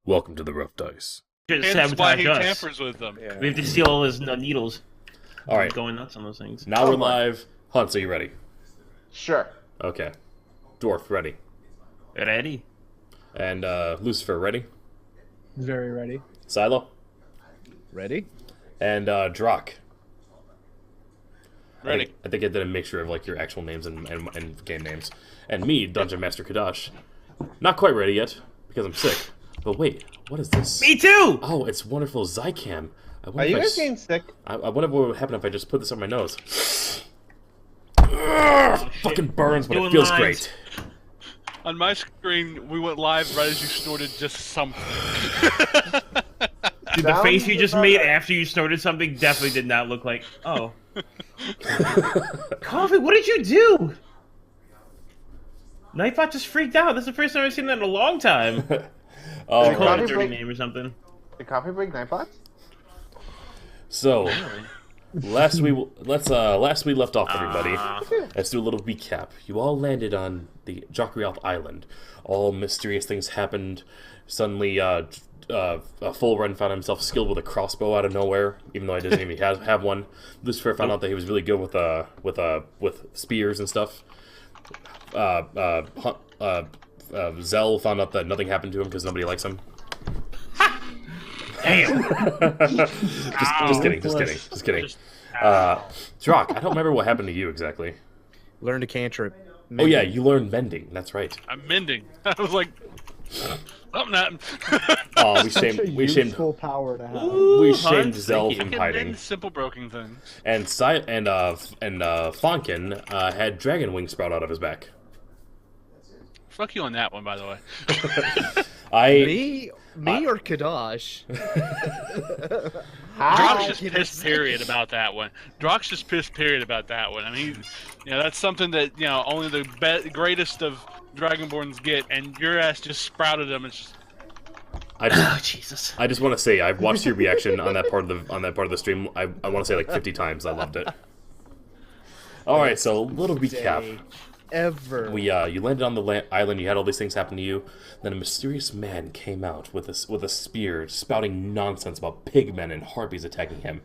Welcome to the Rough Dice. Hence why he tampers with them. Yeah. We have to steal all his needles. All right. Going nuts on those things. Now we're live. Huntz, are you ready? Sure. Okay. Dwarf, ready. Ready? And Lucifer, ready? Very ready. Silo? Ready? And Drak. Ready. I think I did a mixture of like your actual names and game names. And me, Dungeon Master Kadash. Not quite ready yet, because I'm sick. But wait, what is this? Me too! Oh, it's wonderful Zycam. Are you guys getting sick? I wonder what would happen if I just put this on my nose. Fucking burns, but it feels great. On my screen, we went live right as you snorted just something. Dude, the face you just made after you snorted something definitely did not look like... Oh. Coffee, what did you do? Nightbot just freaked out. That's the first time I've seen that in a long time. Oh, Did call it a dirty name or something? Did coffee break Nightbot? So, last we left off, everybody. Let's do a little recap. You all landed on the Jokrialp Island. All mysterious things happened. Suddenly, Full Run found himself skilled with a crossbow out of nowhere, even though he doesn't even have one. Lucifer found out that he was really good with spears and stuff. Zell found out that nothing happened to him because nobody likes him. Damn! just kidding. Drak, I don't remember what happened to you exactly. Learned a cantrip. Oh yeah, you learned mending. That's right. I'm mending. I was like, something happened. Oh, we shamed power to have. we shamed Zell I from can hiding. mend simple broken things. And Fonkin had dragon wings sprout out of his back. Fuck you on that one, by the way. Me or Kadash? Drak's just pissed period about that one. Drak's just pissed period about that one. I mean, that's something that, only the greatest of Dragonborns get, and your ass just sprouted them. It's just... Jesus. I just want to say I've watched your reaction on that part of the stream. I want to say like 50 times. I loved it. All right, so a little recap. You landed on the island. You had all these things happen to you. Then a mysterious man came out with a spear, spouting nonsense about pigmen and harpies attacking him.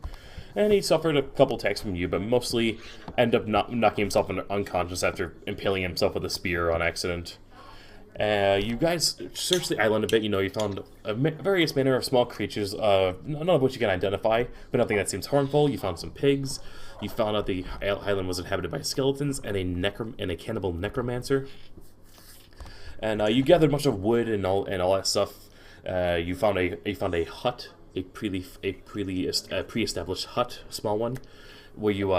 And he suffered a couple attacks from you, but mostly ended up knocking himself unconscious after impaling himself with a spear on accident. You guys searched the island a bit. You found various manner of small creatures, none of which you can identify, but nothing that seems harmful. You found some pigs. You found out the island was inhabited by skeletons and a cannibal necromancer. And you gathered much of wood and all that stuff. You found a hut, a pre-established hut, a small one, where you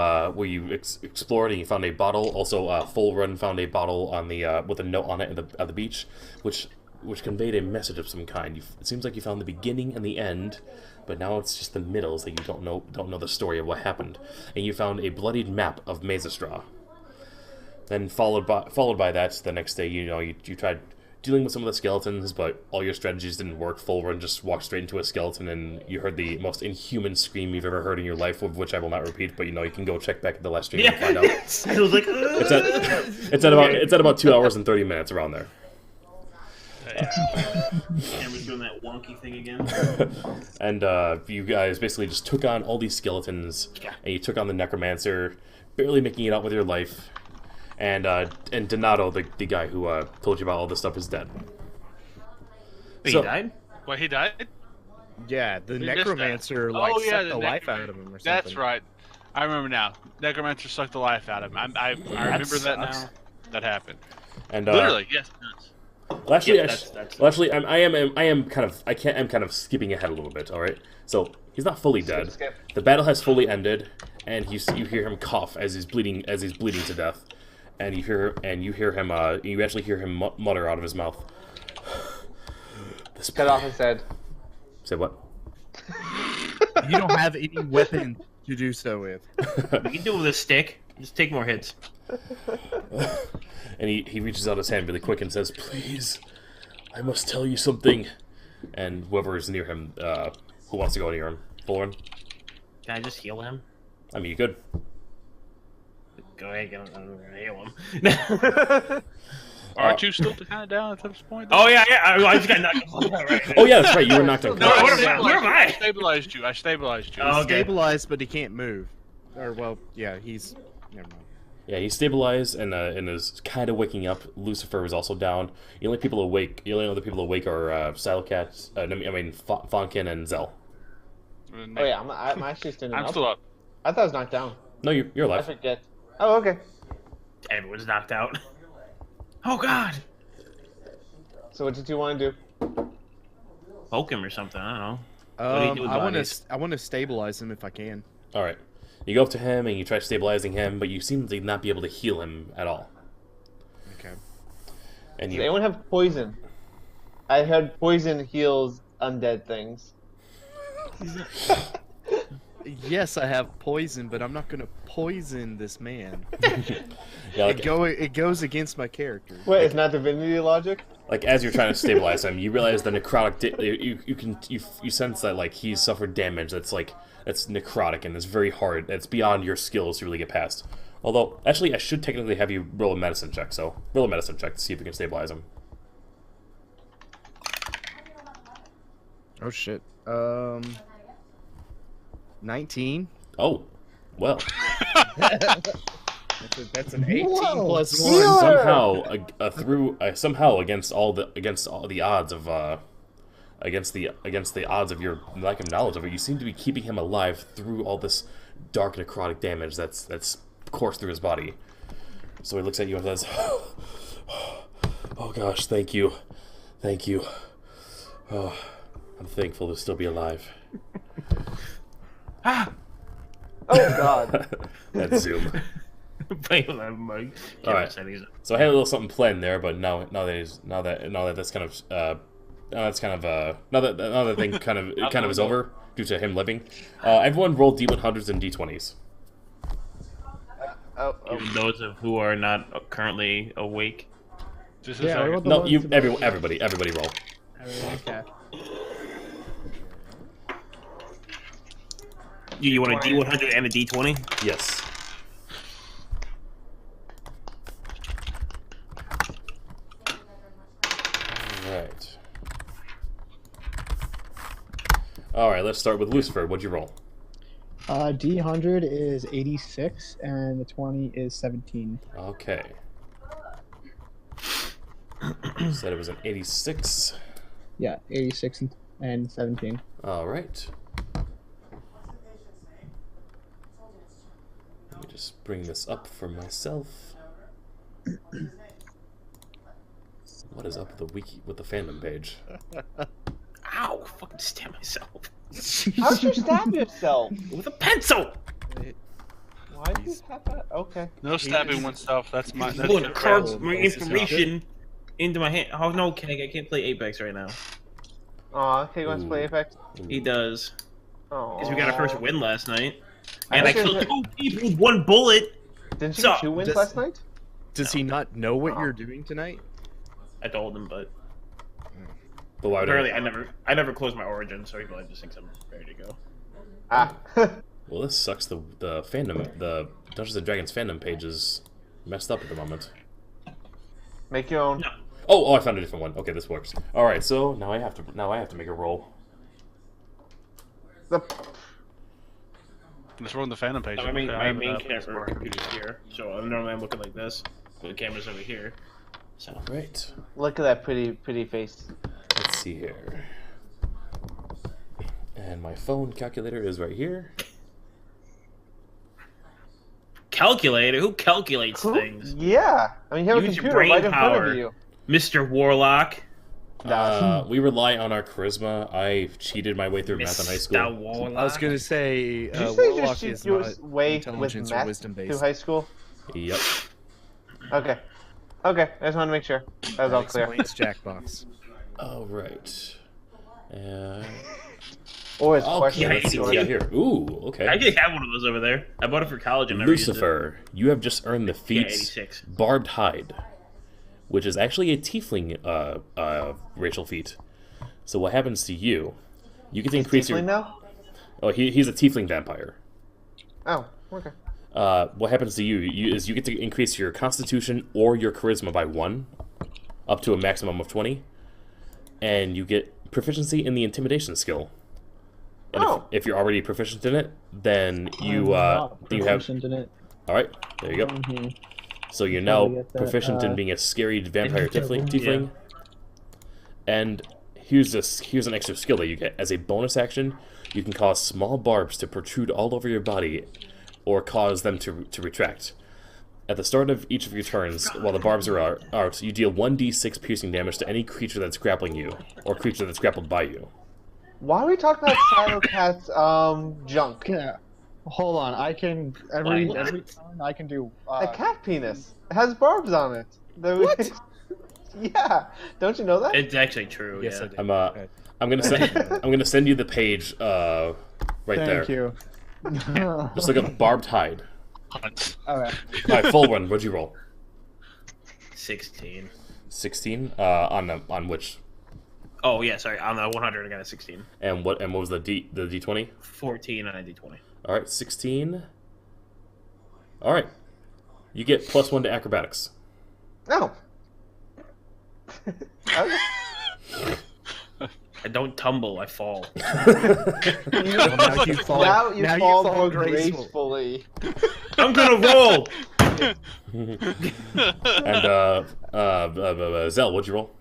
explored and you found a bottle. Also, Full Run found a bottle on the with a note on it at the beach, which conveyed a message of some kind. It seems like you found the beginning and the end, but now it's just the middles that you don't know the story of what happened. And you found a bloodied map of Mezastra. Then followed by that, the next day, you tried dealing with some of the skeletons, but all your strategies didn't work. Full Run just walked straight into a skeleton, and you heard the most inhuman scream you've ever heard in your life, of which I will not repeat. But you can go check back at the last stream and find out. I was like, it's at about 2 hours and 30 minutes around there. Camera's doing that wonky thing again. And you guys basically just took on all these skeletons, and you took on the necromancer, barely making it out with your life. And Donato, the guy who told you about all this stuff, is dead. Wait, he died? What, he died? Yeah, the We necromancer missed that. sucked the life out of him or something. That's right. I remember now. Necromancer sucked the life out of him. I remember that now. That happened. And literally, yes. Actually, I'm kind of skipping ahead a little bit. All right, so he's not fully dead. Skip. The battle has fully ended, and you hear him cough as he's bleeding to death, and you actually hear him mutter out of his mouth. Cut off his head. Say what? You don't have any weapon to do so with. You can do it with a stick. Just take more hits. And he reaches out his hand really quick and says, "Please, I must tell you something." And whoever is near him, who wants to go near him? Full Run? Can I just heal him? I mean, you could. Go ahead, I'm gonna heal him. Aren't you still kind of down at this point? Oh yeah. I just got knocked out right now. Oh yeah, that's right. You were knocked No, unconscious. Where am I? I stabilized you. I stabilized you. Oh, okay. Stabilized, but he can't move. Or well, yeah, he's. Never mind. Yeah, he's stabilized and is kind of waking up. Lucifer is also down. The only people awake. The only other people awake are Sylokat. Fonkin and Zell. Oh yeah, I'm actually standing up. I'm still up. I thought I was knocked down. No, you're I alive. forget. Oh, okay. Everyone's knocked out. Oh god. So what did you want to do? Poke him or something. I don't know. What do you do with bodies? I want to stabilize him if I can. All right. You go up to him and you try stabilizing him, but you seem to not be able to heal him at all. Okay. And Does you. anyone have poison? I heard poison heals undead things. Yes, I have poison, but I'm not gonna poison this man. Yeah, like, It goes against my character. Wait, it's not divinity logic? like as you're trying to stabilize him, you realize the necrotic. You sense that like he's suffered damage that's necrotic and it's very hard. It's beyond your skills to really get past. Although, actually, I should technically have you roll a medicine check. So roll a medicine check to see if you can stabilize him. Oh shit. 19. Oh, well. That's an 18 Whoa. plus Healer! 1. Somehow against all the odds of against the odds of your lack of knowledge of it, you seem to be keeping him alive through all this dark necrotic damage that's coursed through his body. So he looks at you and says, "Oh gosh, thank you. Oh, I'm thankful to still be alive." Oh god. That's Zoom. Playing with that mug. All right. So I had a little something planned there, but now that that's kind of now that thing kind of is over due to him living. Everyone roll D100s and D20s. Even those of who are not currently awake. Just a second. I rolled the No, ones you above. everybody roll. Okay. You want a D100 and a D20? Yes. Alright. Alright, let's start with Lucifer. What'd you roll? D100 is 86, and the 20 is 17. Okay. Said it was an 86. Yeah, 86 and 17. Alright. Let me just bring this up for myself. What is up with the fandom page? Ow! Fucking stab myself. How'd you stab yourself? With a pencil! Why do you have that? Okay. No stabbing oneself. That's my. That's Pulling your cards, problem. my information into my hand. Oh no, Keg, I can't play Apex right now. Aw, okay, you want to play Ooh. Apex? He does. Oh. Because we got our first win last night. I And I think killed there's 2 people with 1 bullet! Didn't you So, get 2 wins does- last night? Does he not know what you're doing tonight? I told him, but But why would apparently I never closed my origin, so he probably just thinks I'm ready to go. Ah. Well, this sucks. The fandom, the Dungeons and Dragons fandom page is messed up at the moment. Make your own. No. Oh, I found a different one. Okay, this works. All right, so now I have to make a roll. The... Let's run the fandom page. My main camera computer's here, so normally I'm looking like this. But the camera's over here. So All right. Look at that pretty face. Let's see here. And my phone calculator is right here. calculator? Who calculates things? Yeah. I mean, you have Use a your computer brain right in front power. of you. Mr. Warlock. We rely on our charisma. I cheated my way through math in high Mr. school. Warlock. I was gonna say, Did you say you Warlock shoot is your not way with intelligence or math wisdom through based. high school? Yep. Okay. Okay, I just want to make sure. That was all clear. Explains Jackbox. All right. Or it's Okay, question. let's see what we got here. Ooh, okay. I actually have one of those over there. I bought it for college and never used it. Lucifer, you have just earned the feat 86. Barbed Hide, which is actually a tiefling racial feat. So what happens to you? You get to increase your. Tiefling now? Oh, he's a tiefling vampire. Oh, okay. What happens to you is you get to increase your constitution or your charisma by 1, up to a maximum of 20, and you get proficiency in the intimidation skill. And if you're already proficient in it, then you have. In it. All right, there you go. So you're now proficient in being a scary vampire tiefling. And here's an extra skill that you get. As a bonus action, you can cause small barbs to protrude all over your body, or cause them to retract. At the start of each of your turns, while the barbs are out, you deal 1d6 piercing damage to any creature that's grappling you, or creature that's grappled by you. Why are we talking about Sylokat's junk? Yeah. Hold on, I can every turn I can do A cat penis. It has barbs on it. What? Yeah. Don't you know that? It's actually true. Yes, yeah. I do. I'm gonna send you the page right there. Thank you. Just like a barbed hide. Hunt. Okay. Alright, full run. What'd you roll? 16. 16? On which? Oh yeah, sorry. On the 100, I got a 16. And what was the D20? 14 on a D20. Alright, 16. Alright. You get +1 to acrobatics. No. I don't tumble, I fall. Now you fall, now you fall more gracefully. gracefully. I'm gonna roll! And Zell, what'd you roll?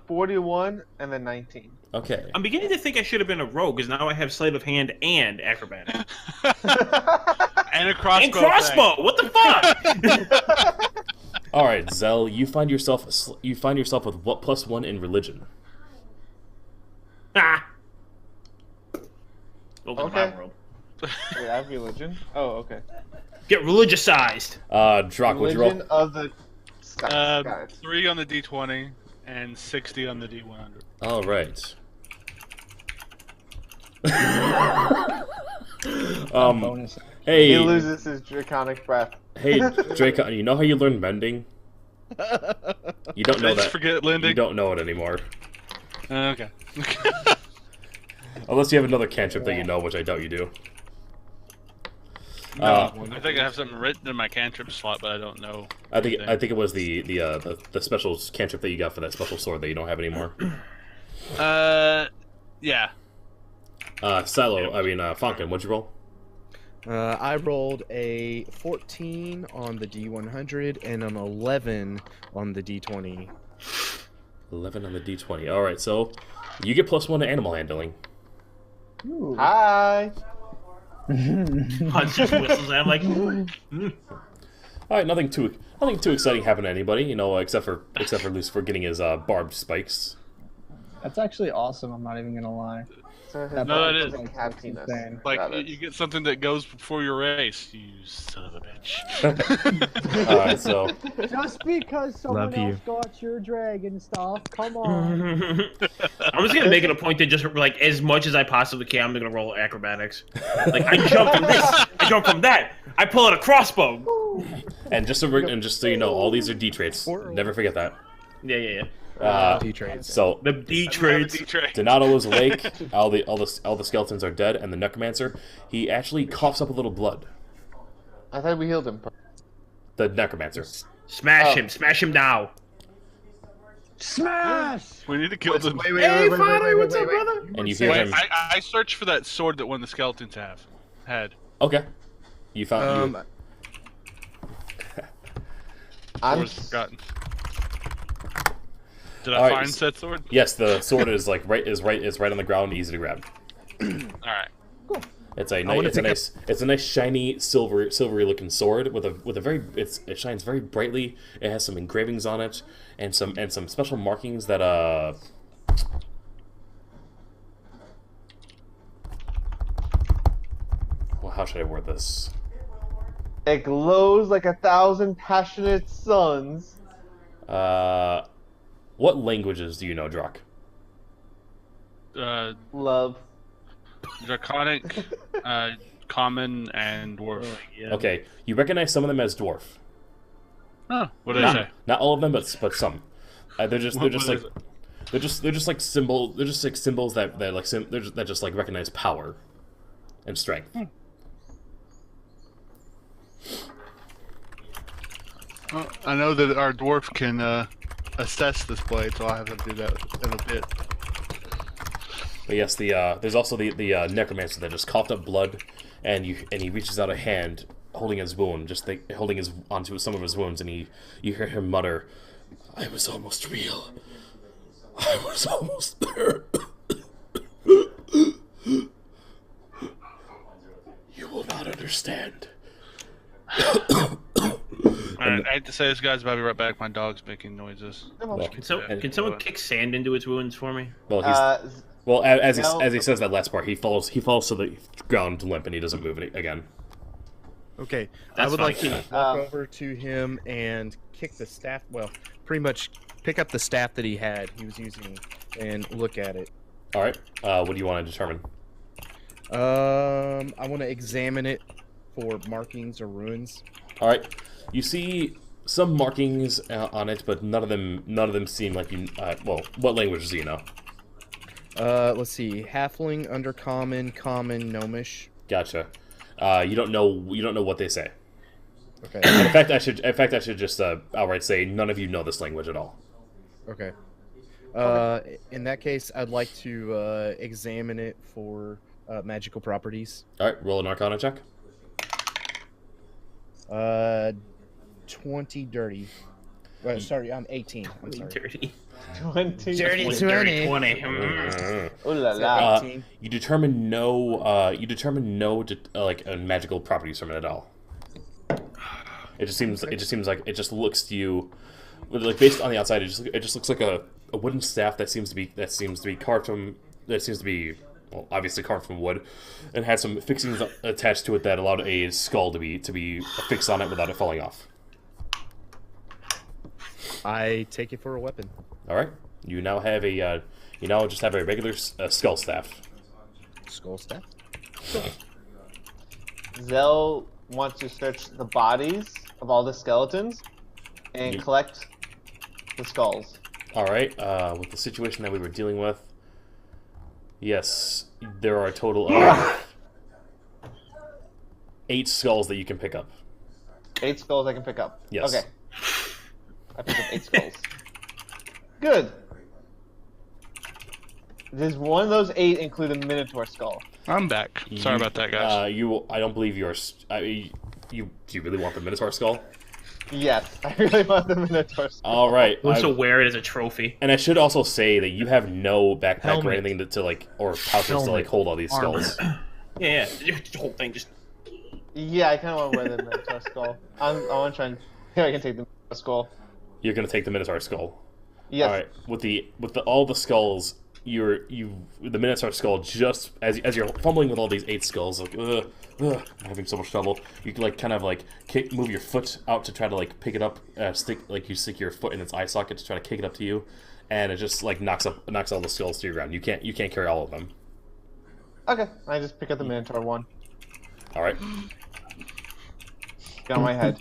41 and then 19. Okay. I'm beginning to think I should have been a rogue, because now I have sleight of hand and acrobatics. And a crossbow. And crossbow! What the fuck? Alright, Zell, you find yourself with what +1 in religion? Ah! Welcome to Okay. my world. Wait, I have religion? Oh, okay. Get religiousized! Drock, what'd you roll? Religion of the skies. 3 on the D20 and 60 on the D100. Alright. Bonus. Hey, He loses his draconic breath. hey, Dracon, you know how you learn mending? You don't know Did I just that. forget Lindy? You don't know it anymore. Okay. Unless you have another cantrip that you know, which I doubt you do. I think I have something written in my cantrip slot, but I don't know. I think it was the special cantrip that you got for that special sword that you don't have anymore. Yeah. Fonkin, what'd you roll? I rolled a 14 on the D100 and an 11 on the D20. 11 on the D20. Alright, so you get +1 to animal handling. Ooh. Hi. Punch just whistles and I'm like, Alright, nothing too exciting happened to anybody, you know, except for Lucifer getting his barbed spikes. That's actually awesome. I'm not even gonna lie. So No, it is. like cat penis. Insane. Like, Rabbits. you get something that goes before your race, you son of a bitch. Alright, so Just because someone Love you. else got your dragon stuff, come on. I'm just gonna make it a point to just like as much as I possibly can. I'm gonna roll acrobatics. Like I jump from this, I jump from that. I pull out a crossbow. and just so you know, all these are D traits. Never forget that. Yeah. D traits. So The D traits. Donato is awake. All the skeletons are dead, and the necromancer, he actually coughs up a little blood. I thought we healed him. The necromancer. Smash him now. Smash! We need to kill them. Hey, Father, what's up, brother? And you hear Wait, him. I searched for that sword that one of the skeletons had. Okay. You found. I'm Sword's forgotten. Did I Alright, find said sword? Yes, the sword is like right on the ground, easy to grab. All right. It's a nice shiny silvery looking sword with a very it shines very brightly. It has some engravings on it and some special markings that well, how should I word this? It glows like 1,000 passionate suns. What languages do you know, Drak? Love. Draconic, common, and dwarf. Okay, you recognize some of them as dwarf. Oh, what did I say? Not all of them, but some. They're just What like is it? they're just like symbols. They're just like symbols that that just like recognize power and strength. Well, I know that our dwarf can assess this blade, so I'll have him do that in a bit. But yes, there's also the necromancer that just coughed up blood, and he reaches out a hand, holding his wound, holding his onto some of his wounds, and you hear him mutter, "I was almost real. I was almost there. You will not understand." I hate to say this, guys, but I'll be right back. My dog's making noises. Can someone kick sand into its wounds for me? Well, as he says that last part, he falls to the ground limp, and he doesn't move again. Okay, That's I would fine. like to walk over to him and kick the staff. Well, pretty much pick up the staff that he was using, and look at it. All right. What do you want to determine? I want to examine it for markings or ruins. All right. You see some markings on it, but none of them seem like you. Well, what languages do you know? Let's see. Halfling, Undercommon, Common, Gnomish. Gotcha. You don't know what they say. Okay. In fact, I should just outright say none of you know this language at all. Okay. In that case, I'd like to examine it for magical properties. All right. Roll an Arcana check. 20 dirty. Well, sorry, I'm 18. I'm sorry. Dirty. 20. Dirty 20. 20. Ooh la la. 18. You determine no like magical properties from it at all. It just seems like it just looks to you, like based on the outside, it just looks like a wooden staff that seems to be carved from well, obviously carved from wood, and had some fixings attached to it that allowed a skull to be fixed on it without it falling off. I take it for a weapon. All right, you now just have a regular skull staff. Skull staff? Zell wants to search the bodies of all the skeletons and collect the skulls. All right, with the situation that we were dealing with, yes, there are a total of 8 skulls that you can pick up. 8 skulls I can pick up. Yes. Okay. I picked up 8 skulls. Good. Does one of those 8 include a Minotaur skull? I'm back. Sorry about that, guys. I don't believe yours. Do you really want the Minotaur skull? Yes, I really want the Minotaur skull. All right. Wants to wear it as a trophy. And I should also say that you have no backpack or Helmet. anything to like, or pouches to like hold all these skulls. Yeah, the whole thing just. Yeah, I kind of want to wear the Minotaur skull. I want to try and... Here, I can take the Minotaur skull. You're gonna take the Minotaur skull. Yes. All right. With all the skulls, the Minotaur skull, just as you're fumbling with all these 8 skulls, like I'm having so much trouble. You can like kind of like move your foot out to try to like pick it up, stick your foot in its eye socket to try to kick it up to you, and it just like knocks all the skulls to your ground. You can't carry all of them. Okay, I just pick up the Minotaur one. All right. Get on my head.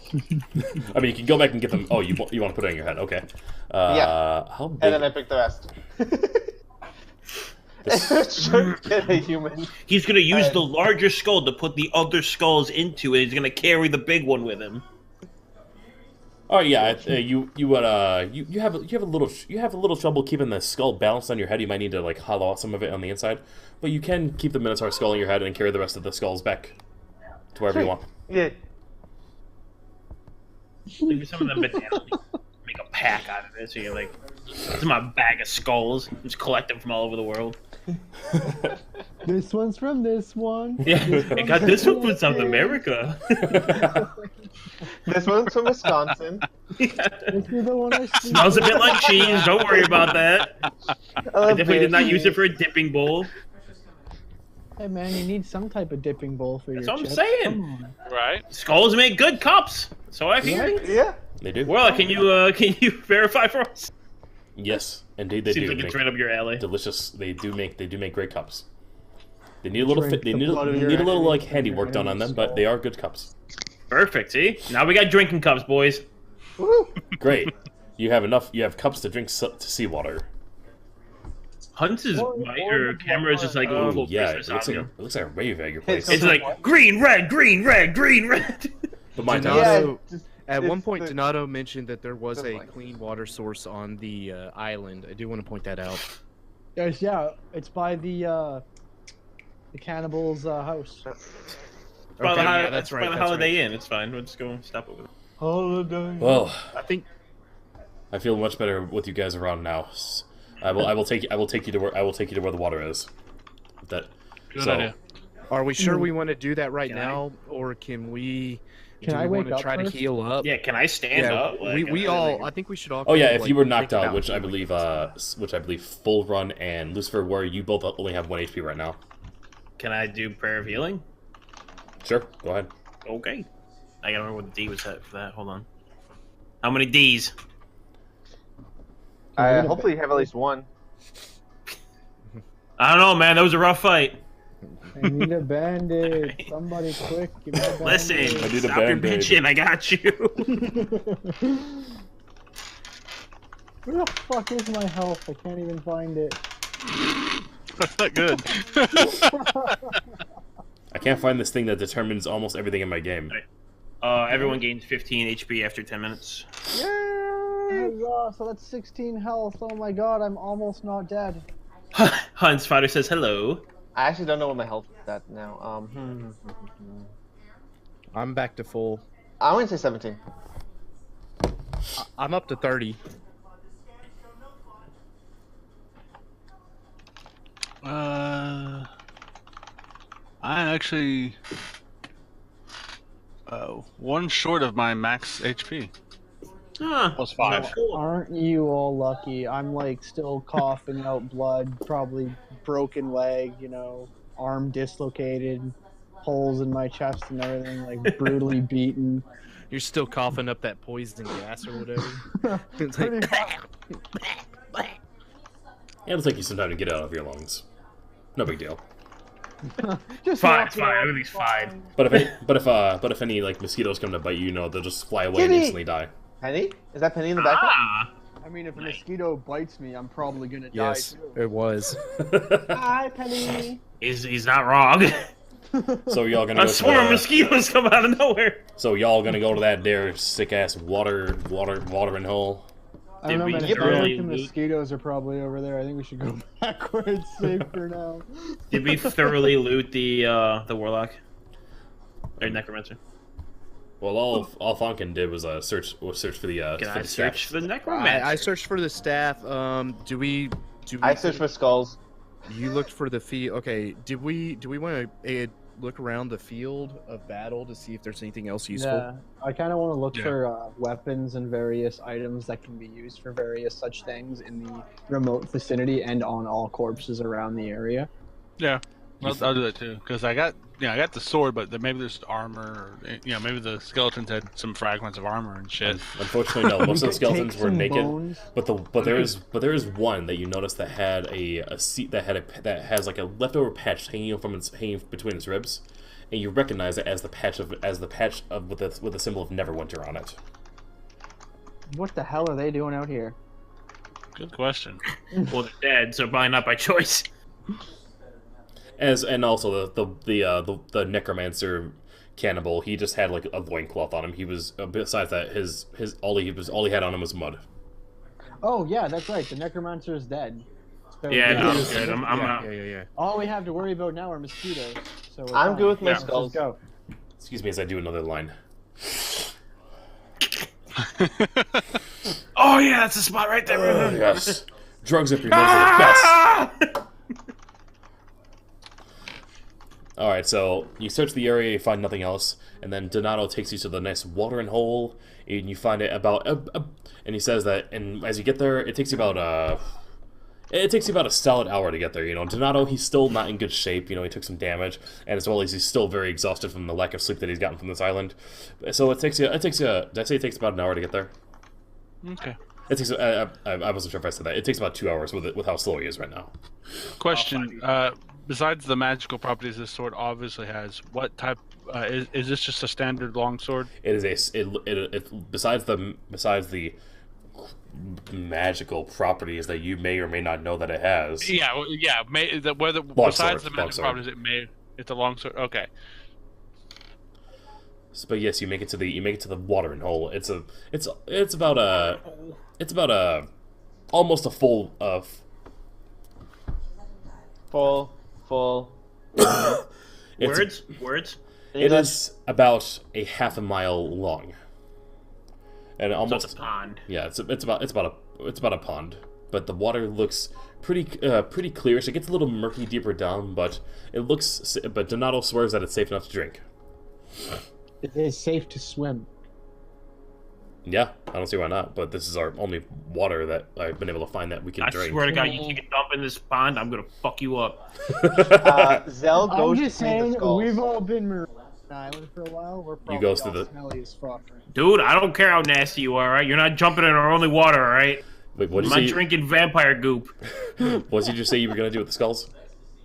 I mean, you can go back and get them. Oh, you want to put it on your head? Okay. Yeah. How big? And then I pick the rest. Should get a human. He's gonna use the larger skull to put the other skulls into, and he's gonna carry the big one with him. Oh yeah, you have a little trouble keeping the skull balanced on your head. You might need to like hollow out some of it on the inside, but you can keep the Minotaur skull on your head and carry the rest of the skulls back to wherever you want. Yeah. Maybe some of them bananas. Make a pack out of it. So you're like, this is my bag of skulls. Just collect them from all over the world. This one's from this one. Yeah, I got this one from South America. This one's from Wisconsin. Yeah. This is the one I see. Smells a bit like cheese. Don't worry about that. I definitely did not use it for a dipping bowl. Hey man, you need some type of dipping bowl for That's your what I'm chips. saying. Come on. Right? Skulls make good cups. So I hear. Yeah. They do. Well, can you verify for us? Yes, indeed they Seems do. like it's right up your alley. Delicious. They do make great cups. They need a little Drink they the need blood of a your little like enemies handiwork and done on them, but they are good cups. Perfect. See, now we got drinking cups, boys. Woo. Great. You have enough. You have cups to drink to seawater. Hunts' camera is just like a Oh little yeah, Christmas it looks like album. it looks like a rave at your place. It's It's like green, red, green, red, green, red. But mine Do does. not- Yeah. So- Just, At one point, the- Donato mentioned that there was the a like- clean water source on the island. I do want to point that out. Yes, yeah, it's by the cannibal's house. By Okay, the, yeah, that's right. by the that's Holiday right. Inn. It's fine. We'll just go and stop over there. Holiday. Well, I think I feel much better with you guys around now. I will take you to where the water is. That. Good idea. Are we sure we want to do that right Can now, or can we? Can do I we wake want to up try first? to heal up? Yeah, can I stand up? Like, we all. I think we should all. Oh yeah, kind of, if like, you were knocked think out, about which I healing. believe Full Run and Lucifer, where you both only have 1 HP right now. Can I do Prayer of Healing? Sure, go ahead. Okay. I gotta remember what the D was set for that. Hold on. How many Ds? Hopefully you have at least one. I don't know, man. That was a rough fight. I need a bandage. Somebody quick, give me a bandage. Listen, I need a stop your Band-Aid. bitching. I got you. Where the fuck is my health? I can't even find it. That's not good. I can't find this thing that determines almost everything in my game. Everyone gains 15 HP after 10 minutes. Huzzah, so that's 16 health. Oh my god, I'm almost not dead. Hans Fighter says hello. I actually don't know what my health is at now. I'm back to full. I'm gonna say 17. I'm up to 30. I actually one short of my max HP. Huh. Plus 5. Aren't you all lucky? I'm like still coughing out blood, probably broken leg, you know, arm dislocated, holes in my chest and everything, like brutally beaten. You're still coughing up that poison gas or whatever. It's like, Pretty much. It'll take you some time to get out of your lungs. No big deal. Just Fine, walking fine. around, Everything's fine. But if any like mosquitoes come to bite you, they'll just fly away and Kitty! instantly die. Penny? Is that Penny in the background? Ah. I mean, if a mosquito bites me, I'm probably gonna yes, die too. it was. Hi, Penny. He's not wrong. So y'all gonna A go swarm of to mosquitoes come out of nowhere. so y'all gonna go to that there sick ass watering hole. I don't know, Did man. we I feel really like the loot- mosquitoes are probably over there. I think we should go back where it's safe for now. Did we thoroughly loot the warlock? Or necromancer? Well, all Fonkin did was search for the Can for I the search staff. for the necromancer? I searched for the staff. Do we I searched for skulls. You looked for the field. Okay. Did we want to look around the field of battle to see if there's anything else useful? Yeah, I kind of want to look Yeah. for weapons and various items that can be used for various such things in the remote vicinity and on all corpses around the area. Yeah, I'll do that too. Because I got the sword, but maybe there's armor. Or, maybe the skeletons had some fragments of armor and shit. Unfortunately, no. Most of the skeletons Take were some naked. bones. But there is one that you notice that had a seat that has like a leftover patch hanging between its ribs, and you recognize it as the patch of with the symbol of Neverwinter on it. What the hell are they doing out here? Good question. Well, they're dead, so probably not by choice. And also the necromancer cannibal, he just had like a loincloth on him. He was besides that his all he had on him was mud. Oh yeah, that's right. The necromancer is dead. So Yeah, Yeah. no, I'm good. I'm out. Yeah. all we have to worry about now are mosquitoes. So we're I'm fine. good with my Yeah. skulls. Let's go. Excuse me as I do another line. Oh yeah, that's the spot right there. Yes, drugs up your nose are the best. Ah! All right, so you search the area, you find nothing else, and then Donato takes you to the nice watering hole, and you find it about and he says that, and as you get there, it takes you about a solid hour to get there. Donato, he's still not in good shape. He took some damage, and as well as he's still very exhausted from the lack of sleep that he's gotten from this island. So it takes you. Did I say it takes about an hour to get there? Okay. It takes. I wasn't sure if I said that. It takes about 2 hours with how slow he is right now. Question. Besides the magical properties this sword obviously has, what type? Is this just a standard longsword? It is besides the magical properties that you may or may not know that it has. Yeah, whether Longsword, besides the magical longsword. properties, it's a longsword. Okay. But yes, you make it to the watering hole. It's about almost a full full. Words. It is about a half a mile long, and almost so it's a pond. Yeah, it's about a pond, but the water looks pretty clear. So it gets a little murky deeper down, but But Donato swears that it's safe enough to drink. It is safe to swim. Yeah, I don't see why not. But this is our only water that I've been able to find that we can drink. I swear to God, you take a dump in this pond, I'm gonna fuck you up. Zell I'm goes just to clean the saying, skulls. we've all been marine island for a while. We're probably goes all to the- smelly as fuck. Dude, I don't care how nasty you are, right? You're not jumping in our only water, alright? Wait, what I'm did not you say? drinking vampire goop. What did you just say you were gonna do with the skulls?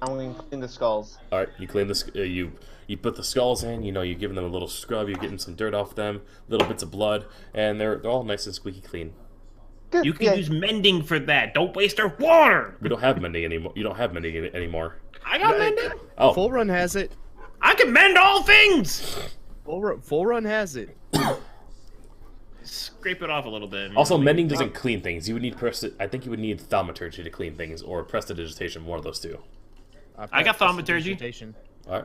I'm going to clean the skulls. All right, you clean this. You put the skulls in. You know, you're giving them a little scrub. You're getting some dirt off them, little bits of blood, and they're all nice and squeaky clean. Good. You can use mending for that. Don't waste our water. We don't have mending anymore. You don't have mending anymore. I got mending. Oh, Full Run has it. I can mend all things. Full Run has it. Scrape it off a little bit. also, mending doesn't clean things. You would need I think you would need thaumaturgy to clean things, or prestidigitation. One of those two. I got thaumaturgy. All right.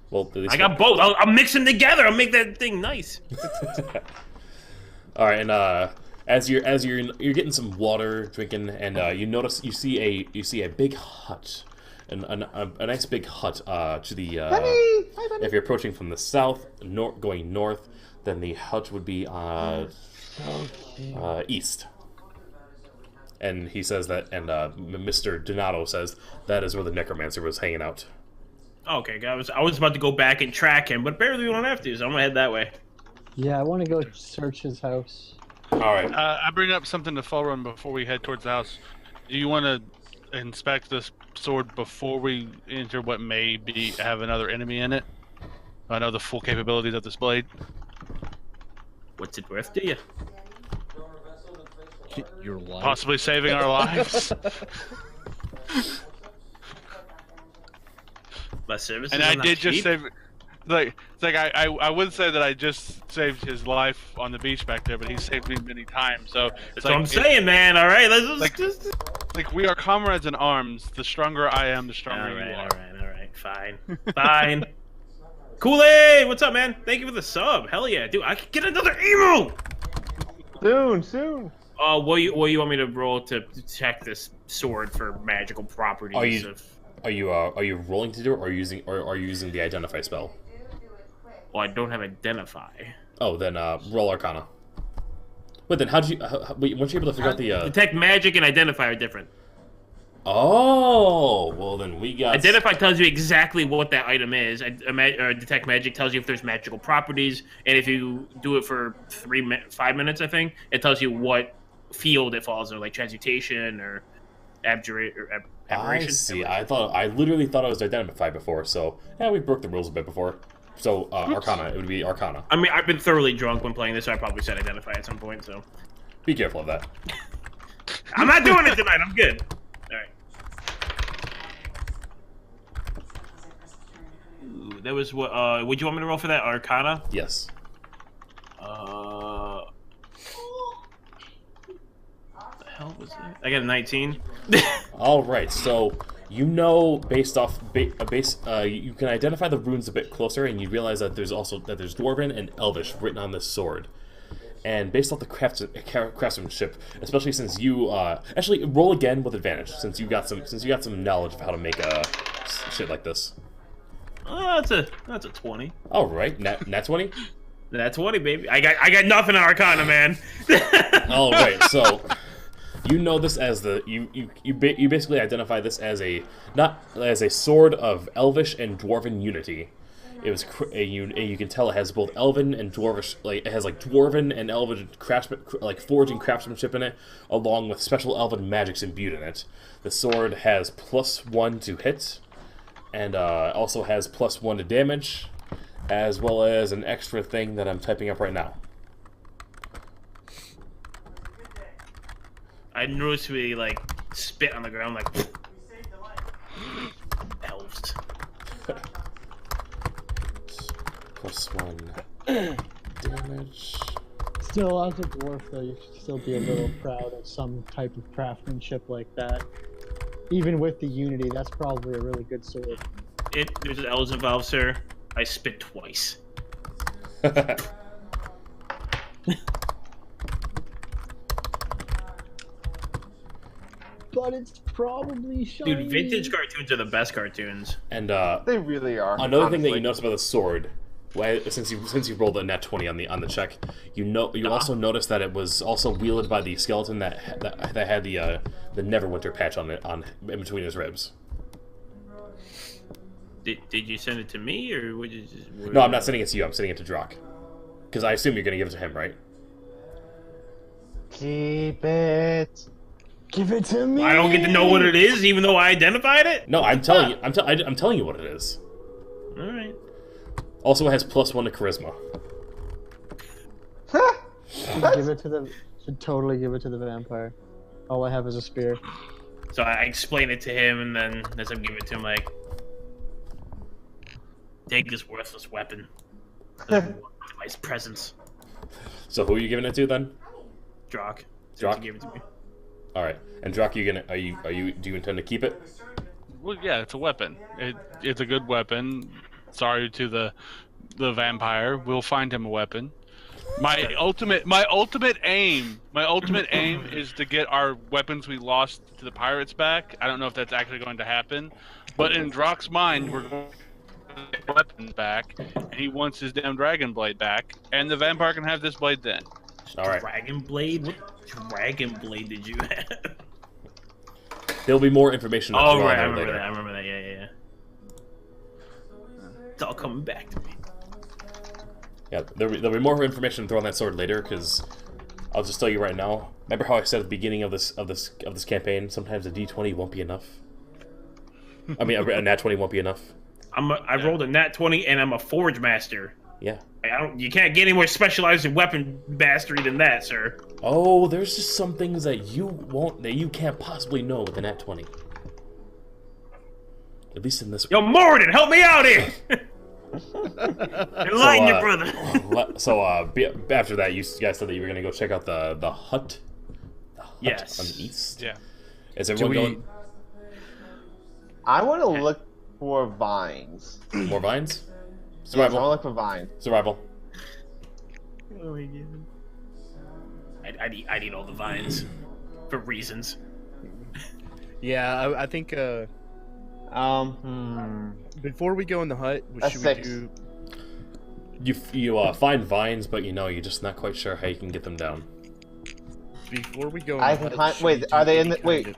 Well, at least I got both. I'll mix them together. I'll make that thing nice. All right, and as you're getting some water, drinking, and you see a big hut, a nice big hut to the if you're approaching from the south, going north, then the hut would be east. And he says that, and Mr. Donato says that is where the necromancer was hanging out. Okay, I was about to go back and track him, but apparently we don't have to, so I'm gonna head that way. Yeah, I want to go search his house. All right. I bring up something to Fall Run before we head towards the house. Do you want to inspect this sword before we enter what may have another enemy in it? I know the full capabilities of this blade. What's it worth to you? Your life. Possibly saving our lives. My services And are I not did just cheap. save. I would say that I just saved his life on the beach back there, but he saved me many times. So That's what I'm saying, man. All right, let's just. Like we are comrades in arms. The stronger I am, the stronger you are. All right. Fine. Fine. Kool-Aid, what's up, man? Thank you for the sub. Hell yeah, dude. I could get another emo. Soon. What do you want me to roll to detect this sword for magical properties? Are you rolling to do it, or are you using the identify spell? Well, I don't have identify. Oh, then roll Arcana. Wait, then how'd you? Wait, weren't you able to figure out the? Detect magic and identify are different. Oh, well then we got. Identify tells you exactly what that item is. Detect magic tells you if there's magical properties, and if you do it for 5 minutes, I think it tells you what field it falls in, like transmutation or aberration. I see. I literally thought I was identify before. So yeah, we broke the rules a bit before. So Arcana, it would be Arcana. I mean, I've been thoroughly drunk when playing this, so I probably said identify at some point. So Be careful of that. I'm not doing it tonight. I'm good. All right. Ooh, that was what. Would you want me to roll for that Arcana? Yes. What the hell was that? I got a 19. All right. So you know, based off you can identify the runes a bit closer, and you realize that there's Dwarven and Elvish written on this sword. And based off the craftsmanship, especially since you actually roll again with advantage, since you got some knowledge of how to make shit like this. That's a 20. All right, nat 20. That's 20, baby. I got nothing in Arcana, man. All right, so you know this as you basically identify this as not as a sword of Elvish and Dwarven unity. It was you can tell it has both Elven and Dwarvish, like it has like Dwarven and Elven forging craftsmanship in it, along with special Elven magics imbued in it. The sword has +1 to hit, and also has +1 to damage, as well as an extra thing that I'm typing up right now. I noticeably like spit on the ground like elves. +1. Damage. Still, as a dwarf, though, you should still be a little proud of some type of craftsmanship like that. Even with the Unity, that's probably a really good sword. There's an L's involved, sir. I spit twice. But it's probably shiny. Dude, vintage cartoons are the best cartoons. And They really are. another thing that you notice about the sword, since you rolled a nat 20 on the check, you also noticed that it was also wielded by the skeleton that had the Neverwinter patch on it in between his ribs. Did you send it to me, or would you just... No, I'm not sending it to you. I'm sending it to Drak. Because I assume you're going to give it to him, right? Keep it. Give it to me. I don't get to know what it is, even though I identified it? No, I'm telling you. I'm telling you what it is. Alright. Also, it has +1 to charisma. Should totally give it to the vampire. All I have is a spear. So I explain it to him, and then as I give it to him, like... Take this worthless weapon. My presence. So who are you giving it to then? Drak. Drak? Gave it to me. All right. And Drak, do you intend to keep it? Well, yeah, it's a weapon. It's a good weapon. Sorry to the vampire. We'll find him a weapon. My ultimate aim is to get our weapons we lost to the pirates back. I don't know if that's actually going to happen, but in Drak's mind, we're going to get weapons back, and he wants his damn dragon blade back, and the vampire can have this blade then. All right. Dragon blade? What dragon blade did you have? There'll be more information. Oh, right, I later. remember that, yeah. It's all coming back to me. Yeah, there'll be more information thrown on that sword later, because I'll just tell you right now. Remember how I said at the beginning of this campaign, sometimes a D20 won't be enough. I mean, a nat 20 won't be enough. I rolled a nat 20, and I'm a forge master. Yeah. You can't get any more specialized in weapon mastery than that, sir. Oh, there's just some things that you can't possibly know with a nat 20. At least in this one. Yo, Morden, help me out here! Enlighten your brother. So, after that, you guys said that you were gonna go check out the hut. Yes. On the east. Yeah. Is everyone going? I want to look for vines. More vines? Yes, I want Survival. to look for vines. Survival. Oh my god. I need all the vines. For reasons. Yeah, I think before we go in the hut, A should 6. we do? You find vines, but you're just not quite sure how you can get them down. Before we go in I the can hut, climb. Wait, are they in the? Wait, Kind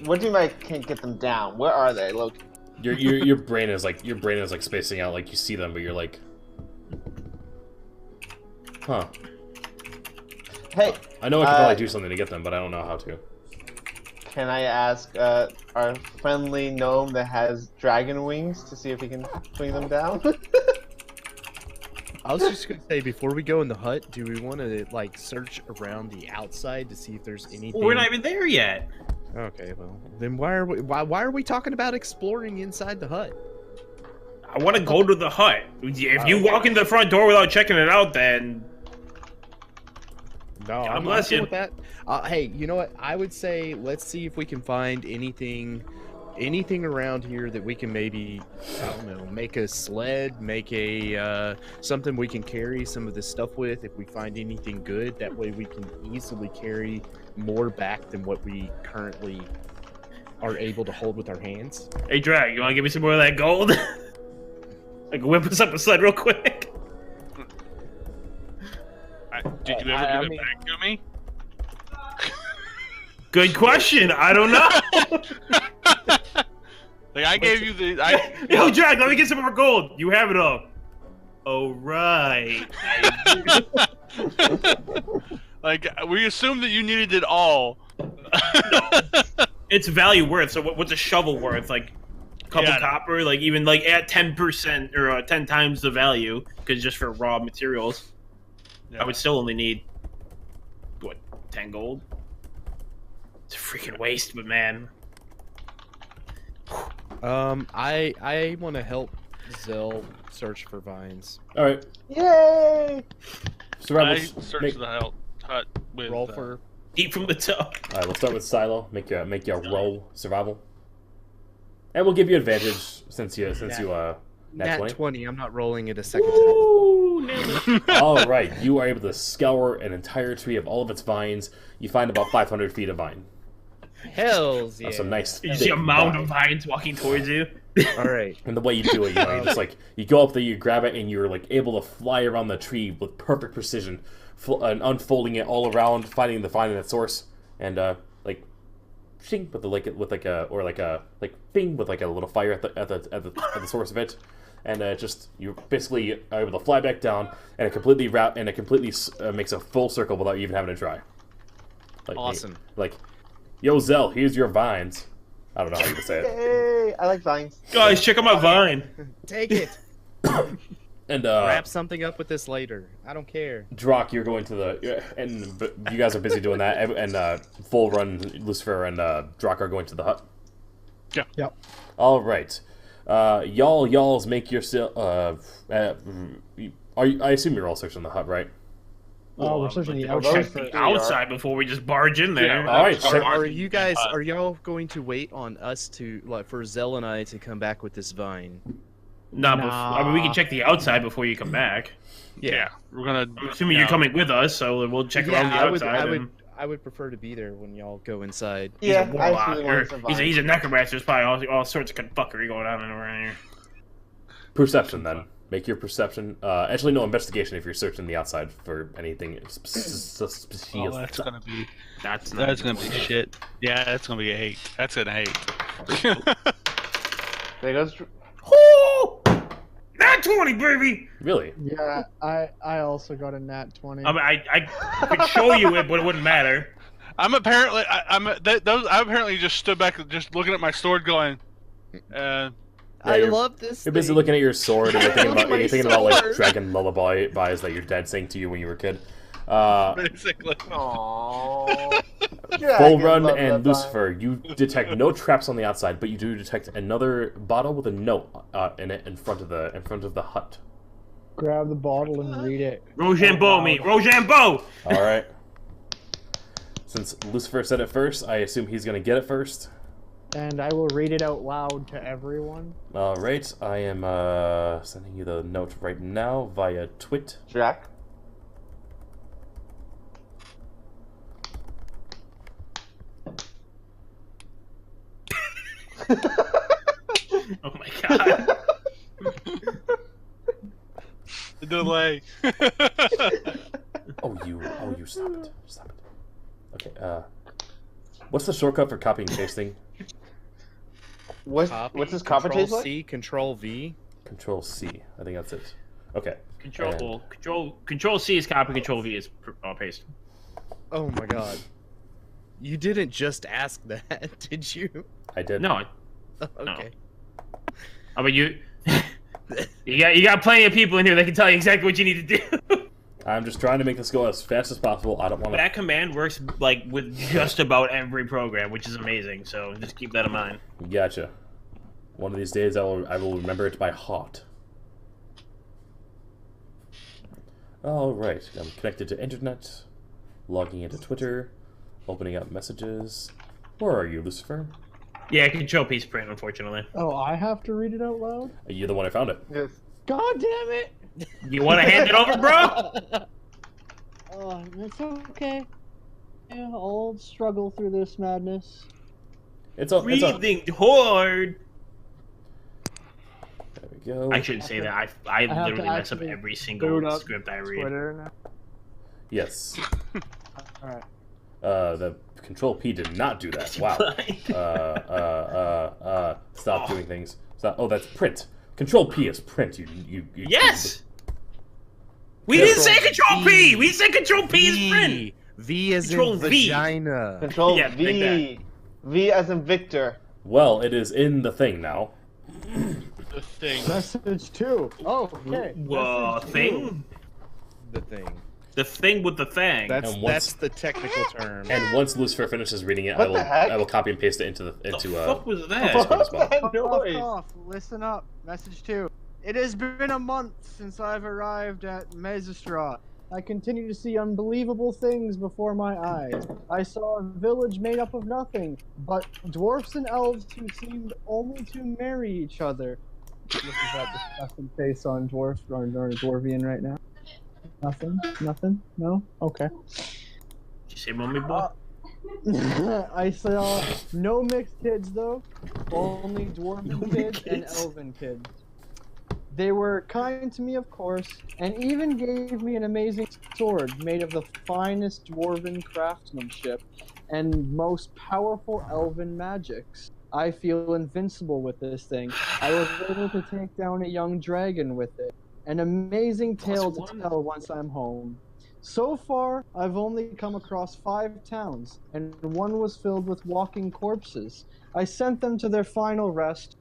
what do you mean I can't get them down? Where are they? Look. Your brain is like spacing out, like you see them, but you're like, huh. Hey, I know I could probably do something to get them, but I don't know how to. can I ask our friendly gnome that has dragon wings to see if he can swing them down? I was just gonna say, before we go in the hut, do we want to like search around the outside to see if there's anything? Well, we're not even there yet. Okay, well then why are we talking about exploring inside the hut? I want to go to the hut. If you walk in the front door without checking it out, then No, God I'm bless cool you. with that. Hey, you know what? I would say let's see if we can find anything around here that we can maybe, I don't know, make a sled, make a something we can carry some of this stuff with. If we find anything good, that way we can easily carry more back than what we currently are able to hold with our hands. hey, Drag, you want to give me some more of that gold? I can whip us up a sled real quick. Did you ever give it back to me? Good question. I don't know. Like I gave you the. Yo, Drag, let me get some more gold. You have it all. Oh, right. Like we assumed that you needed it all. It's value worth. So what's a shovel worth? Like a couple copper? Like even like at 10% or 10 times the value? Because just for raw materials, I would still only need what 10 gold. It's a freaking waste, but man. I want to help Zell, search for vines. All right. Yay! Survival. I searched the hut with Roll for. Eat from the top. All right, let's start with Silo. Make your roll survival, and we'll give you advantage since you nat 20. 20. I'm not rolling it a second time. Ooh, nailed it. All right, you are able to scour an entire tree of all of its vines. You find about 500 feet of vine. Hells yeah. That's a nice. You see a mound of vines walking towards you. All right. And the way you do it, you just you go up there, you grab it, and you're like able to fly around the tree with perfect precision, and unfolding it all around, finding its source, and shing with bing with a little fire at the source of it, and you basically are able to fly back down, and it completely makes a full circle without you even having to try. Awesome. Yo Zell, here's your vines. I don't know how you would say it. Yay! I like vines. Guys, check out my vine. Take it. And wrap something up with this later. I don't care. Drak, you're going to but you guys are busy doing that, and Full Run, Lucifer, and Drak are going to the hut. Yeah. Yep. All right, y'all's make your I assume you're all searching the hut, right? Oh, we're searching the Check outside the first. outside before we just barge in there. Yeah, all right, Are you guys? Are y'all going to wait on us for Zell and I to come back with this vine? Nah. I mean, we can check the outside before you come back. Yeah. We're gonna. I'm assuming you're coming with us, so we'll check around the outside. I would prefer to be there when y'all go inside. Yeah, He's a I warlock, actually or want some vines. he's a necromancer. There's probably all sorts of fuckery going on around here. Perception then. Make your perception. Actually, no, investigation if you're searching the outside for anything suspicious. Oh, that's gonna be. That's gonna be shit. Yeah, that's gonna be a hate. That's gonna hate. There goes. Oh! Nat 20, baby! Really? Yeah, I also got a nat 20. I mean, I could show you it, but it wouldn't matter. I'm apparently just stood back, just looking at my sword, going. I you're- love this. You're busy thing. looking at your sword, and you're thinking about like sword. dragon lullabies that your dad sang to you when you were a kid. Basically. Aww. Full Run and Lucifer, you detect no traps on the outside, but you do detect another bottle with a note in it in front of the hut. Grab the bottle and read it. Rochambeau me! Rochambeau! All right. Since Lucifer said it first, I assume he's gonna get it first. And I will read it out loud to everyone. All right, I am sending you the note right now via Twit. Jack. Oh my god. The delay. Oh, you stop it. Okay, what's the shortcut for copying and pasting? What's this copper taste like? C, Control V. Control C. I think that's it. Okay. Control C is copy, Control V is paste. Oh my god. You didn't just ask that, did you? I did. No. Okay. I mean, you got plenty of people in here that can tell you exactly what you need to do. I'm just trying to make this go as fast as possible. I don't want to. That command works like with just about every program, which is amazing. So just keep that in mind. Gotcha. One of these days, I will remember it by heart. All right, I'm connected to internet, logging into Twitter, opening up messages. Where are you, Lucifer? Yeah, Control P is print, unfortunately. Oh, I have to read it out loud? You're the one I found it. Yes. God damn it! You want to hand it over, bro? It's okay. Yeah, I'll struggle through this madness. Breathing hard. There we go. I shouldn't say that. I have literally to mess up actually every boot single up script I read. Twitter now. Yes. Alright. The Control P did not do that. Wow. Stop doing things. Stop. Oh, that's print. Control P is print. You Yes. We didn't say Control P. We said Control P is print. V as Control in V. vagina. Control Yeah, V. V as in Victor. Well, it is in the thing now. The thing. Message 2. Oh, okay. Message Thing? The thing. The thing with the thing. That's the technical term. And once Lucifer finishes reading it, What the heck? I will copy and paste it into the fuck was that? Discord as well. That noise. Cough. Listen up. Message 2. It has been a month since I've arrived at Mezastra. I continue to see unbelievable things before my eyes. I saw a village made up of nothing but dwarfs and elves who seemed only to marry each other. Look at that disgusting face on Dwarvian right now. Nothing? Nothing? No? Okay. Did you say mommy boy? I saw no mixed kids though, only dwarven kids and elven kids. They were kind to me, of course, and even gave me an amazing sword made of the finest dwarven craftsmanship and most powerful elven magics. I feel invincible with this thing. I was able to take down a young dragon with it. An amazing tale to tell once I'm home. So far, I've only come across 5 towns, and one was filled with walking corpses. I sent them to their final rest,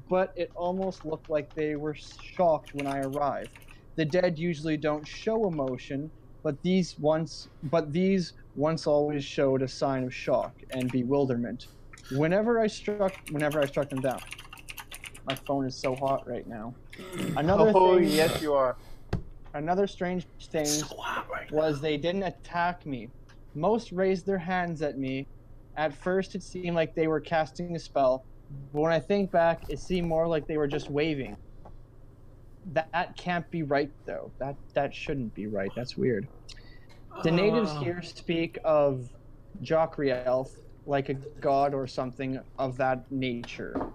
but it almost looked like they were shocked when I arrived. The dead usually don't show emotion, but these once always showed a sign of shock and bewilderment. Whenever I struck them down. My phone is so hot right now. Yes, you are. Another strange thing was they didn't attack me. Most raised their hands at me. At first, it seemed like they were casting a spell, but when I think back, it seemed more like they were just waving. That can't be right, though. That shouldn't be right. That's weird. The natives here speak of Jokrielf like a god or something of that nature.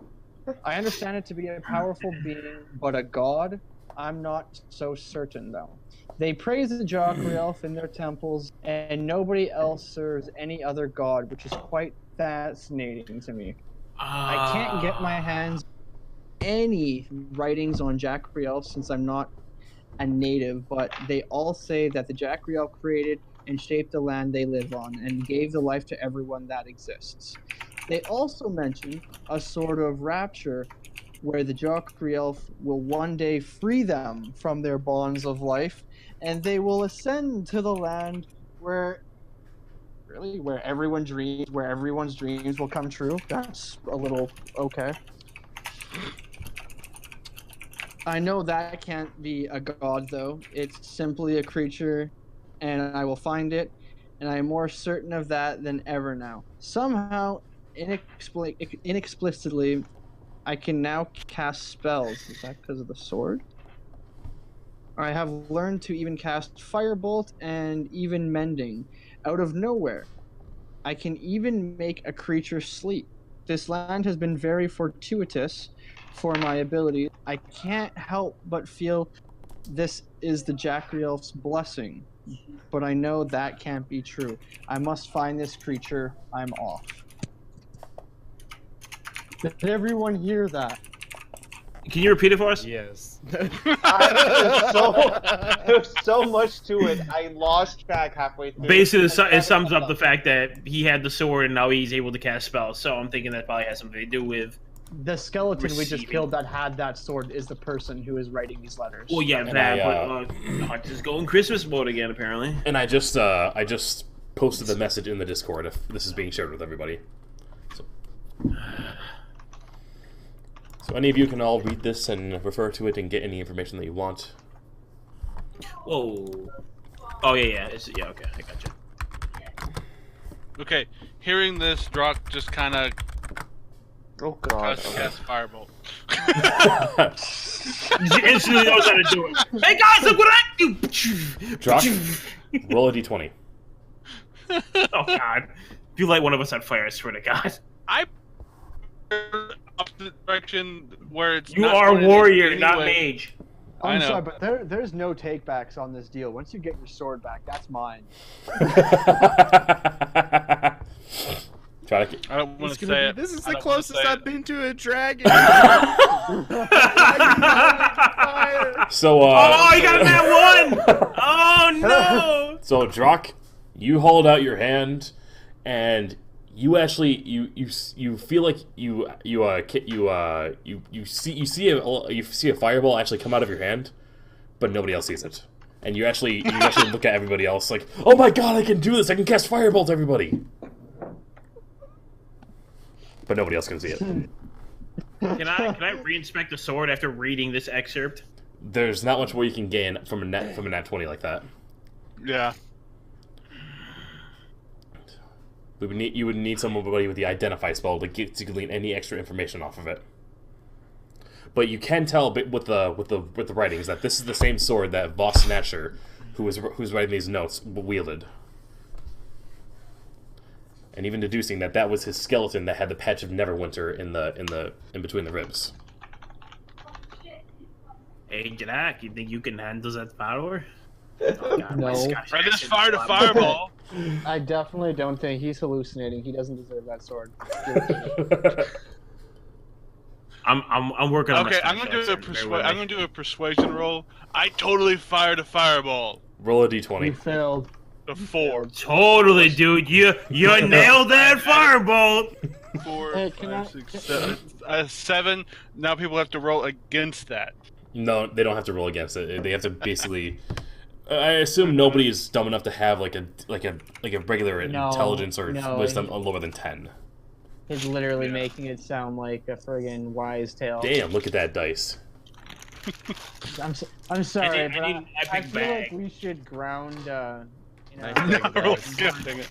I understand it to be a powerful being, but a god? I'm not so certain, though. They praise the Jokrielf in their temples, and nobody else serves any other god, which is quite fascinating to me. I can't get my hands on any writings on Jokrielf since I'm not a native, but they all say that the Jokrielf created and shaped the land they live on, and gave the life to everyone that exists. They also mention a sort of rapture where the Jokrielf will one day free them from their bonds of life, and they will ascend to the land where everyone's dreams will come true. That's a little okay. I know that can't be a god, though. It's simply a creature, and I will find it, and I am more certain of that than ever now. Somehow, inexplicably, I can now cast spells. Is that because of the sword? I have learned to even cast Firebolt and even Mending out of nowhere. I can even make a creature sleep. This land has been very fortuitous for my abilities. I can't help but feel this is the Jokrielf's blessing, but I know that can't be true. I must find this creature. I'm off. Did everyone hear that? Can you repeat it for us? Yes. There's so much to it. I lost track halfway through. Basically, it sums up the fact that he had the sword and now he's able to cast spells. So I'm thinking that probably has something to do with the skeleton we just killed that had that sword is the person who is writing these letters. Well, yeah, but Hunt is going Christmas mode again, apparently. And I just posted the message in the Discord if this is being shared with everybody. So any of you can all read this and refer to it and get any information that you want. Whoa. Oh, yeah. Yeah, okay, I gotcha. Okay, hearing this, Drak just kind of cast Firebolt. He instantly knows how to do it. Hey guys, look what I do! Drak, roll a d20. Oh god. If you light one of us on fire, I swear to God. I opposite direction where it's You are warrior, not mage. I'm sorry, but there's no takebacks on this deal. Once you get your sword back, that's mine. Try to I don't want to say it. This is the closest I've been to a dragon. So, oh, you got that one! Oh no! So, Drak, you hold out your hand, and you actually you feel like you see a fireball actually come out of your hand, but nobody else sees it, and you actually look at everybody else like, oh my god, I can do this! I can cast fireball to everybody, but nobody else can see it. Can I reinspect the sword after reading this excerpt? There's not much more you can gain from a nat 20 like that. Yeah. You would need somebody with the identify spell to glean any extra information off of it. But you can tell with the writings that this is the same sword that Voss Snatcher, who's writing these notes, wielded. And even deducing that was his skeleton that had the patch of Neverwinter in between the ribs. Hey, Jack, you think you can handle that power? Oh, God, No. I just fired a fireball. I definitely don't think he's hallucinating. He doesn't deserve that sword. I'm working on. Okay, I'm gonna do a persuasion roll. I totally fired a fireball. Roll a He d20. failed. A 4. Totally, dude. You nailed that firebolt. 4, Hey, 5, 6, 7. 7. Now people have to roll against that. No, they don't have to roll against it. They have to basically. I assume nobody is dumb enough to have like a regular No, intelligence or no, wisdom lower than 10. He's literally making it sound like a friggin' wise tale. Damn! Look at that dice. I'm sorry, I need an I epic feel like bag. we should ground. Nice Dang it.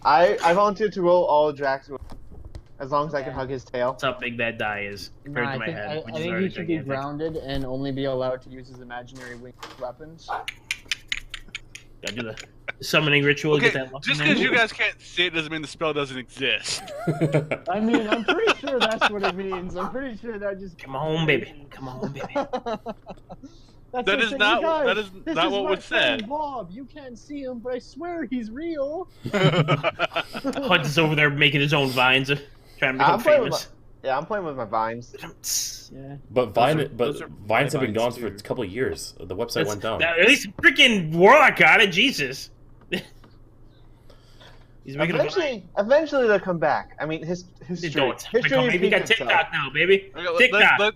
I volunteer to roll all Drax as long as I can hug his tail. That's how big that die is compared to my head, I which is think already he should be gigantic. grounded and only be allowed to use his imaginary winged weapons. Gotta do the summoning ritual. Okay, Get that lucky just man. because you guys can't see it doesn't mean the spell doesn't exist. I mean, I'm pretty sure that's what it means. I'm pretty sure that just. Come on, baby. Come on, baby. That's That what is I'm not- saying. Guys, that is this not is what my was friend said. Bob, you can't see him, but I swear he's real. Hunt is over there making his own vines, trying to become I'm playing with famous. I'm playing with my vines. Yeah. But those are Vines have been my gone vines, for a too. couple of years. The website went down. At least freaking Warlock got it. Jesus. He's making Eventually they'll come back. I mean, a history. don't. History Baby, you got repeats itself. TikTok now, baby. Okay, TikTok.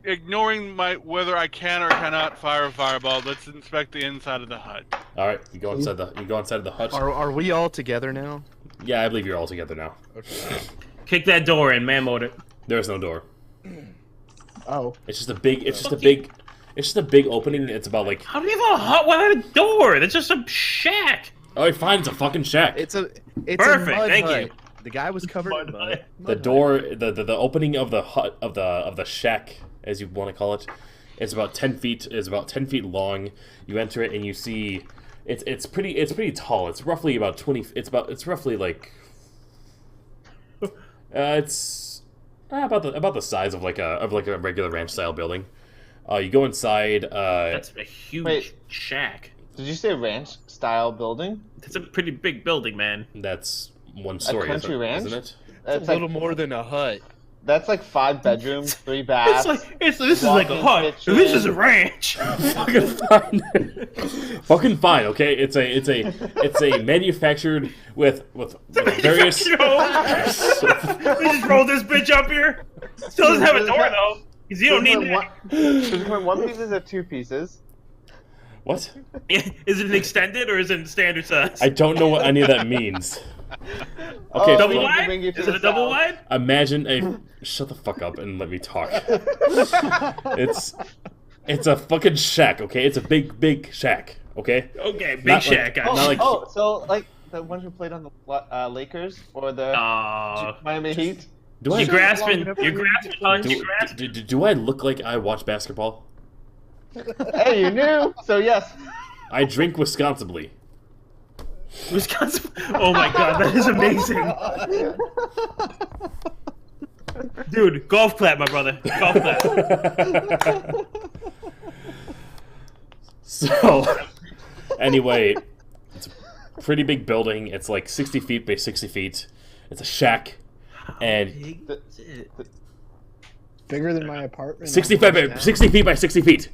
ignoring whether I can or cannot fire a fireball, let's inspect the inside of the hut. All right, you go inside the hut. Are we all together now? Yeah, I believe you're all together now. Okay. Kick that door in, man mode it. There's no door. Oh. It's just a big opening. It's about like. How do you have a hut without a door? That's just a shack. All right, fine. It's a fucking shack. It's a Perfect, mud thank hut. you. The guy was covered in mud. The door, the opening of the hut of the shack, as you want to call it, is about 10 feet. Is about 10 feet long. You enter it and you see, it's pretty tall. It's roughly about 20. It's roughly like, it's about the size of like a regular ranch style building. You go inside. That's a huge Wait. shack. Did you say ranch style building? That's a pretty big building, man. That's one story, country ranch? isn't it? That's It's a little more than a hut. That's like 5 bedrooms, 3 It's baths. like this is like a walk-in hut. kitchen. This is a ranch. Fucking fine. Fucking fine. Okay, it's a manufactured with various. We just roll this bitch up here. Still doesn't have a door though, because you don't need that. There's one pieces or 2 pieces. What? Is it an extended or is it standard size? I don't know what any of that means. Okay, Double we so can wide? bring you to Is the it a double south. wide? imagine a. Shut the fuck up and let me talk. It's a fucking shack. Okay, it's a big shack. Okay. Okay, big Not shack. like- guys. not like- So like the ones who played on the Lakers or the Miami Heat. Do I You're grasping. enough You're for grasping. Hunt. You're grasping. do I look like I watch basketball? Hey, you knew. So yes. I drink Wisconsinly. Wisconsin. Oh my god, that is amazing. Dude, golf clap, my brother. Golf clap. So, anyway, it's a pretty big building. It's like 60 feet by 60 feet. It's a shack, and Bigger than my apartment. 60 feet by 60 feet.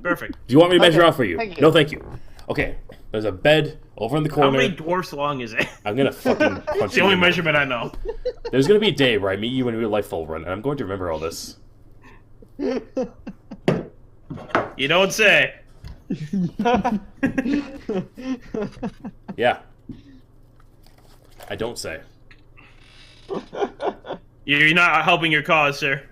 Perfect. Do you want me to measure Okay, out for you? thank you. No, thank you. Okay, there's a bed over in the How corner. many dwarfs long is it? I'm gonna fucking punch It's the you. only measurement I know. There's gonna be a day where I meet you in real life full run, and I'm going to remember all this. You don't say. Yeah. I don't say. You're not helping your cause, sir.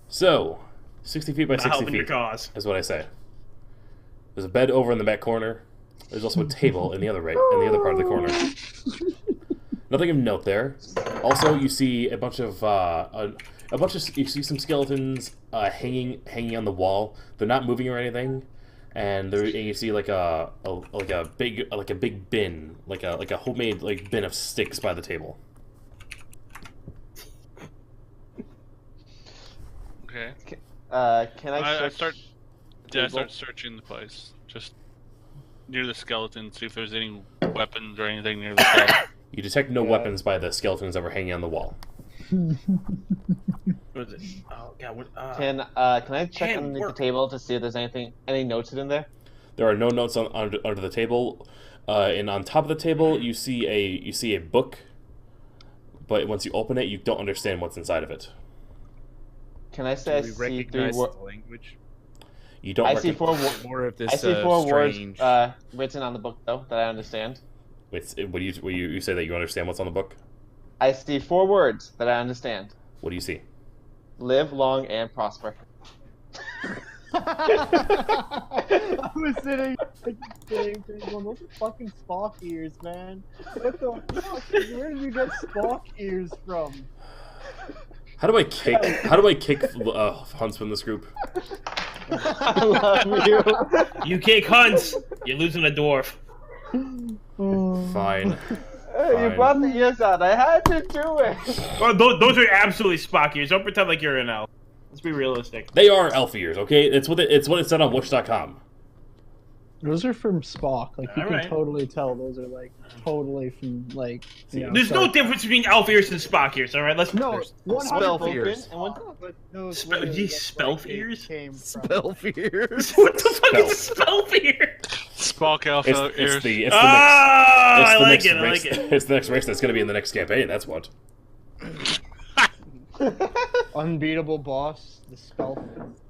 So, 60 feet by Not 60 helping your feet cause. is what I say. There's a bed over in the back corner. There's also a table in the other part of the corner. Nothing of note there. Also, you see a bunch of you see some skeletons hanging on the wall. They're not moving or anything, and you see like a big bin, like a homemade bin of sticks by the table. Okay. Can I start table? searching the place. Just near the skeleton, see if there's any weapons or anything near the skeleton. You detect no weapons by the skeletons that were hanging on the wall. What is it? Oh god, what? Can I check underneath the table to see if there's any notes in there? There are no notes under the table, and on top of the table you see a book. But once you open it, you don't understand what's inside of it. Can I say I Do we see recognize three the language? You don't. I see More of this I see four strange... words written on the book though that I understand. Wait, what do you say that you understand what's on the book? I see 4 words that I understand. What do you see? Live long and prosper. I was sitting going, those are fucking Spock ears, man. What the fuck? Where did you get Spock ears from? How do I kick Hunts from this group? I love you. You kick Hunts, you're losing a dwarf. Fine. Hey, you brought the ears out. I had to do it. Oh, those are absolutely Spock ears. Don't pretend like you're an elf. Let's be realistic. They are elf ears, okay? It's what it said on Wish.com. Those are from Spock. Like, you can Alright. totally tell those are, like, totally from, like, you know, There's no difference between elf ears and Spock ears, alright? Let's No, there's- 100% Spell fears. And but those Spell- literally, these that's spell where they fears? came from. Spell fears. What the fuck is a spell fear? Spock Alpha It's ears. the Oh, next I like next it, I race. like it. It's the next race that's going to be in the next campaign. That's what. Unbeatable boss, the spell.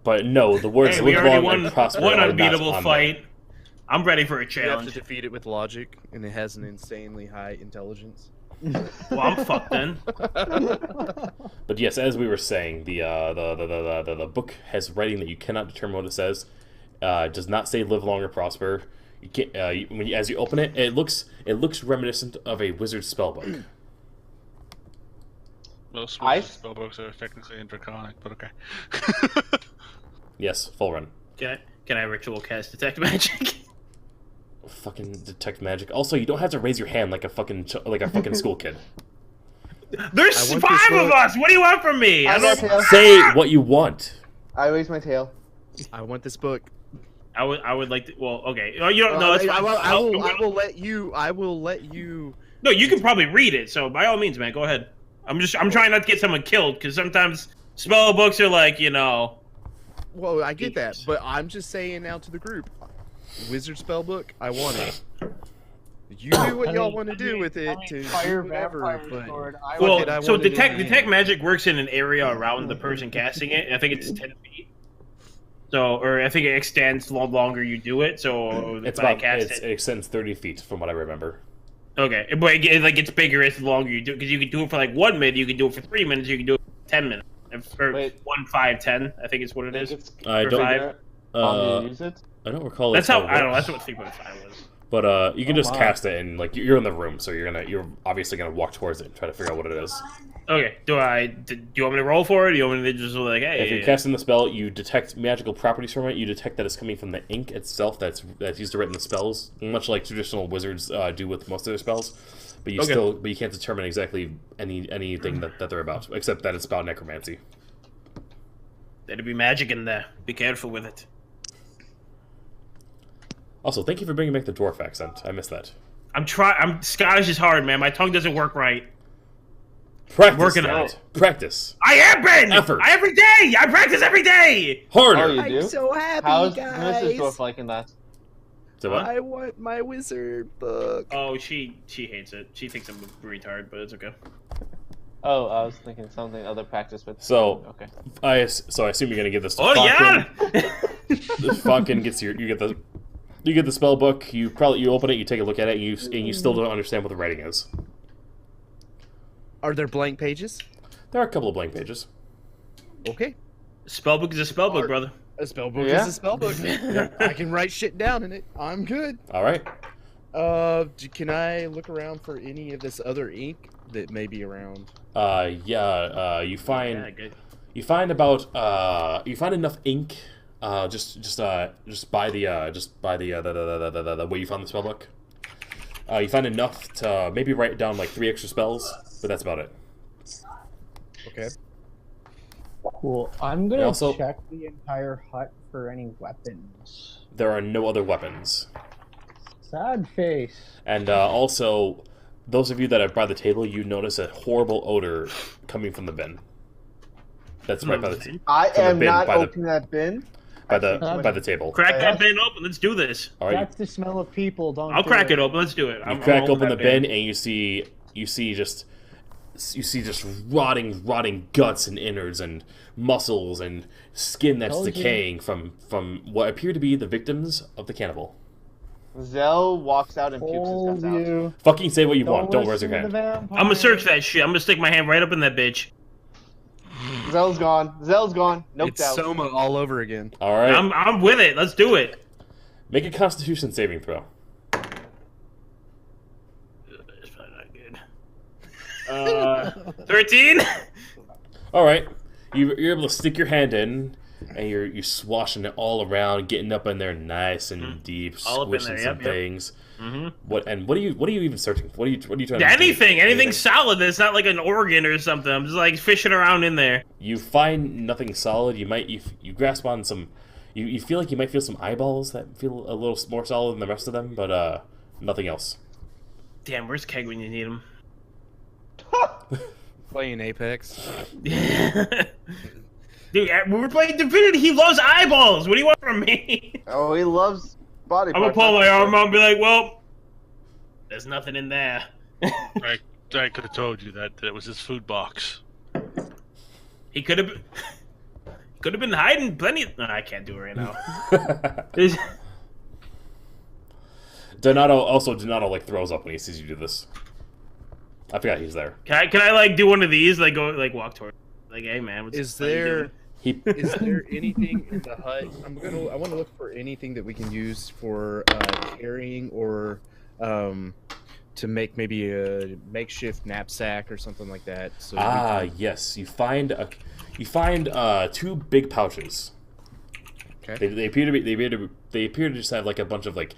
But no, the words Hey, we live already long won and prosper one are not unbeatable on fight. I'm ready for a You have to challenge. defeat it with logic, and it has an insanely high intelligence. Well, I'm fucked then. there. But yes, as we were saying, the book has writing that you cannot determine what it says. It does not say live long or prosper. You can't, as you open it, it looks reminiscent of a wizard's spellbook. Most I- spellbooks are technically in Draconic, but okay. Yes, full run. Can I ritual cast detect magic? Fucking detect magic. Also, you don't have to raise your hand like a fucking school kid. There's I want 5 this of book. us. What do you want from me? I I don't. tail. Say what you want. I raised my tail. I want this book. I would like to. Well, okay. Oh, you don't. No, that's I fine. will let you. I will let you. No, you can probably read it. So by all means, man, go ahead. I'm trying not to get someone killed because sometimes spell books are like, you know. Well, I get that, but I'm just saying now to the group, wizard spell book. I want it. You do what y'all want to do with it to do whatever, but Well, it, I so want it in my detect hand. magic works in an area around the person casting it. And I think it's 10 feet. So, or I think it extends the longer you do it. So It's if I about cast it it. extends 30 feet from what I remember. Okay, but it gets bigger as the longer you do it because you can do it for like 1 minute, you can do it for 3 minutes, you can do it for 10 minutes. Or Wait. 1, 5, 10, I think is what it is. I For don't. 5. Long to use it? I don't recall. That's its how how I don't know. works. That's what 3.5 was. But you can just wow. cast it and like you're in the room, so you're obviously gonna walk towards it and try to figure out what it is. Okay, do you want me to roll for it? Or do you want me to just like, hey? If you're casting the spell, you detect magical properties from it. You detect that it's coming from the ink itself that's used to write in the spells, much like traditional wizards do with most of their spells. But you Okay. you can't determine exactly anything that they're about, except that it's about necromancy. There'd be magic in there. Be careful with it. Also, thank you for bringing back the dwarf accent. I missed that. I'm Scottish is hard, man. My tongue doesn't work right. Practice, Working damn on it. Practice. I have been. Effort. Every day. I practice every day. Harder. Oh, you do? so happy, How's Mrs. Dwarf liking that? So what? I want my wizard book. Oh, she hates it. She thinks I'm a retard, but it's okay. Oh, I was thinking something other practice with. So, Okay. I assume you're gonna give this to Oh Falcon. yeah. Falcon gets you get the spell book. You open it, you take a look at it, and you still don't understand what the writing is. Are there blank pages? There are a couple of blank pages. Okay. Spellbook is a spellbook, brother. A spellbook Yeah. is a spellbook. I can write shit down in it. I'm good. All right. Can I look around for any of this other ink that may be around? You find Yeah, good. you find enough ink. Just by the way you found the spellbook. You find enough to maybe write down like 3 extra spells, but that's about it. Okay. Cool. I'm gonna also- check the entire hut for any weapons. There are no other weapons. Sad face. And also, those of you that are by the table, you notice a horrible odor coming from the bin. That's right by the I From the am bin, not by the- opening that bin. by the table. Crack that bin open. Let's do this. All right, That's the smell of people. Don't. I'll do crack it open. Let's do it. you crack open the bin and you see just rotting guts and innards and muscles and skin that's Told you. decaying from what appear to be the victims of the cannibal. Zell walks out and pukes his Told guts out. you. Fucking say what you want. Don't raise listen your to the hand. vampire. I'm gonna search that shit. I'm gonna stick my hand right up in that bitch. Zell's gone. Zell's gone. Noped It's out. Soma all over again. All right, I'm with it. Let's do it. make a Constitution saving throw. It's probably not good. 13. All right, you're able to stick your hand in, and you're swashing it all around, getting up in there nice and deep, All up in squishing there, some yep, yep. things. Mm-hmm. What are you even searching? What are you trying to do? Anything solid that's not like an organ or something. I'm just like fishing around in there. You find nothing solid. You grasp on some. You feel like you might feel some eyeballs that feel a little more solid than the rest of them, but nothing else. Damn, where's Keg when you need him? Playing Apex. Dude, we're playing Divinity. He loves eyeballs. What do you want from me? Oh, he loves body I'm gonna parts. pull my arm out and be like, well, there's nothing in there. I could have told you that it was his food box. He could have been hiding plenty of... No, I can't do it right now. Donato like throws up when he sees you do this. I forgot he's there. Can I like do one of these? Like go like walk toward like, hey man, what are you doing? Is there anything in the hut? I want to look for anything that we can use for carrying or to make maybe a makeshift knapsack or something like that. So Yes, you find 2 big pouches. Okay. They appear to just have like a bunch of like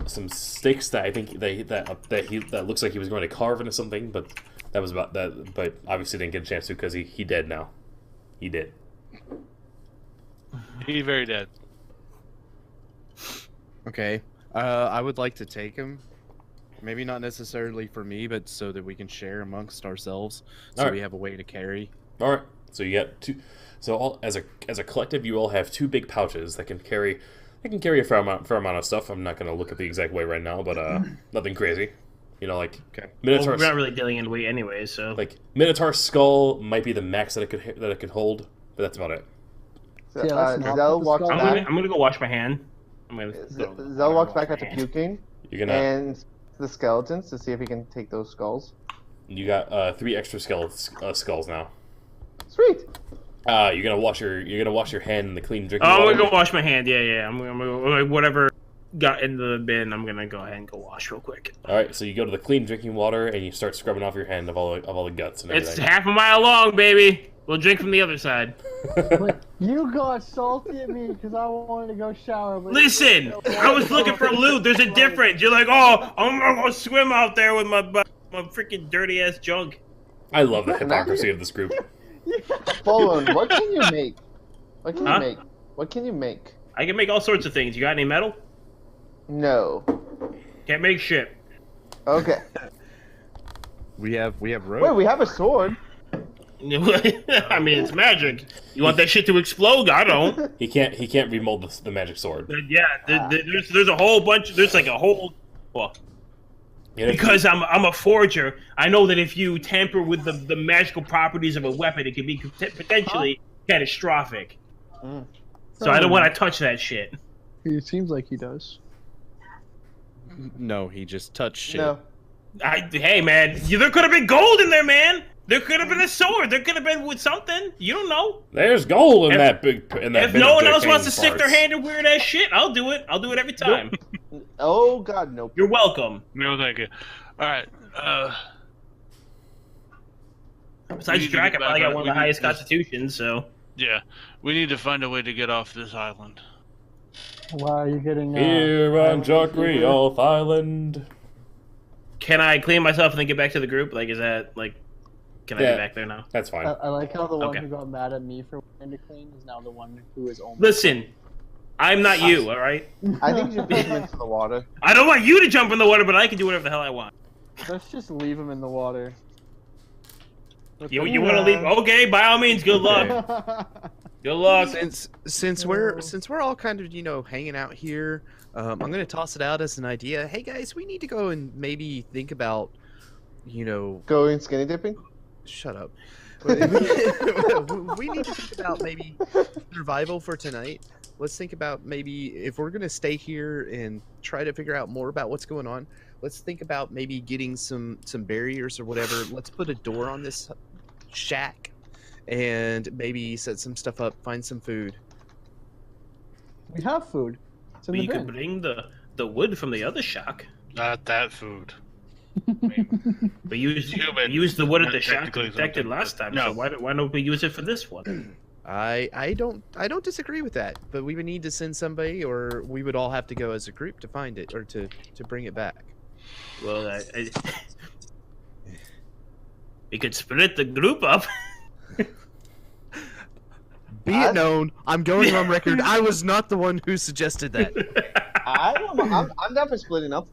some sticks that I think that looks like he was going to carve into something, but that was about that. But obviously didn't get a chance to because he dead now. He did. He very dead. Okay. I would like to take him. Maybe not necessarily for me, but so that we can share amongst ourselves, so Alright. we have a way to carry. All right. So you got 2. So all as a collective, you all have 2 big pouches that can carry. They can carry a fair amount of stuff. I'm not gonna look at the exact weight right now, but nothing crazy. You know, like Okay. Minotaur. Well, we're not really dealing in weight anyway, so Like Minotaur skull might be the max that it could hold, but that's about it. So, Yeah, let's not Zell put the walks skull back. I'm gonna go wash my hand. Zell walks back after puking You're gonna. and the skeletons to see if he can take those skulls. You got 3 extra skulls now. Sweet. You're gonna wash your hand in the clean drinking Oh, I'm water. gonna go wash my hand. Yeah. I'm gonna go, whatever got in the bin. I'm gonna go ahead and go wash real quick. All right, so you go to the clean drinking water and you start scrubbing off your hand of all the guts and It's everything. half a mile long, baby. We'll drink from the other side. But you got salty at me because I wanted to go shower. But Listen, I was looking for loot. There's a difference. You're like, oh, I'm gonna go swim out there with my freaking dirty ass junk. I love the hypocrisy of this group. Bolin, what can you make? What can Huh? you make? What can you make? I can make all sorts of things. You got any metal? No. Can't make shit. Okay. We have rope. Wait, we have a sword. I mean, it's magic. You want that shit to explode? I don't. He can't remold the magic sword. But yeah, there's a whole bunch. There's like a whole. Well, because I'm a forger, I know that if you tamper with the magical properties of a weapon, it can be potentially catastrophic. So I don't want to touch that shit. It seems like he does. No, he just touched shit. No. Hey, man, there could have been gold in there, man. There could have been a sword. There could have been with something. You don't know. There's gold in that big. If no one else wants to stick their hand in weird ass shit, I'll do it. I'll do it every time. Nope. Oh God, no. You're welcome. No, thank you. All right. Besides Drac, I probably got one of the highest constitutions, so. Yeah, we need to find a way to get off this island. Wow, you're getting Here on Jokrielf Island. Can I clean myself and then get back to the group? Like, is that like? Can I get back there now? That's fine. I like how the one Okay. who got mad at me for wanting to clean is now the one who is only. Listen, I'm not you, all right? I think you should put him into the water. I don't want you to jump in the water, but I can do whatever the hell I want. Let's just leave him in the water. You want to leave? Okay, by all means. Good luck. Good luck. Since we're all kind of hanging out here, I'm gonna toss it out as an idea. Hey guys, we need to go and maybe think about, Going skinny dipping? shut up. We need to think about maybe survival for tonight. Let's think about maybe if we're gonna stay here and try to figure out more about what's going on. Let's think about maybe getting some barriers or whatever. Let's put a door on this shack and maybe set some stuff up, find some food. We have food. It's in We the could bin. bring the wood from the other shack. Not that food. We used the wood at the shack to protect it last time. So why don't we use it for this one? I don't disagree with that, but we would need to send somebody, or we would all have to go as a group to find it or to bring it back. Well, we could split the group up. Be it known, I'm going on record. I was not the one who suggested that. I don't know. I'm down for splitting up.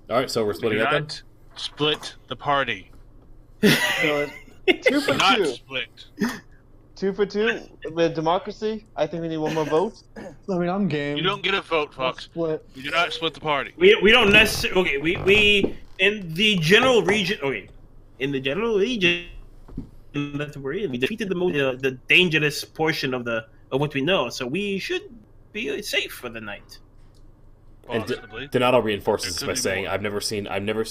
All right, so we're splitting up then. Not split the party. So it's 2 for Not 2. split. 2 for 2 with democracy. I think we need one more vote. I mean, I'm game. You don't get a vote, I'll Fox. split. You do not split the party. We don't necessarily. Okay, we in the general region. Okay, in the general region that we're in, we defeated the dangerous portion of what we know. So we should be safe for the night. And Possibly. Donato reinforces this There by could be saying, more.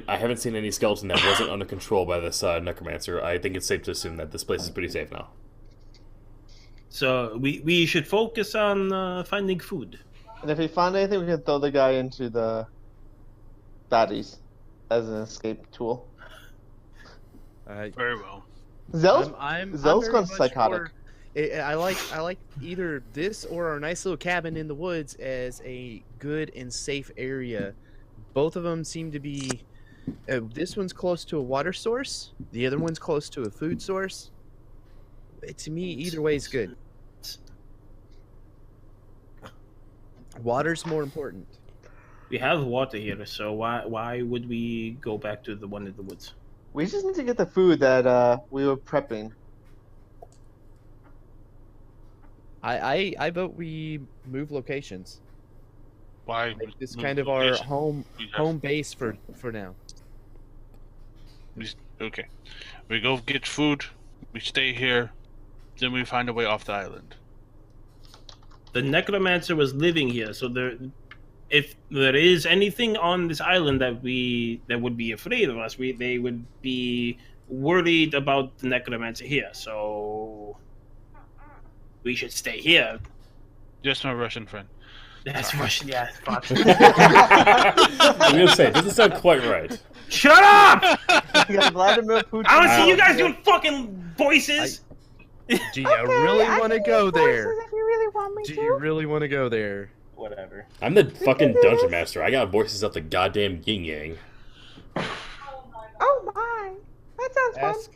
I haven't seen any skeleton that wasn't under control by this necromancer. I think it's safe to assume that this place is pretty safe now. So we should focus on finding food. And if we find anything, we can throw the guy into the baddies as an escape tool. Very well. Zell's I'm Zell's very gone much psychotic. for- I like either this or our nice little cabin in the woods as a good and safe area. Both of them seem to be. This one's close to a water source. The other one's close to a food source. To me, either way is good. Water's more important. We have water here, so why would we go back to the one in the woods? We just need to get the food that we were prepping. I vote we move locations. Why? Make this kind of our home base for now. Okay. We go get food. We stay here. Then we find a way off the island. The necromancer was living here, so if there is anything on this island that would be afraid of us, they would be worried about the necromancer here. So we should stay here. Just my Russian friend. That's Russian, yeah. Fuck. I'm gonna say, it doesn't sound quite right. Shut up! We got Vladimir Putin. I don't see you guys doing fucking voices. Do you really want to go there? If you really want me Do you really want to go there? Whatever. I'm the fucking dungeon master. I got voices up the goddamn yin yang. Oh my, that sounds fun.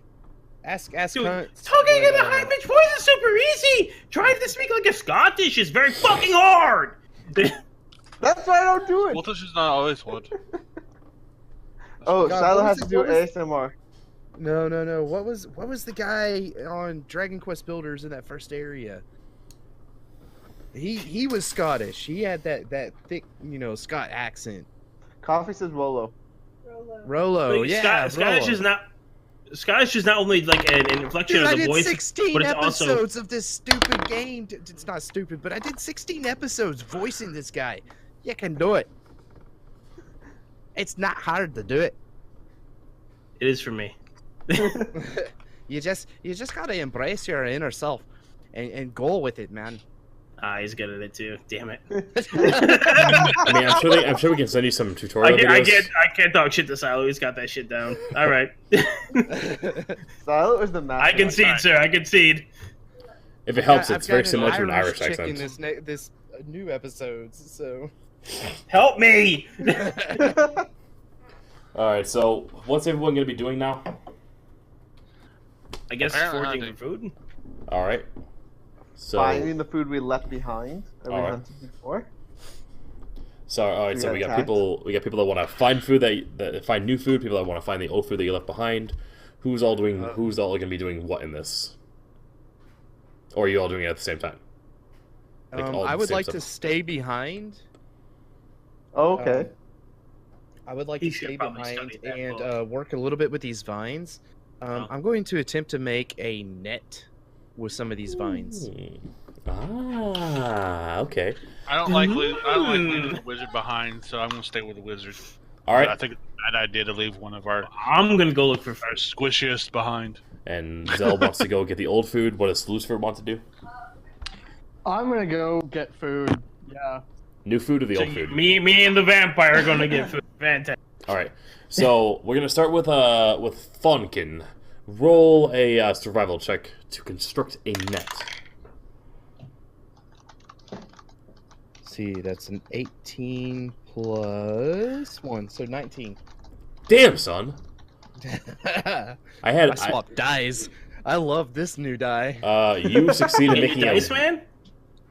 Ask. Dude, Hunt talking in a what, high pitched voice is super easy. Trying to speak like a Scottish is very fucking hard. That's why I don't do it. Well, this is not always wood. Oh, God, Shiloh what has was to it- do what was- ASMR. No. What was the guy on Dragon Quest Builders in that first area? He was Scottish. He had that thick, Scot accent. Coffee says Rolo. Rolo, Like, yeah. Scottish Rolo. is not. Scottish is not only like an inflection Dude, of I the did voice, 16 but it's episodes also. of this stupid game. It's not stupid, but I did 16 episodes voicing this guy. You can do it. It's not hard to do it. It is for me. You just gotta embrace your inner self and go with it, man. He's good at it too. Damn it. I mean, I'm sure we can send you some tutorial videos. I can't talk shit to Silo. He's got that shit down. All right. Silo is the master. I concede, sir. I concede. If it helps, Yeah, it's I've very got similar to an Irish chick accent. in this new episodes, so. Help me! All right, so what's everyone going to be doing now? I guess Apparently foraging hunting. for food. All right. So, Finding the food we left behind that we Alright. hunted before. all right. So got we got attacked. people. We got people that want to find food that find new food. People that want to find the old food that you left behind. Who's all going to be doing what in this? Or are you all doing it at the same time? Like, all I the would same like stuff? to stay behind. Oh, okay. I would like He to should stay probably behind study that and book. work a little bit with these vines. I'm going to attempt to make a net with some of these vines. Ah, okay. I don't like leaving the wizard behind, so I'm gonna stay with the wizard. All right. I think it's a bad idea to leave one of our I'm gonna go look for food. squishiest behind. And Zell wants to go get the old food. What does Lucifer want to do? I'm gonna go get food. Yeah. New food or the So old food? me and the vampire are gonna get food. Fantastic. All right. So we're gonna start with Thonkin. Roll a survival check to construct a net. See, that's an 18 plus 1, so 19. Damn, son. I swapped dies. I love this new die. You succeed in making Dice, man?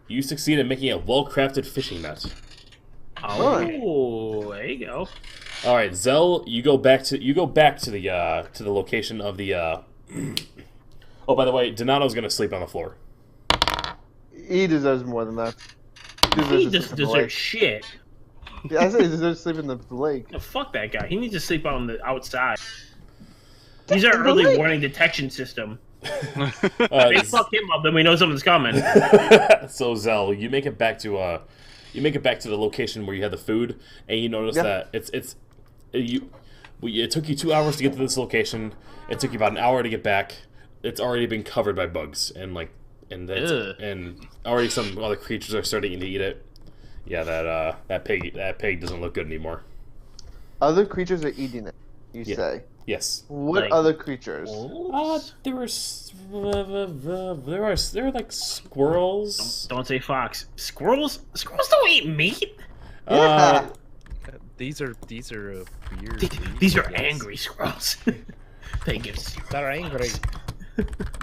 You succeed in making a well-crafted fishing net. Oh, there you go. All right, Zell, you go back to the location of the. Oh, by the way, Donato's gonna sleep on the floor. He deserves more than that. He to just sleep in the lake. deserves shit. Yeah, I said he deserves to sleep in the lake. Oh, fuck that guy. He needs to sleep on the outside. He's our In the early lake. warning detection system. They fuck him up, then we know something's coming. So Zell, you make it back to the location where you had the food, and you notice that it took you 2 hours to get to this location. It took you about an hour to get back. It's already been covered by bugs and already some other creatures are starting to eat it. Yeah, that pig doesn't look good anymore. Other creatures are eating it, you say? Yes. What Like- other creatures? There are like squirrels. Don't say fox. Squirrels? Squirrels don't eat meat. Yeah. These are weird. These are yes. angry squirrels. They give They're angry.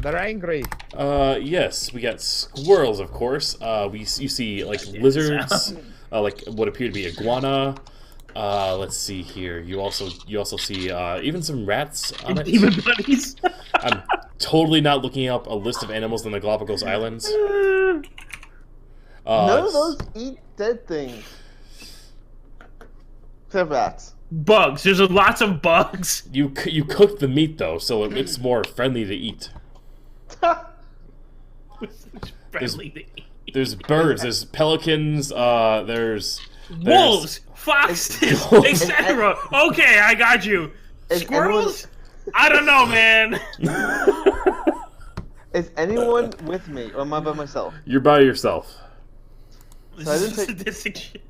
They're angry. Yes, we got squirrels, of course. You see like lizards, like what appear to be iguana. Let's see here. You also see even some rats on it. demon bunnies. I'm totally not looking up a list of animals in the Galapagos Islands. None of those eat dead things. Except rats. Bugs. There's lots of bugs. You cook the meat though, so it's more friendly to eat. Friendly to eat. There's birds. There's pelicans. There's Wolves, foxes, etc. Okay, I got you. Is Squirrels? I don't know, man. Is anyone with me, or am I by myself? You're by yourself. So I didn't take- Sadistic shit.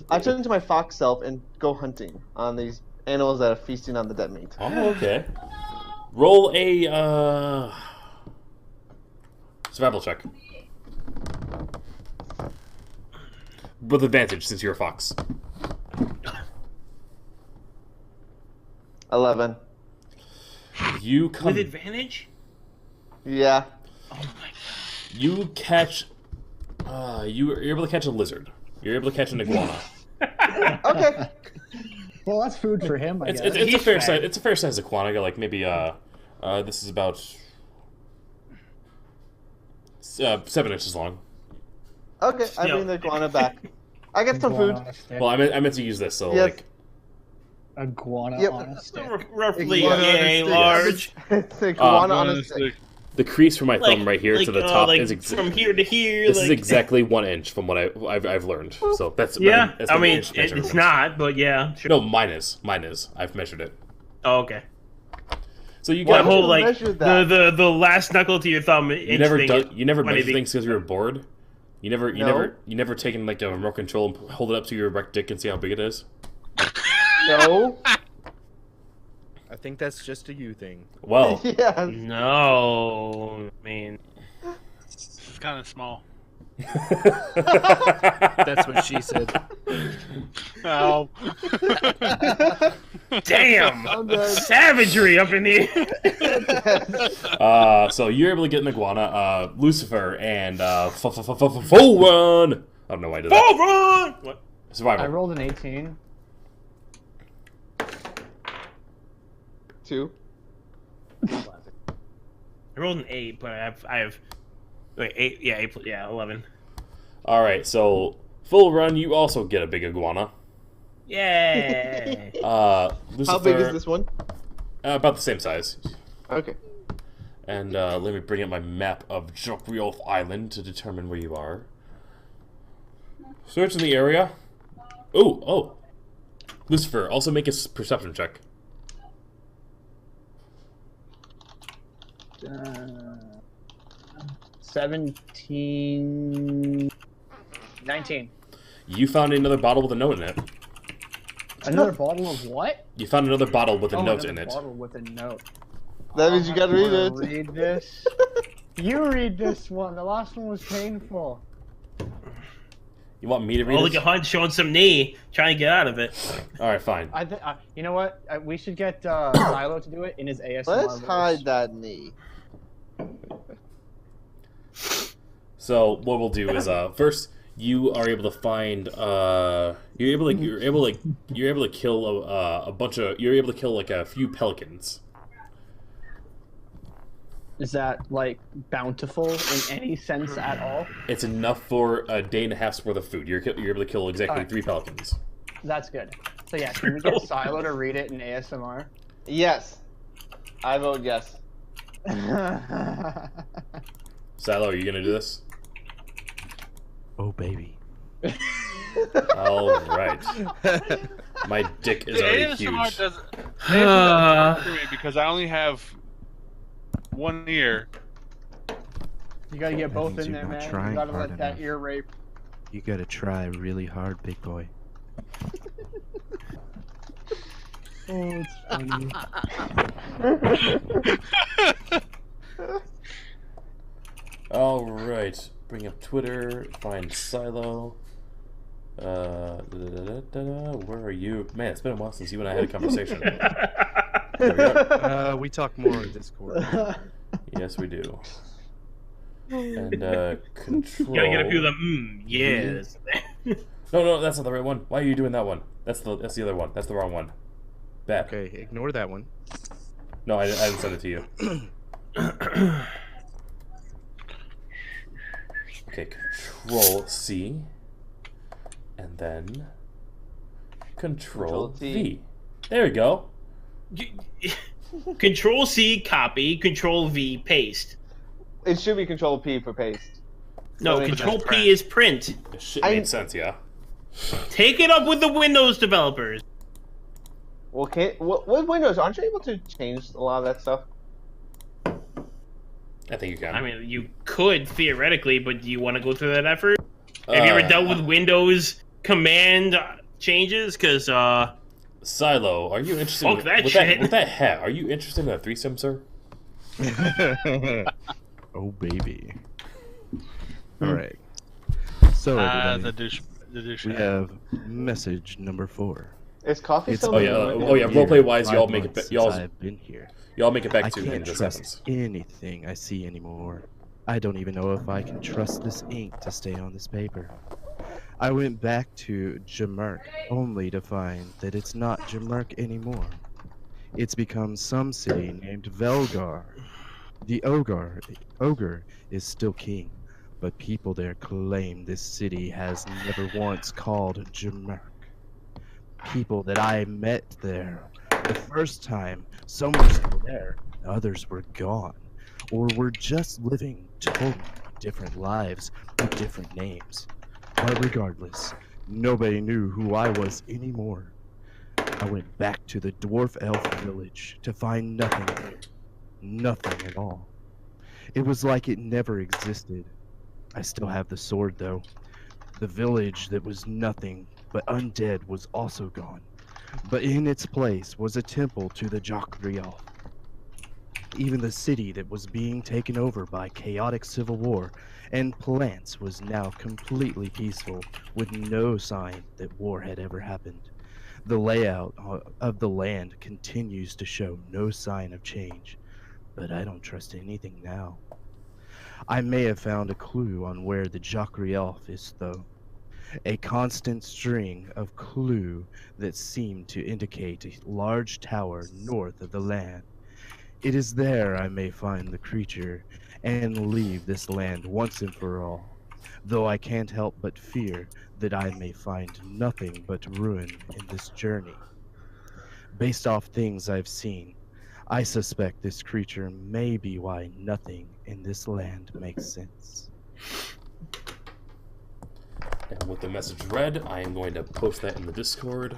I turn into my fox self and go hunting on these animals that are feasting on the dead meat. Oh, okay. Roll a survival check. With advantage, since you're a fox. 11. You come. With advantage? Yeah. Oh my god. You catch. You're able to catch a lizard. You're able to catch an iguana. Okay. Well, that's food for him, I It's guess. a He's fair fat. size. It's a fair size iguana. Like maybe this is about 7 inches long. Okay, I bring the iguana back. I get some food. Iguana on a stick. Well, I meant to use this. So Yes. like. Iguana Yep. on a stick. Roughly Iguana yay on a stick. large. It's the iguana on Iguana a stick. The crease from my thumb right here to the top is from here to here. This is exactly 1 inch from what I've learned. So that's that's I mean, it's not, but yeah. Sure. No, mine is. I've measured it. Oh, okay. So you got the whole like the last knuckle to your thumb. You never measure things because you were bored. You never taken like a remote control and hold it up to your erect dick and see how big it is. No. I think that's just a you thing. Well, yeah. No, I mean, it's kind of small. That's what she said. Oh. Damn! Savagery up in here. So you're able to get an iguana, Lucifer, and full run. I don't know why I did that. Full run. What? Survival. I rolled an 18. 2. I rolled an 8, but I have wait 8. Yeah, 8. Yeah, 11. All right, so full run. You also get a big iguana. Yay! Lucifer, How big is this one? About the same size. Okay. And let me bring up my map of Jokrioth Island to determine where you are. Search in the area. Oh. Lucifer, also make a perception check. 17... 19. You found another bottle with a note in it. Another bottle of what? You found another bottle with a note in it. Bottle with a note. That means you gotta read it. Read this. You read this one. The last one was painful. You want me to read it? Oh, look at Hunt showing some knee, trying to get out of it. All right, fine. You know what? We should get Silo to do it in his ASMR. Let's hide that knee. So what we'll do is first you are able to find you're able to kill a bunch of like a few pelicans. Is that like bountiful in any sense at all? It's enough for a day and a half's worth of food. You're able to kill exactly 3 pelicans. That's good. So yeah, can we get Silo to read it in ASMR? Yes. I vote yes. Silo, are you gonna do this? Oh baby. All right. My dick is already huge. ASMR for me because I only have one ear. You gotta get both in there, man. You gotta let that ear rape. You gotta try really hard, big boy. Oh, it's funny. All right. Bring up Twitter. Find Silo. Where are you? Man, it's been a while since you and I had a conversation. There we go. We talk more in Discord. Yes, we do. And control. You gotta get a few of them. Yes. No, that's not the right one. Why are you doing that one? That's the other one. That's the wrong one. Bad. Okay, ignore that one. No, I didn't send it to you. Okay, Control C, and then Control V. There we go. Control C, copy. Control V, paste. It should be Control P for paste. No, Control P is print. This shit made sense, yeah. Take it up with the Windows developers. Well, with Windows, aren't you able to change a lot of that stuff? I think you can. I mean, you could theoretically, but do you want to go through that effort? Have you ever dealt with Windows command changes? Because Silo, are you interested? Fuck that shit. With that hat, are you interested in a threesome, sir? Oh baby. All right. So everybody, we have message number 4. Is coffee still? Oh yeah. Roleplay wise, y'all make it. I've been here. Y'all make it back to I can't trust anything I see anymore. I don't even know if I can trust this ink to stay on this paper. I went back to Jamerk only to find that it's not Jamerk anymore. It's become some city named Velgar. The ogre is still king, but people there claim this city has never once called Jamerk. People that I met there, the first time, some were still there, others were gone. or were just living totally different lives with different names. But regardless, nobody knew who I was anymore. I went back to the dwarf elf village to find nothing there. Nothing at all. It was like it never existed. I still have the sword, though. The village that was nothing but undead was also gone. But in its place was a temple to the Jokriel. Even the city that was being taken over by chaotic civil war and plants was now completely peaceful, with no sign that war had ever happened. The layout of the land continues to show no sign of change, but I don't trust anything now. I may have found a clue on where the Jokriel is, though. A constant string of clue that seemed to indicate a large tower north of the land. It is there I may find the creature and leave this land once and for all, though I can't help but fear that I may find nothing but ruin in this journey. Based off things I've seen, I suspect this creature may be why nothing in this land makes sense. And with the message read, I am going to post that in the Discord.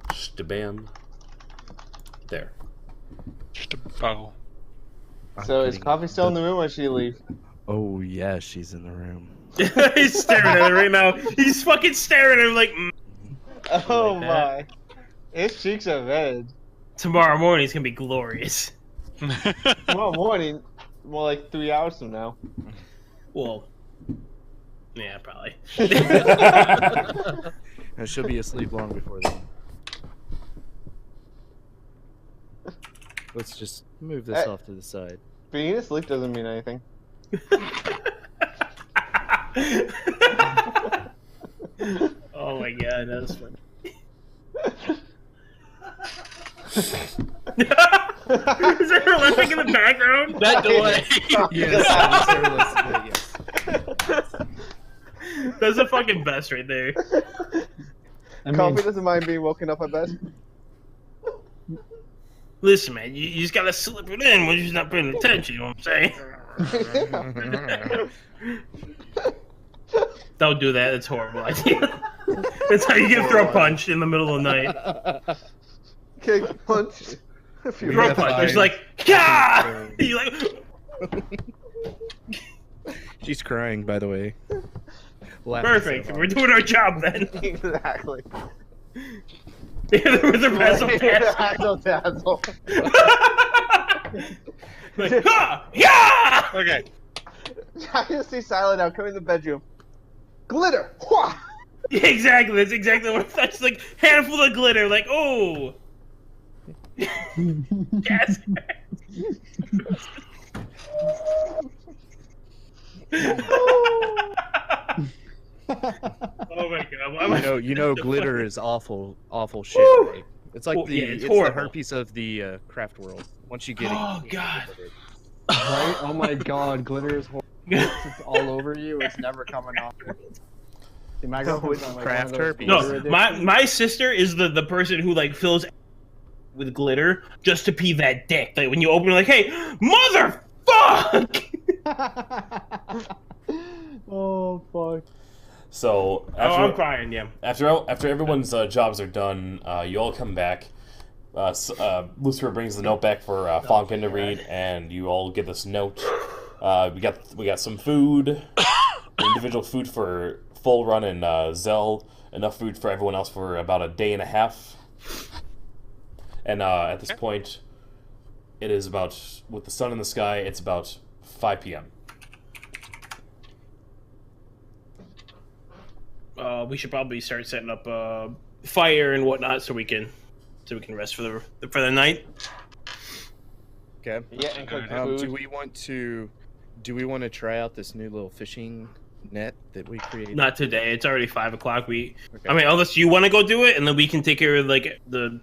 Stabam. There. Oh. So is Coffee still in the room or should she leave? Oh yeah, she's in the room. He's staring at her right now. He's fucking staring at her like. Oh like my. that. His cheeks are red. Tomorrow morning's gonna be glorious. Tomorrow morning, more like 3 hours from now. Well, yeah, probably. And she'll be asleep long before then. Let's just move this off to the side. Being asleep doesn't mean anything. Oh my god, that's funny. Is there her laughing in the background? That delay. Yes, yes. That's the fucking best right there. Coffee doesn't mind being woken up, I bet. Listen, man, you just gotta slip it in when you're not paying attention, you know what I'm saying? Don't do that, it's a horrible idea. That's how you get throw punched in the middle of the night. Kick, punch. Throw punch, it's like, yeah! You're like, She's crying, by the way. perfect, we're doing our job then. Exactly. With the razzle Razzle dazzle. Like, ha! Yeah! Okay. I just see Silent now come in the bedroom. Glitter! Wha! Yeah, exactly, that's exactly what that's like. Handful of glitter, like, oh! Yes. Oh my god! You know, glitter is awful shit. Right? It's like it's the horrible. herpes of the craft world. Once you get it, Oh god! Right? Oh my god, glitter is horrible. It's all over you. It's never coming off. See, my girlfriend's on, like, Craft one of those herpes. glitter No, addictions. my sister is the person who like fills with glitter just to pee that dick. Like when you open it, like, hey, motherfuck! Oh fuck. So Oh, after I'm crying. Yeah. after everyone's jobs are done, you all come back. Lucifer brings the note back for Fonkin to read, and you all get this note. We got some food, individual food for Full Run and Zell, enough food for everyone else for about a day and a half. And at this point, it is about, with the sun in the sky, it's about 5 p.m. We should probably start setting up fire and whatnot so we can rest for the night. Okay. Yeah, and cook Do food. we want to try out this new little fishing net that we created? Not today. It's already 5 o'clock. Okay. I mean, unless you want to go do it, and then we can take care of like the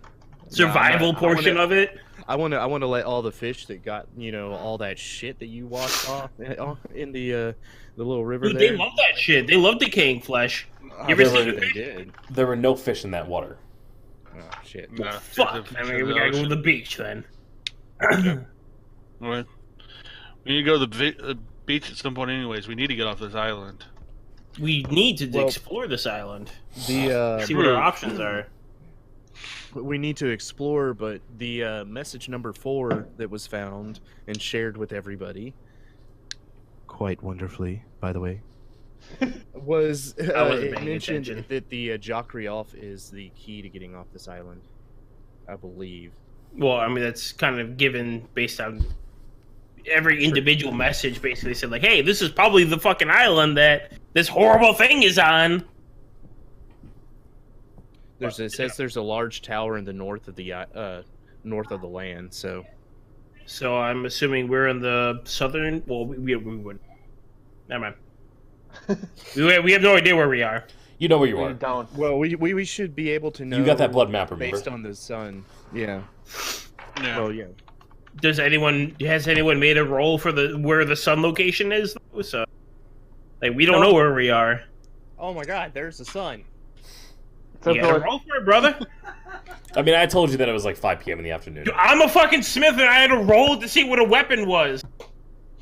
survival portion of it. I want to let all the fish that got all that shit that you washed off in the little river Dude, there. they love that shit. They love decaying flesh. You ever seen they did. There were no fish in that water. Oh shit. No, Fuck. I mean, we gotta go to the beach then. Alright. We need to go to the beach at some point anyways. We need to get off this island. We need to explore this island. See The what our options are. we need to explore, but the message number 4 that was found and shared with everybody, quite wonderfully, by the way, was wasn't it paying mentioned attention. that the Jokrioff is the key to getting off this island. I believe. Well, I mean, that's kind of given based on every individual message basically said, like, hey, this is probably the fucking island that this horrible thing is on. It says there's a large tower in the north of the land, so. So I'm assuming we're in the southern. Well, we wouldn't. Never mind. we have no idea where we are. You know where you We are. don't. Well, we should be able to know. You got that blood map, remember? Based on the sun. Yeah. Yeah. Well, yeah. Has anyone made a roll for where the sun location is? Though? So, like, we don't know where we are. Oh my God! There's the sun. So You gotta roll for it, brother. I mean, I told you that it was like 5 p.m. in the afternoon. Dude, I'm a fucking smith, and I had to roll to see what a weapon was.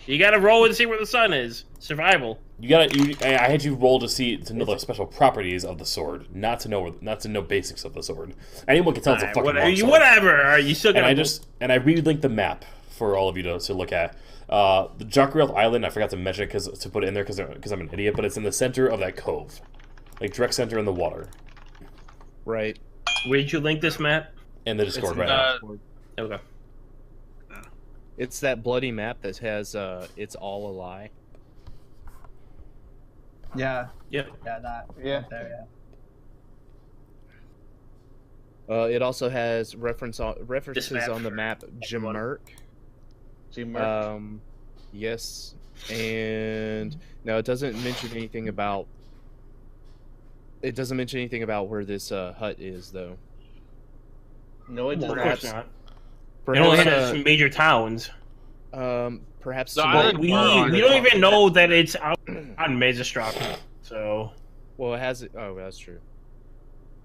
You gotta roll to see where the sun is. Survival. I had you roll to know the special properties of the sword, not to know basics of the sword. Anyone can tell it's a fucking long sword. Whatever. Are you still gonna? And I re-linked the map for all of you to look at. The Jokrioff Island, I forgot to mention it to put it in there because I'm an idiot, but it's in the center of that cove, like direct center in the water. Right. Where'd you link this map? In the Discord right now. Okay. It's that bloody map that has "It's all a lie." Yeah. Yeah. Yeah, that. Yeah. There, It also has references map on the for map Jamerk. G-Merc. Yes, and no, it doesn't mention anything about. It doesn't mention anything about where this hut is, though. No, it does Well, of not. course not. It only has major towns. Perhaps. The some- island We we're on don't is- even know that it's out on Mezastra. So Well, it has. Oh, that's true.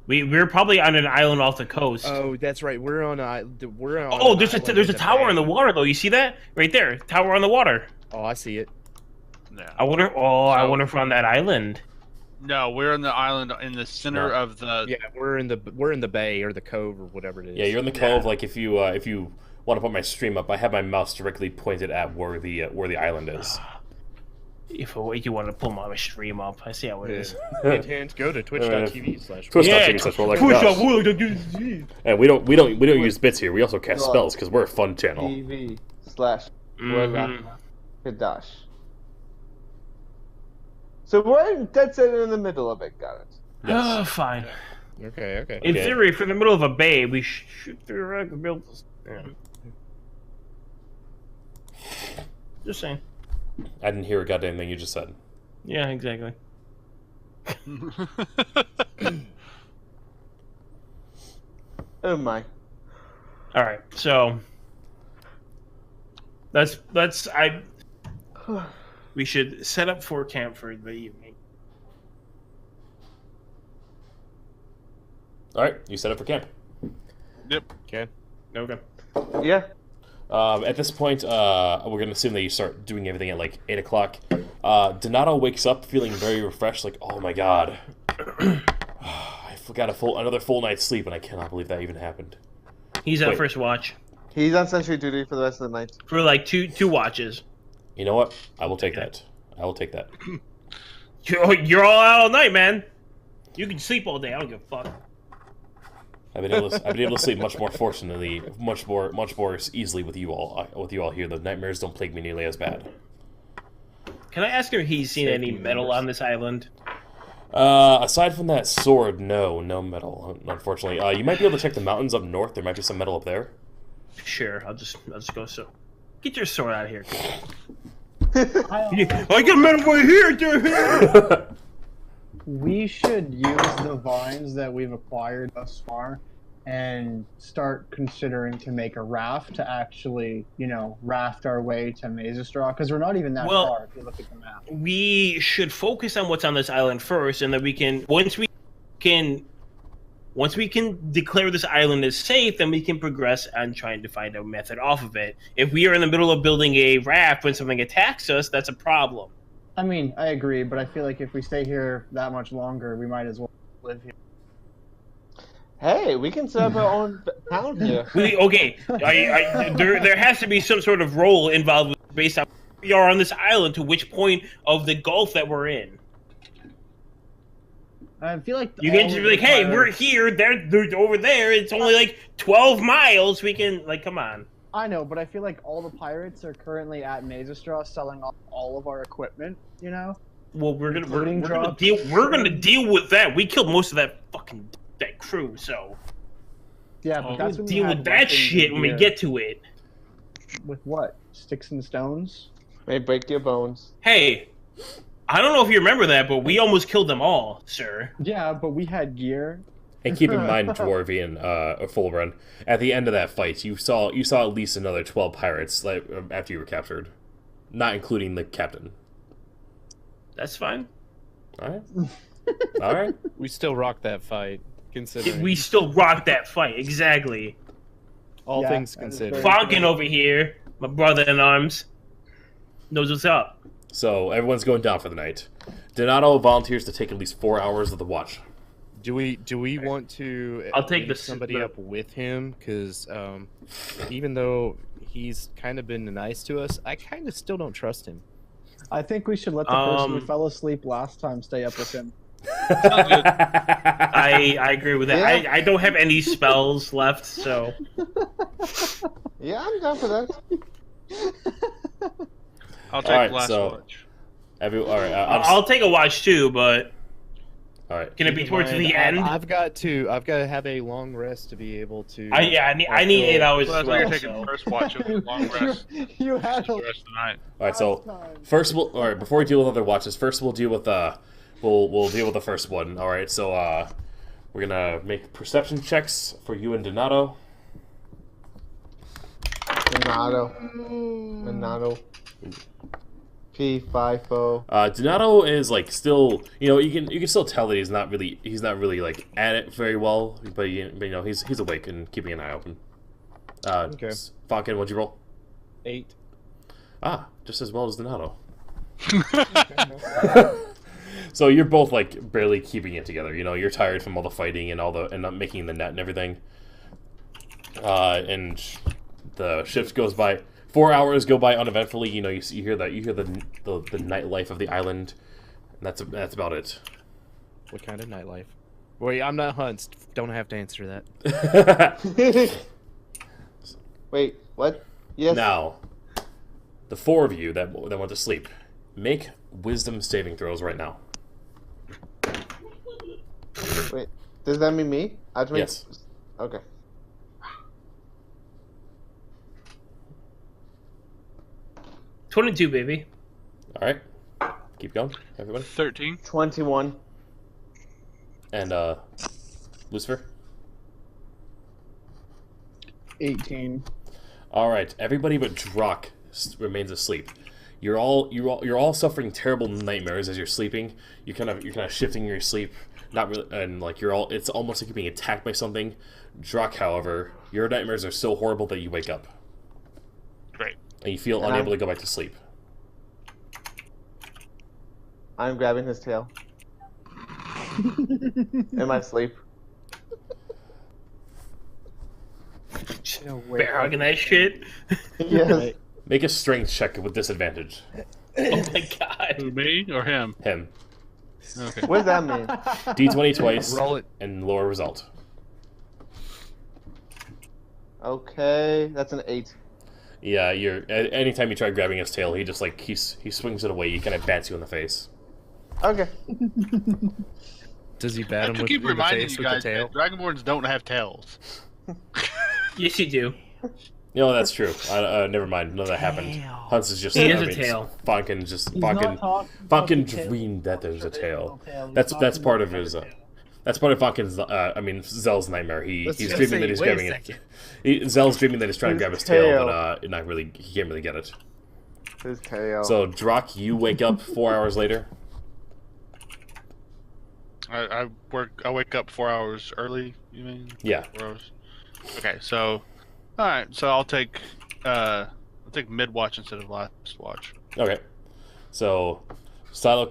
we're probably on an island off the coast. Oh, that's right. We're on. Oh, there's a tower in the water though. You see that right there? Tower on the water. Oh, I see it. No. I wonder if we're on that island. No, we're on the island in the center No. of the. Yeah, we're in the bay or the cove or whatever it is. Yeah, you're in the cove. Like if you want to put my stream up, I have my mouse directly pointed at where the island is. If you want to pull my stream up, I see how it is. Hint, go to twitch.tv/. Twitch.tv/Warlock. And we don't use bits here. We also cast spells because we're a fun channel. TV/Warlock Kadash. So we're dead center in the middle of it, got it. Oh, fine. Okay. In theory, if we're in the middle of a bay, we should theoretically be able to. Yeah. Just saying. I didn't hear a goddamn thing you just said. Yeah, exactly. Oh my. All right, so we should set up for camp for the evening. All right, you set up for camp. Yep. Okay. Okay. Yeah. At this point, we're gonna assume that you start doing everything at like 8 o'clock. Donato wakes up feeling very refreshed, like, oh my god, I forgot another full night's sleep, and I cannot believe that even happened. He's on Wait. first watch He's on sentry duty for the rest of the night. for like two watches. You know what? I will take that. I will take that. You're all out all night, man. You can sleep all day. I don't give a fuck. I've been able to sleep much more fortunately, much more easily with you all here. The nightmares don't plague me nearly as bad. Can I ask him if he's seen any metal on this island? Aside from that sword, no metal, unfortunately. You might be able to check the mountains up north. There might be some metal up there. Sure, I'll just go. So, get your sword out of here. yeah. I got metal right here, dude. We should use the vines that we've acquired thus far and start considering to make a raft to actually, raft our way to Mezastra, because we're not even that far if you look at the map. We should focus on what's on this island first, and then once we can Once we can declare this island as safe, then we can progress on trying to find a method off of it. If we are in the middle of building a raft when something attacks us, that's a problem. I mean, I agree, but I feel like if we stay here that much longer, we might as well live here. Hey, we can set up our own town here. There has to be some sort of role involved based on where we are on this island to which point of the Gulf that we're in. I feel like You can just be like, hey, we're here, they're over there, it's only like 12 miles, we can, like, come on. I know, but I feel like all the pirates are currently at Mezastra selling off all of our equipment, you know? Well, we're gonna deal with that. We killed most of that crew, so Yeah, but that's we'll when we deal had with that weapons shit in when we gear. get to it. With what? Sticks and stones? May break your bones. Hey, I don't know if you remember that, but we almost killed them all, sir. Yeah, but we had gear. And keep in mind, Dwarvian, a full run. At the end of that fight, you saw at least another 12 pirates like after you were captured, not including the captain. That's fine. All right. All right. We still rock that fight, considering We still rocked that fight, exactly. all Yeah, things that is considered. very- Falcon over here, my brother in arms, knows what's up. So everyone's going down for the night. Donato volunteers to take at least 4 hours of the watch. Do we want to I'll take link the- somebody the- up with him? Because even though he's kind of been nice to us, I kind of still don't trust him. I think we should let the person who fell asleep last time stay up with him. I agree with that. Yeah. I don't have any spells left, so Yeah, I'm down for that. I'll take Alright, last so- watch. All right. I'll take a watch too. But all right. can it be Keep in towards mind, the end? I've got to have a long rest to be able to. I need 8 hours Well, as that's why you're well. taking So. the first watch of the long rest. You had The a rest of the night. All right. So time. first, all right. Before we deal with other watches, first we'll deal with we'll deal with the first one. All right. So we're gonna make perception checks for you and Donato. Donato. P5O. Donato is like still, you can still tell that he's not really like at it very well, but he's awake and keeping an eye open. Okay. Falcon, what'd you roll? 8. Just as well as Donato. So you're both like barely keeping it together. You're tired from all the fighting and not making the net and everything. And the shift goes by. 4 hours go by uneventfully. You hear the nightlife of the island, and that's about it. What kind of nightlife? Wait, I'm not Hunts. Don't have to answer that. Wait, what? Yes. Now, the 4 of you that went to sleep, make wisdom saving throws right now. Wait, does that mean me? I have to make... Yes. Okay. $22, baby. All right. Keep going, everybody. 13. 21. And Lucifer. 18. All right. Everybody but Drak remains asleep. You're all suffering terrible nightmares as you're sleeping. You're kind of shifting your sleep, not really, and like it's almost like you're being attacked by something. Drak, however, your nightmares are so horrible that you wake up Great. and you feel unable to go back to sleep. I'm grabbing his tail. In my sleep. Bear hugging that shit. Yes. Make a strength check with disadvantage. Oh my god. Who, me or him? Him. Okay. What does that mean? D20 twice Roll it. and lower result. Okay, that's an 8. Yeah, anytime you try grabbing his tail, he just like he swings it away. He kind of bats you in the face. Okay. Does he I bat him have to with, keep in the reminding face you with the guys tail? that Dragonborns don't have tails. Yes, you do. That's true. Never mind. None of that happened. Hunts is just. He has a tail. Falcon just. He's not talking about Falcon the tail. dreamed that there's a tail. He's That's talking part about of his. the That's part of Falcon's. Zell's nightmare. Let's He's just dreaming say, that he's wait a grabbing second. it. Zell's dreaming that he's trying to grab his tail, but not really. He can't really get it. His tail. So Drak, you wake up 4 hours later. I wake up 4 hours early. You mean? Yeah. 4 hours. Okay, so all right, so I'll take mid watch instead of last watch. Okay. So Silo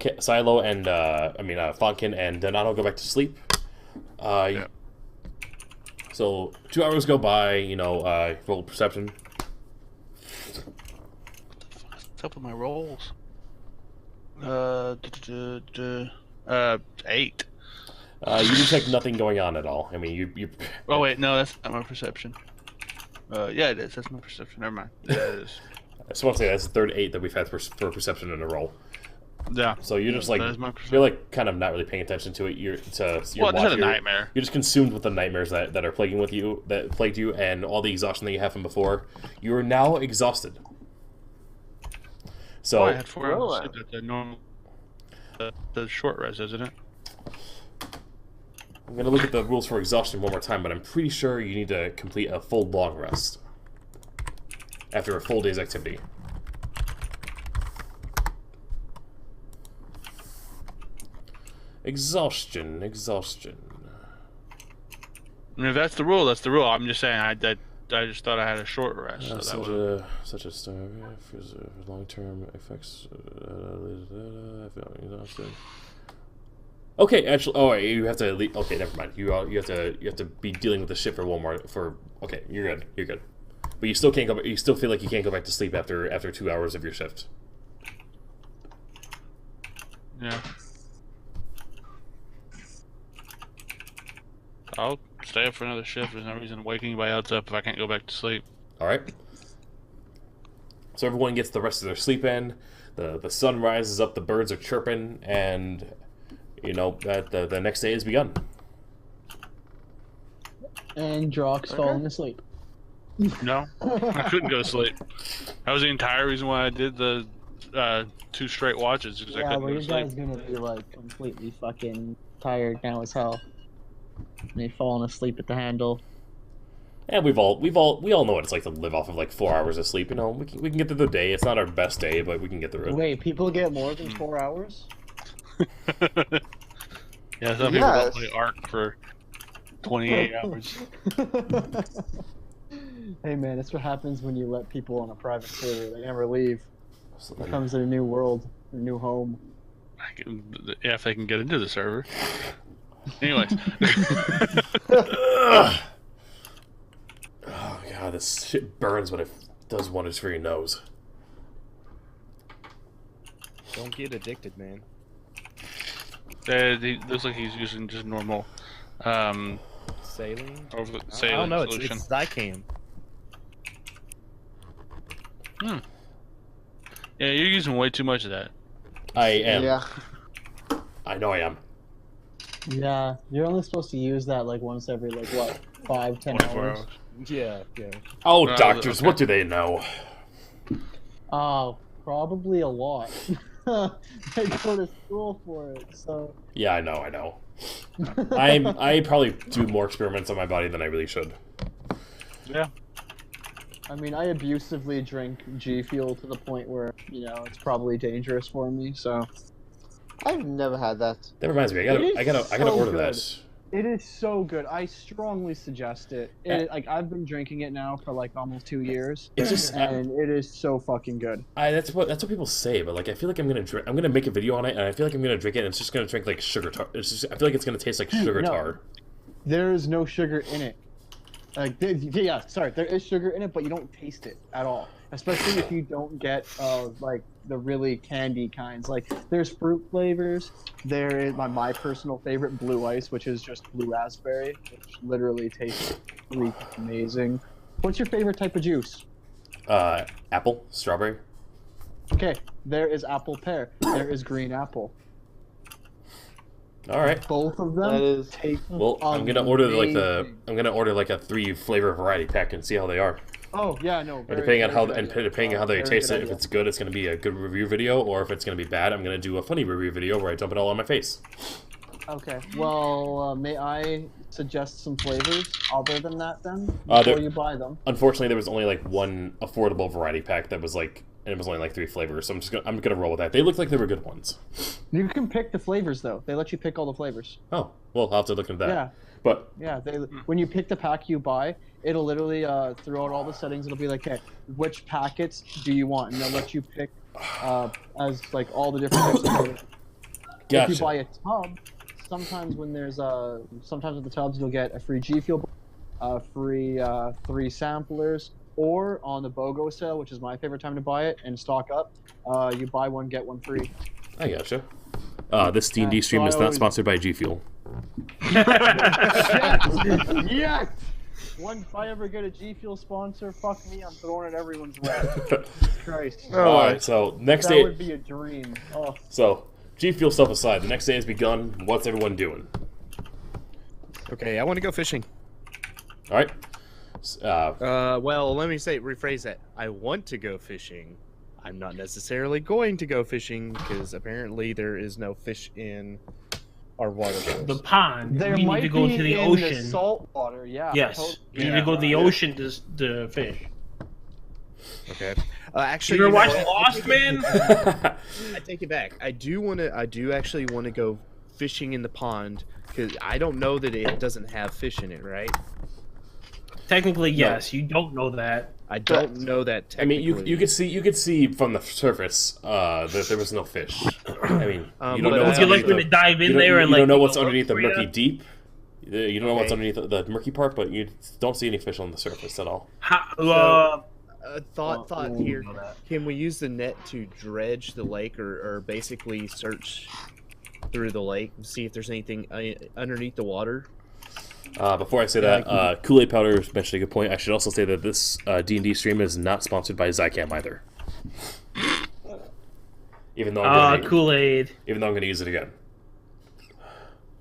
and Fonkin and Donato go back to sleep. Yeah. So 2 hours go by. Roll perception. What's up with my rolls? 8. You detect nothing going on at all. I mean, you. Oh wait, no, that's not my perception. Yeah, it is. That's my perception. Never mind. Yeah, it is. I just want to say that's the third 8 that we've had for perception in a roll. Yeah. So you're just like that is my perception. you're like kind of not really paying attention to it. You're Well, I just had a nightmare. You're just consumed with the nightmares that are plaguing that plagued you, and all the exhaustion that you have from before. You are now exhausted. So I had 4 hours sleep at the normal, the short rest, isn't it? I'm going to look at the rules for exhaustion one more time, but I'm pretty sure you need to complete a full long rest after a full day's activity. Exhaustion. I mean, if that's the rule, that's the rule. I'm just saying, I just thought I had a short rest. Such a star long-term effects. Okay, actually, you have to. Okay, never mind. You have to be dealing with the shit for one more. Okay, you're good. But you still can't go. You still feel like you can't go back to sleep after 2 hours of your shift. Yeah. I'll stay up for another shift. There's no reason to wake anybody else up if I can't go back to sleep. All right. So everyone gets the rest of their sleep in. The sun rises up. The birds are chirping, and that the next day has begun. And Drock's falling asleep. No, I couldn't go to sleep. That was the entire reason why I did the 2 straight watches. Because I couldn't go to your sleep. guy's gonna be like completely fucking tired now as hell. And he's falling asleep at the handle. And we all know what it's like to live off of like 4 hours of sleep. We can get through the day. It's not our best day, but we can get through it. Wait, people get more than 4 hours? Yeah, some people don't play Ark for 28 hours. Hey man, that's what happens when you let people on a private server. They never leave. It becomes their new world, their new home. Yeah, if they can get into the server. Anyways. Oh god, this shit burns when it does wonders for your nose. Don't get addicted, man. He looks like he's using just normal saline. saline I don't know. solution. It's Zycam. Yeah, you're using way too much of that. I am. Yeah. I know I am. Yeah, you're only supposed to use that like once every 5-10 24 hours. hours. Yeah. Oh, No, doctors, okay. what do they know? Oh, probably a lot. They go to school for it, so. Yeah, I know. I probably do more experiments on my body than I really should. Yeah. I mean, I abusively drink G Fuel to the point where, it's probably dangerous for me, so. I've never had that. That reminds me, I gotta order that. It is so good. I strongly suggest it. I've been drinking it now for almost 2 years. It's just, and it is so fucking good. that's what people say, but I feel like I'm gonna make a video on it, and I feel like I'm gonna drink it, and it's just gonna drink like sugar tar. I feel like it's gonna taste like sugar tar. There is no sugar in it. There is sugar in it, but you don't taste it at all. Especially if you don't get the really candy kinds. There's fruit flavors. There is my personal favorite, blue ice, which is just blue raspberry, which literally tastes really amazing. What's your favorite type of juice? Apple, strawberry. Okay, there is apple pear. There is green apple. All right. Both of them. That is. Well, I'm gonna order like a 3 flavor variety pack and see how they are. Oh yeah, no. And depending on how they taste it, if it's good, it's gonna be a good review video, or if it's gonna be bad, I'm gonna do a funny review video where I dump it all on my face. Okay. Well, may I suggest some flavors other than that then before you buy them? Unfortunately, there was only one affordable variety pack that was and it was only like 3 flavors. So I'm gonna roll with that. They looked like they were good ones. You can pick the flavors though. They let you pick all the flavors. Oh, well, I'll have to look into that. Yeah. But Yeah, when you pick the pack you buy, it'll literally throughout all the settings, it'll be like, hey, which packets do you want? And they'll let you pick as like all the different types of flavors. gotcha. If you buy a tub, sometimes when there's sometimes with the tubs you'll get a free G Fuel, free 3 samplers, or on the BOGO sale, which is my favorite time to buy it and stock up, you buy one get one free. I gotcha. This D&D stream is not sponsored by G Fuel. Yes! If I ever get a G Fuel sponsor, fuck me, I'm throwing it everyone's way. Christ. Alright, so next that day... would be a dream. Oh. So, G Fuel stuff aside, the next day has begun. What's everyone doing? Okay, I want to go fishing. Alright. Well, let me rephrase that. I want to go fishing. I'm not necessarily going to go fishing because apparently there is no fish in our water source. The pond. There we might need to go be to the in ocean. the salt water, yeah. Yes. Totally. We need to go to the ocean to fish. Okay. Actually, You ever watch what? Lost, man? I take it back. I do actually want to go fishing in the pond because I don't know that it doesn't have fish in it, right? Technically, yes. You don't know that. I don't know that. I mean, you could see from the surface that there was no fish. I mean, you don't know. Would you like me to dive in there and you like? don't know what's look underneath the for ya? murky deep. You don't know what's underneath the murky part, but you don't see any fish on the surface at all. Thought here. Can we use the net to dredge the lake or basically search through the lake and see if there's anything underneath the water? Before I say that, Kool-Aid Powder mentioned a good point. I should also say that this D&D stream is not sponsored by Zycam either. Even though I'm Kool-Aid. Even though I'm going to use it again.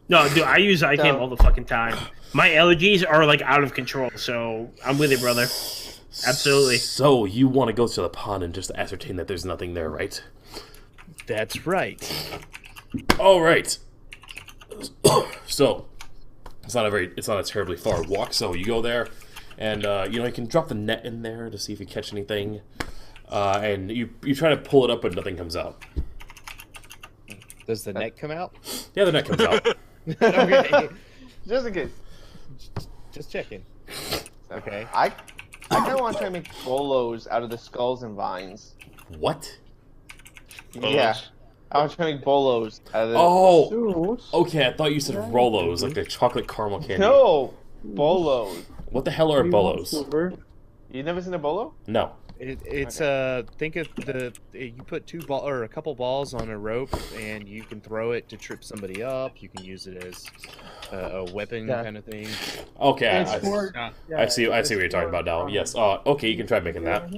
No, dude, I use Zycam all the fucking time. My allergies are like out of control, so I'm with you, brother. Absolutely. So you want to go to the pond and just ascertain that there's nothing there, right? That's right. All right. So it's not a terribly far walk. So you go there, and you can drop the net in there to see if you catch anything, and you try to pull it up, but nothing comes out. Does the net come out? Yeah, the net comes out. Okay. Just in case. Just checking. Okay. I kind of want to try to make bolos out of the skulls and vines. What? Yeah. I want to try to make bolos out of the... Oh! Okay, I thought you said Rolos, like the chocolate caramel candy. No! Bolos. What the hell are bolos? You never seen a bolo? No. It's think of you put a couple balls on a rope and you can throw it to trip somebody up. You can use it as a weapon kind of thing. Okay, I see what you're talking about now. Yes. Okay, you can try making that.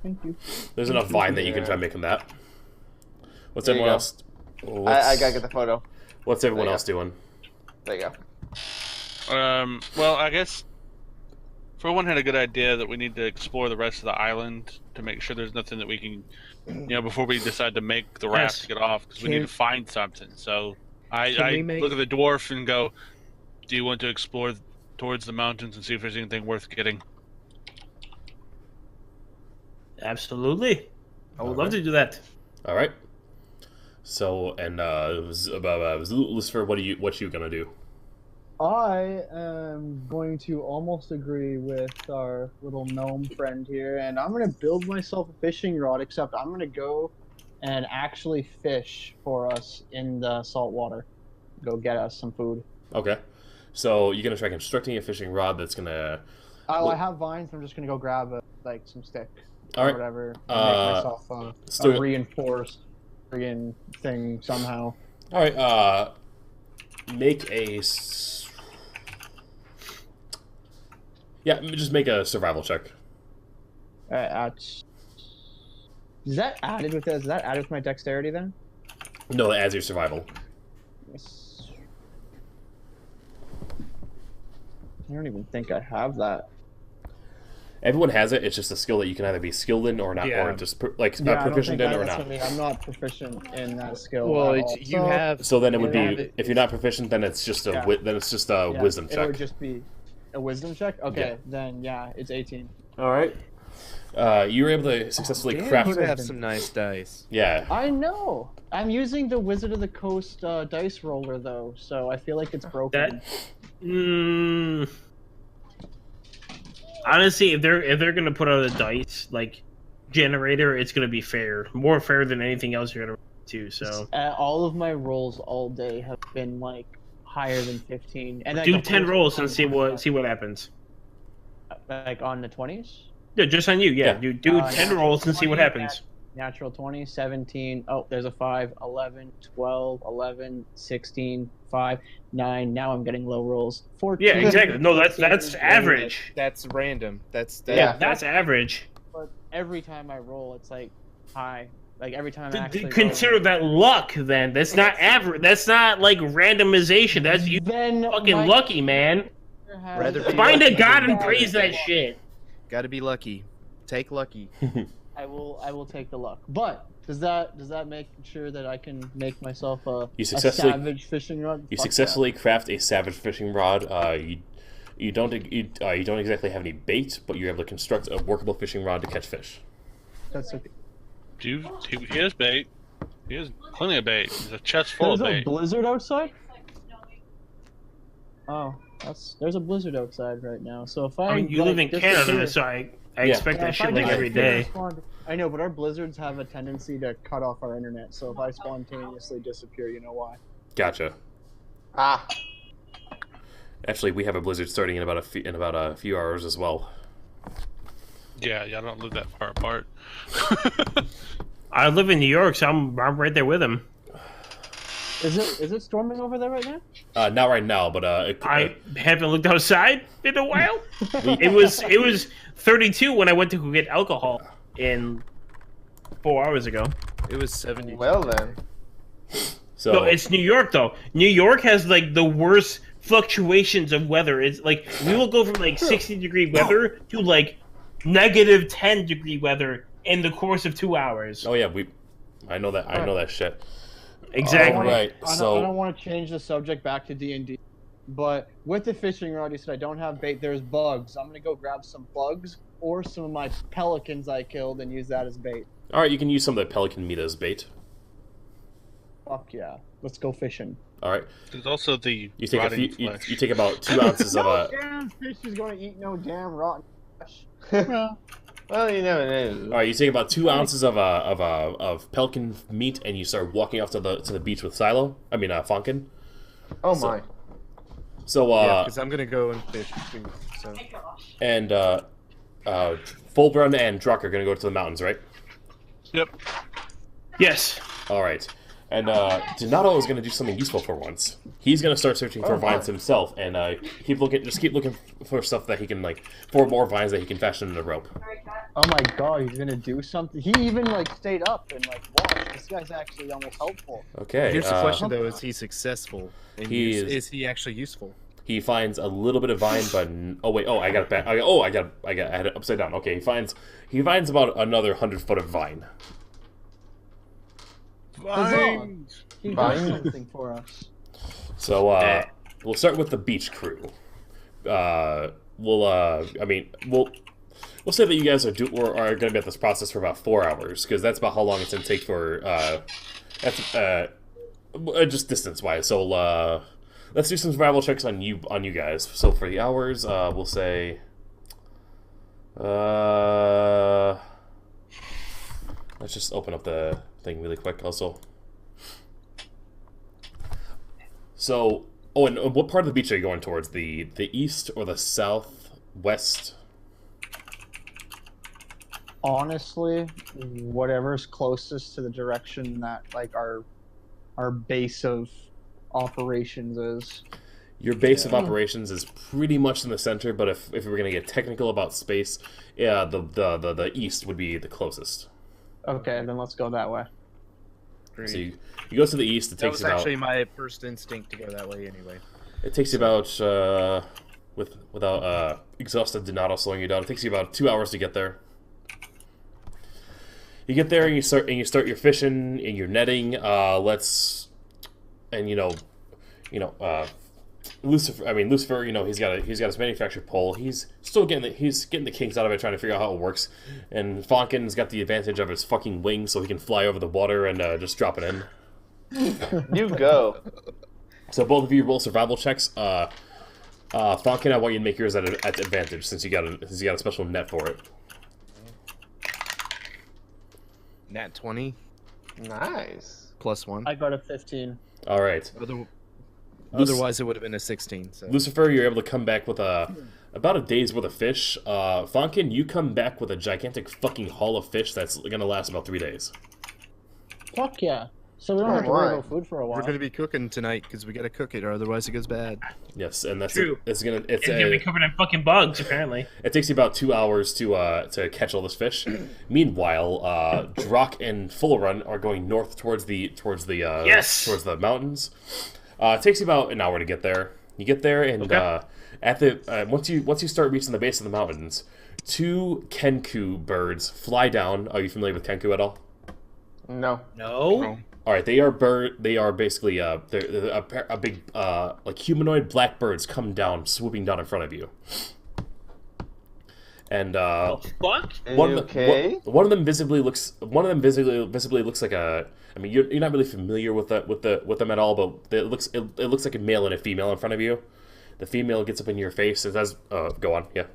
Thank you. There's enough vine that you can try making that. What's everyone else? I gotta get the photo. What's everyone else doing? There you go. Well, I guess for one had a good idea that we need to explore the rest of the island to make sure there's nothing that we can, before we decide to make the raft to get off, because we need to find something. So I look at the dwarf and go, "Do you want to explore towards the mountains and see if there's anything worth getting?" Absolutely, I would love to do that. All right. So, and Lucifer, what you gonna do? I am going to almost agree with our little gnome friend here, and I'm going to build myself a fishing rod, except I'm going to go and actually fish for us in the salt water. Go get us some food. Okay. So you're going to try constructing a fishing rod that's going to... I have vines, and I'm just going to go grab some stick or whatever, and make myself a reinforced friggin' thing somehow. All right, make a... Yeah, just make a survival check. Is that added with Is that added with my dexterity then? No, that adds your survival. Yes. I don't even think I have that. Everyone has it. It's just a skill that you can either be skilled in or not, or just proficient in or not. I'm not proficient in that skill. Well, you have. So then it would be if you're not proficient, then it's just a wisdom check. It would just be a wisdom check. Okay, then it's 18. All right. You were able to successfully Dan craft. would have some nice dice. Yeah. I know. I'm using the Wizard of the Coast dice roller though, so I feel like it's broken. Honestly, if they're gonna put out a dice like generator, it's gonna be fair, more fair than anything else you're gonna do. So All of my rolls all day have been like higher than 15. And do 10 rolls and see what happens. Like on the 20s. Yeah, just on you. Yeah, you do 10 rolls and see what happens. Natural 20, 17. Oh, there's a 5, 11, 12, 11, 16, 5, 9. Now I'm getting low rolls. 14. Yeah, exactly. No, that's average. That's random. That's that's average. But every time I roll, it's like high. Like every time I actually consider that luck. Then that's not average. That's not like randomization. That's you fucking lucky, man. Find a god and praise that shit. Gotta be lucky. Take lucky. I will take the luck. But does that make sure that I can make myself a savage fishing rod? You successfully craft a savage fishing rod. You don't exactly have any bait, but you're able to construct a workable fishing rod to catch fish. That's okay. Dude, he has bait. He has plenty of bait. There's a chest full of bait. There's a blizzard outside? Oh, there's a blizzard outside right now. So if I mean, you live in Canada, so I expect that shit like every day. I know, but our blizzards have a tendency to cut off our internet. So if I spontaneously disappear, you know why? Gotcha. Ah. Actually, we have a blizzard starting in about a few hours as well. Yeah, y'all don't live that far apart. I live in New York, so I'm right there with him. Is it storming over there right now? Not right now, but I haven't looked outside in a while. it was 32 when I went to go get alcohol in 4 hours ago. It was 70. Well then. So no, it's New York though. New York has like the worst fluctuations of weather. It's like we will go from like 60-degree weather to like negative 10-degree weather in the course of 2 hours. Oh yeah, I know that shit. Exactly. Right. I don't want to change the subject back to D&D, but with the fishing rod, you said I don't have bait. There's bugs. I'm gonna go grab some bugs or some of my pelicans I killed and use that as bait. All right, you can use some of the pelican meat as bait. Fuck yeah, let's go fishing. All right. There's also the you take rotting flesh. you take about 2 ounces of No damn fish is gonna eat no damn rotten flesh. Well, you never know. All right, you take about 2 ounces of pelican meat, and you start walking off to the beach with Fonkin. Oh my. So because I'm gonna go and fish too. So. And Fulbrun and Druck are gonna go to the mountains, right? Yep. Yes. All right. And Donato is going to do something useful for once. He's going to start searching for vines himself, and keep looking for stuff that he can for more vines that he can fashion in a rope. Oh my god, he's gonna do something. He even stayed up and watched. This guy's actually almost helpful. Okay. Here's the question though: is he successful? Is he actually useful? He finds a little bit of vine, but I got it back. I had it upside down. Okay, he finds about another 100 foot of vine. Vines. He does something for us. So we'll start with the beach crew. We'll say that you guys are going to be at this process for about 4 hours, because that's about how long it's going to take for just distance wise. So let's do some survival checks on you guys. So for the hours, we'll say let's just open up the thing really quick also. So, and what part of the beach are you going towards? The east or the southwest? Honestly, whatever's closest to the direction that our base of operations is. Your base of operations is pretty much in the center, but if we're gonna get technical about space, yeah, the east would be the closest. Okay, then let's go that way. Great. So you go to the east. It takes about. That was actually my first instinct to go that way anyway. It takes you about without exhausted Donato slowing you down. It takes you about 2 hours to get there. You get there and you start your fishing and your netting. Lucifer, he's got his manufactured pole. He's still getting the kinks out of it, trying to figure out how it works. And Fonkin's got the advantage of his fucking wings, so he can fly over the water and just drop it in. You go. So both of you roll survival checks. Fonkin, I want you to make yours at advantage since you got a special net for it. Nat 20 Nice. +1. I got a 15. All right. Otherwise, it would have been a 16. So. Lucifer, you're able to come back with about a day's worth of fish. Fonkin, you come back with a gigantic fucking haul of fish that's gonna last about 3 days. Fuck yeah. So we don't have to worry about food for a while. We're gonna be cooking tonight because we gotta cook it, or otherwise it goes bad. Yes, and that's True. It's gonna be covered in fucking bugs, apparently. It takes you about 2 hours to catch all this fish. Meanwhile, Drak and Fullrun are going north towards the mountains. It takes you about an hour to get there. You get there, and once you start reaching the base of the mountains, 2 Kenku birds fly down. Are you familiar with Kenku at all? No. No. All right, they are basically they're a big like humanoid black birds come down, swooping down in front of you. And Fuck? one of them visibly looks like a. I mean, you're not really familiar with them at all, but it looks like a male and a female in front of you. The female gets up in your face and says, "Go on, yeah."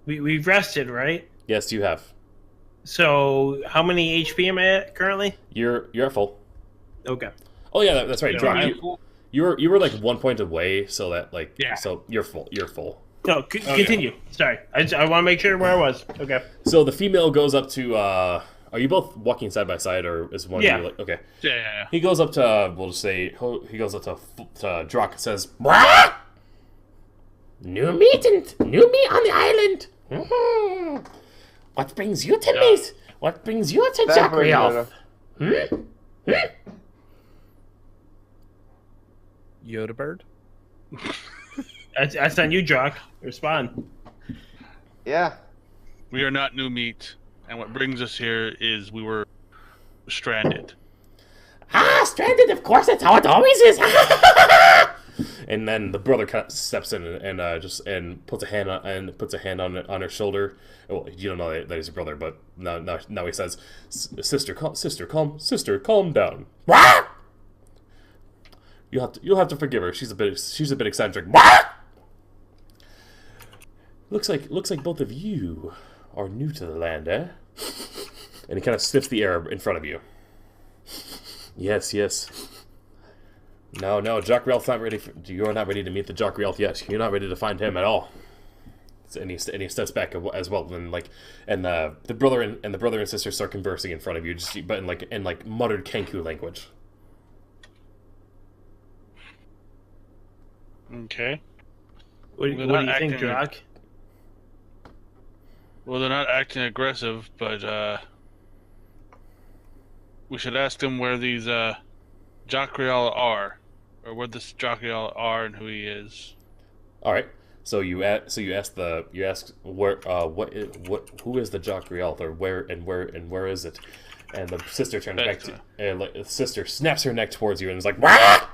We've rested, right? Yes, you have. So how many HP am I at currently? You're at full. Okay. Oh yeah, that's right. Yeah, Drak, you were like 1 point away, so that so you're full. You're full. No, continue. Sorry, I want to make sure where I was. Okay. So the female goes up to. Are you both walking side by side, or is one of you like okay? Yeah. He goes up to. We'll just say he goes up to Drak and says, "What? New meat on the island. Mm-hmm. What brings you to meat? What brings you to Jakrielf? Yoda bird? That's on you, Drak. Respond. Yeah. We are not new meat, and what brings us here is we were stranded. Stranded, of course, that's how it always is. And then the brother kind of steps in and puts a hand on her shoulder. Well, you don't know that he's your brother, but now he says, "Sister, calm down. What? You'll have to forgive her. She's a bit eccentric. What? Looks like both of you are new to the land, eh?" And he kind of sniffs the air in front of you. Yes. No, Jakriel's not ready. You're not ready to meet the Jakriel yet. You're not ready to find him at all. And he steps back as well. And the brother and sister start conversing in front of you, but in muttered Kenku language. Okay. What do you think, Drak? Well, they're not acting aggressive, but we should ask them where these Jakriel are, or where this Jakriel are and who he is. All right. So you ask where who is the Jakriel, or where is it? And the sister turns back to and the sister snaps her neck towards you and is like, "What?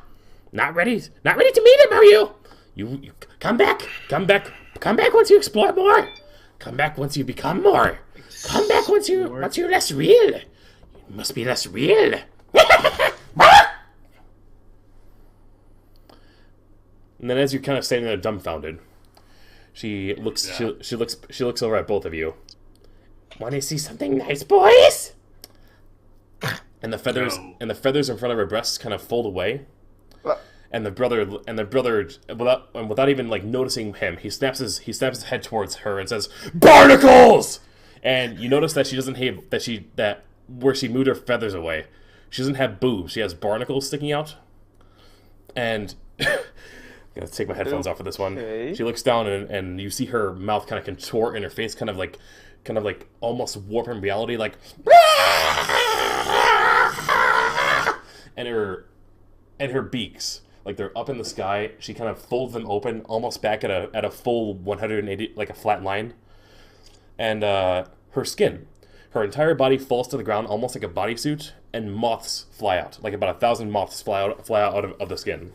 Not ready to meet him, are you? You come back once you explore more. Come back once you become more. Come back once you're less real. You must be less real." And then as you're kind of standing there dumbfounded, she looks over at both of you. "Want to see something nice, boys?" And the feathers in front of her breasts kind of fold away. And the brother, without even noticing him, he snaps his head towards her and says, "Barnacles!" And you notice that she doesn't have where she moved her feathers away, she doesn't have boobs. She has barnacles sticking out. And I'm gonna take my headphones off for this one. She looks down and you see her mouth kind of contort and her face kind of like almost warp in reality, like. And her beaks, like they're up in the sky. She kind of folds them open, almost back at a full 180, like a flat line. And her skin, her entire body falls to the ground, almost like a bodysuit, and moths fly out, like about 1,000 moths fly out of the skin.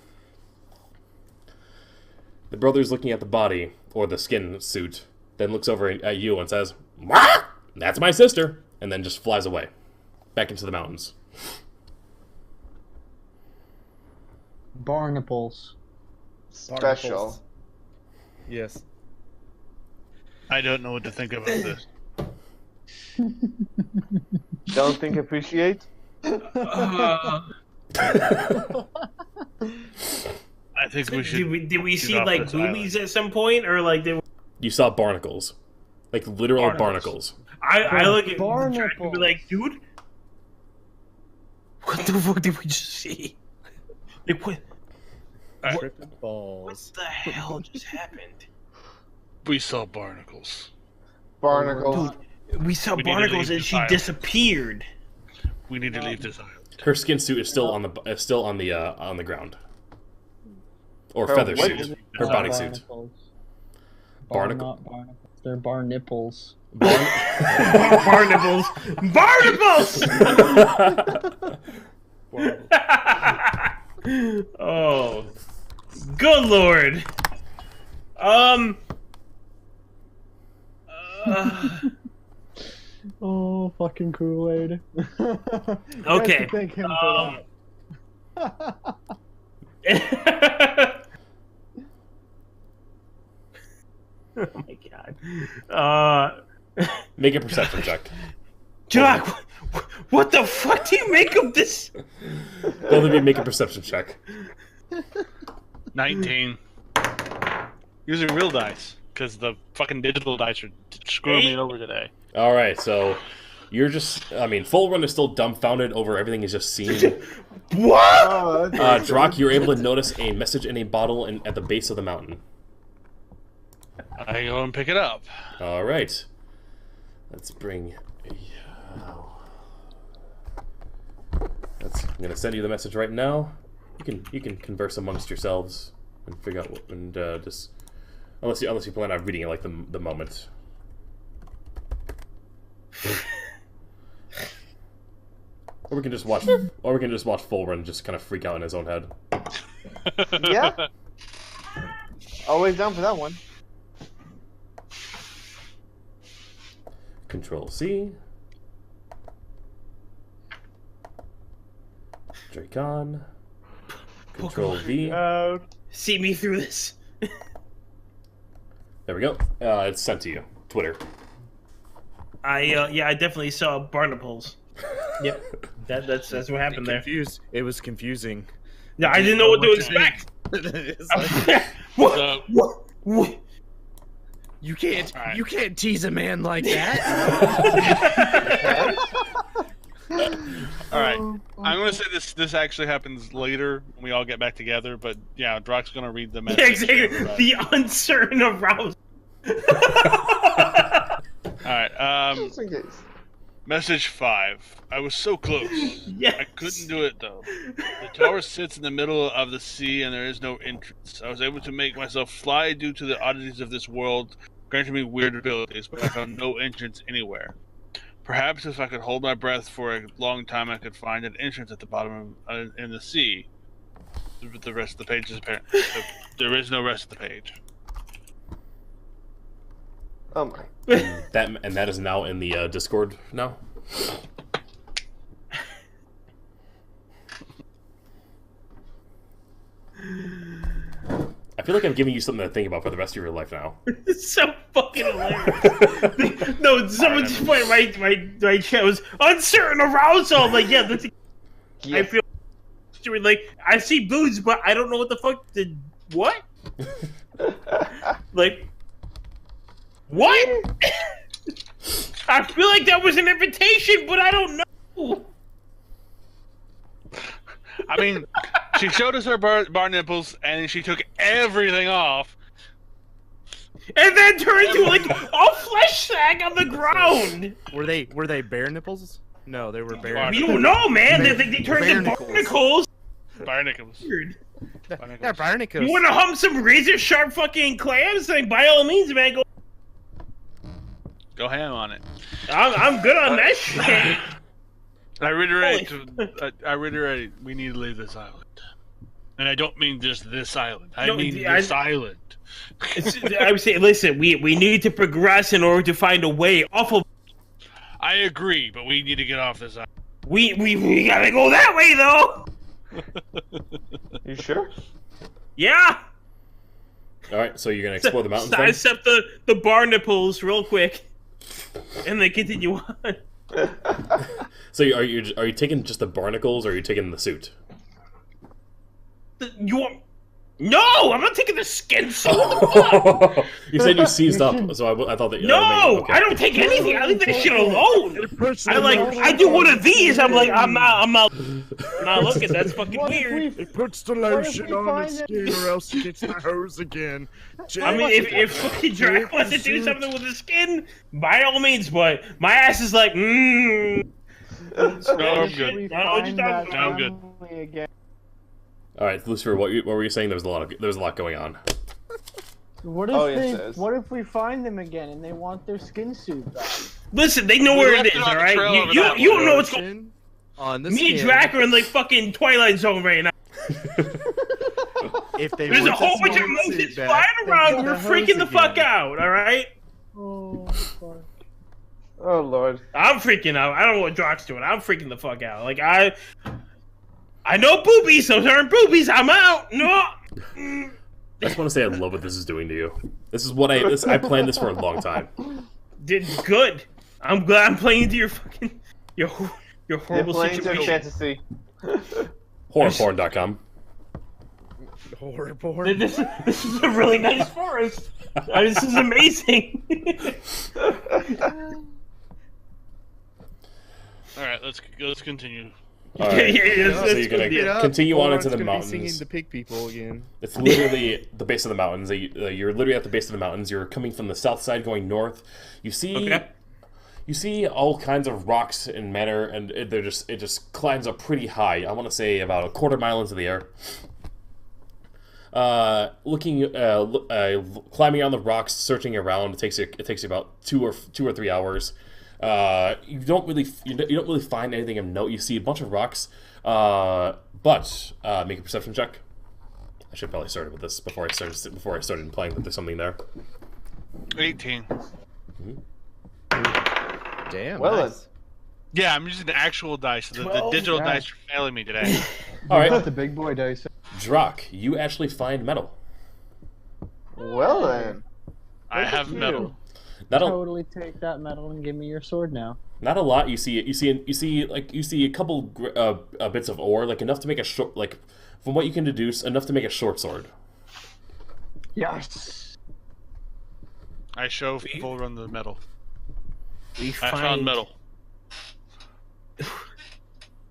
The brother's looking at the body, or the skin suit, then looks over at you and says, "Wah! That's my sister," and then just flies away. Back into the mountains. Barnacles. Special. Yes. I don't know what to think about this. Don't think appreciate? I think we should. Did we see off like this boobies at some point, or like they? You saw barnacles. Like literal barnacles. I look at Barnacles. and be like, dude, what the fuck did we just see? Like what? Tripping balls. What the hell just happened? We saw barnacles. Barnacles. We saw We need to barnacles leave and this she island. disappeared. We need to leave this island. Her skin suit is still on the ground. Or Her feather what? suit. Her body suit. Barnacles. Not barnacles. They're bar nipples. Barnacles. Oh, good lord. Oh, fucking Kool-Aid. Okay, Thank him for that. Oh my god. Make a perception check. Jock, what the fuck do you make of this? Both of you make a perception check. 19. Using real dice, because the fucking digital dice are screwing me over today. Alright, so you're just, I mean, Full Run is still dumbfounded over everything he's just seen. What? Drock, you're able to notice a message in a bottle at the base of the mountain. I go and pick it up. Alright. Let's bring... I'm gonna send you the message right now. You can converse amongst yourselves and figure out what, and just unless you plan on reading it like the moment. Or we can just watch Full Run just kind of freak out in his own head. Yeah. Always down for that one. Control C. Drakecon. Control V. See me through this. There we go. It's sent to you. Twitter. I definitely saw barnacles. Yep, that's what happened there. It was confusing. Yeah, I didn't know what to expect. It's like, So, What? you can't Alright. you can't tease a man like that. alright. I'm gonna say this actually happens later when we all get back together, but yeah, Drock's gonna read the message. Yeah, exactly. The uncertain arousal. Alright, Just in case. message 5. I was so close. Yes. I couldn't do it though. The tower sits in the middle of the sea and there is no entrance. I was able to make myself fly due to the oddities of this world, granting me weird abilities, but I found no entrance anywhere. Perhaps if I could hold my breath for a long time, I could find an entrance at the bottom in the sea. The rest of the page is apparent. There is no rest of the page. Oh my. That is now in the Discord now. I feel like I'm giving you something to think about for the rest of your life now. It's so fucking hilarious. No, someone just put my chat was uncertain arousal. I'm like, yeah, that's. I Yes. feel like I see boobs, but I don't know what the fuck did what. Like, what? I feel like that was an invitation, but I don't know. I mean, she showed us her bar nipples, and she took everything off. And then turned into like a flesh sack on the ground. Were they bear nipples? No, they were bear. You don't know, man. They turned into Barnacles. barnacles. Barnacles. Weird. They're barnacles. You want to hump some razor sharp fucking clams? Then by all means, man, go. Go ham on it. I'm good on that shit. I reiterate, we need to leave this island. And I don't mean just this island. I mean this island. I would say, listen, we need to progress in order to find a way off of. I agree, but we need to get off this island. We gotta go that way, though. You sure? Yeah. All right, so you're gonna explore the mountains. Except the barnacles real quick, and then continue on. So are you taking just the barnacles, or are you taking the suit? No, I'm not taking the skin suit. You said you seized up, so I thought that. No, okay. I don't take anything. I leave that shit alone. I do one of these. I'm not looking. That's fucking weird. It puts the lotion on his skin, or else he gets the hose again. I mean, if fucking Drac wants to do something with his skin, by all means. But my ass is like, No, I'm good. I'm good. Again. All right, Lucifer, what were you saying? There was a lot going on. What if what if we find them again and they want their skin suit back? Listen, they know where it is, all right? You don't know what's going on. Me and Drac are in like fucking Twilight Zone right now. If there's a whole bunch of motions flying around, we're freaking the fuck out, all right? Oh, fuck. Oh Lord. I'm freaking out. I don't know what Drac's doing. I'm freaking the fuck out. Like I know boobies, those aren't boobies. I'm out. No. I just want to say I love what this is doing to you. This is what I planned this for a long time. Good. I'm glad I'm playing into your fucking your horrible situation. Fantasy. Horrorporn.com. Horror porn. This is a really nice forest. This is amazing. All right, let's continue. All right. Yeah, so you're gonna continue on into the mountains. Singing the pig people again. It's literally the base of the mountains. You're literally at the base of the mountains. You're coming from the south side, going north. You see all kinds of rocks and manner, and it just climbs up pretty high. I want to say about a quarter mile into the air. Climbing on the rocks, searching around. It takes you about two or 3 hours. You don't really find anything of note. You see a bunch of rocks, but make a perception check. I should probably started with this before I started implying that there's something there. 18. Mm-hmm. Damn. Well, nice. Yeah, I'm using the actual dice. The digital dice are failing me today. All right, The big boy dice. Drac, you actually find metal. well then. I have metal. Totally take that metal and give me your sword now. Not a lot. You see a couple bits of ore, like enough to make a short, like from what you can deduce, enough to make a short sword. Yes. I show full run the metal. I found metal.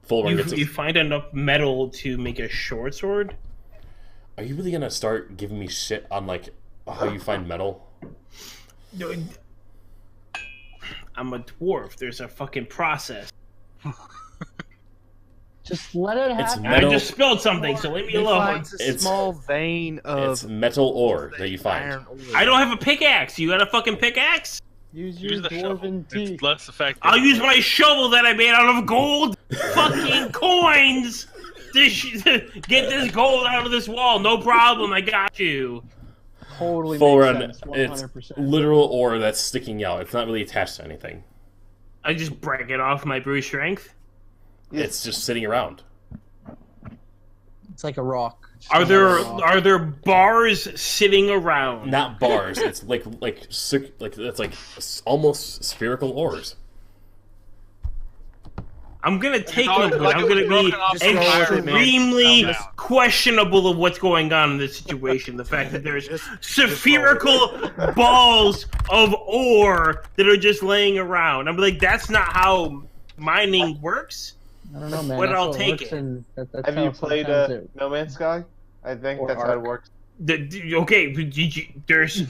Full run. You find enough metal to make a short sword? Are you really gonna start giving me shit on like how you find metal? I'm a dwarf. There's a fucking process. Just let it happen. I just spilled something, so leave me alone. It's a small vein of it's metal ore that you find. I don't have a pickaxe. You got a fucking pickaxe? Use your the shovel. dwarven teeth. It's less effective. I'll use my shovel that I made out of gold fucking coins to get this gold out of this wall. No problem. I got you. Totally Full makes run. sense, 100%. It's literal ore that's sticking out. It's not really attached to anything. I just break it off my brute strength. It's just sitting around. It's like a rock. Are there bars sitting around? Not bars. It's like it's like almost spherical ores. I'm gonna take them, but I'm gonna be extremely questionable of what's going on in this situation. The fact that there's spherical balls of ore that are just laying around. I'm like, that's not how mining works. I don't know, man. But I'll take it. Have you played No Man's Sky? I think that's how it works. Okay, there's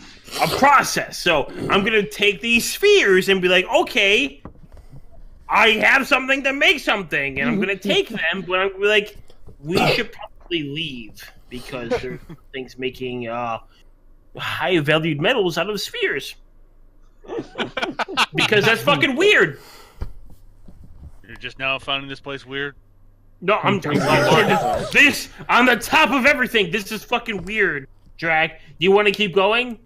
a process. So I'm gonna take these spheres and be like, okay, I have something to make something, and I'm gonna take them, but I'm like, we should probably leave because there's things making high valued metals out of spheres. Because that's fucking weird. You're just now finding this place weird? No, I'm this on the top of everything. This is fucking weird, Drac. Do you want to keep going?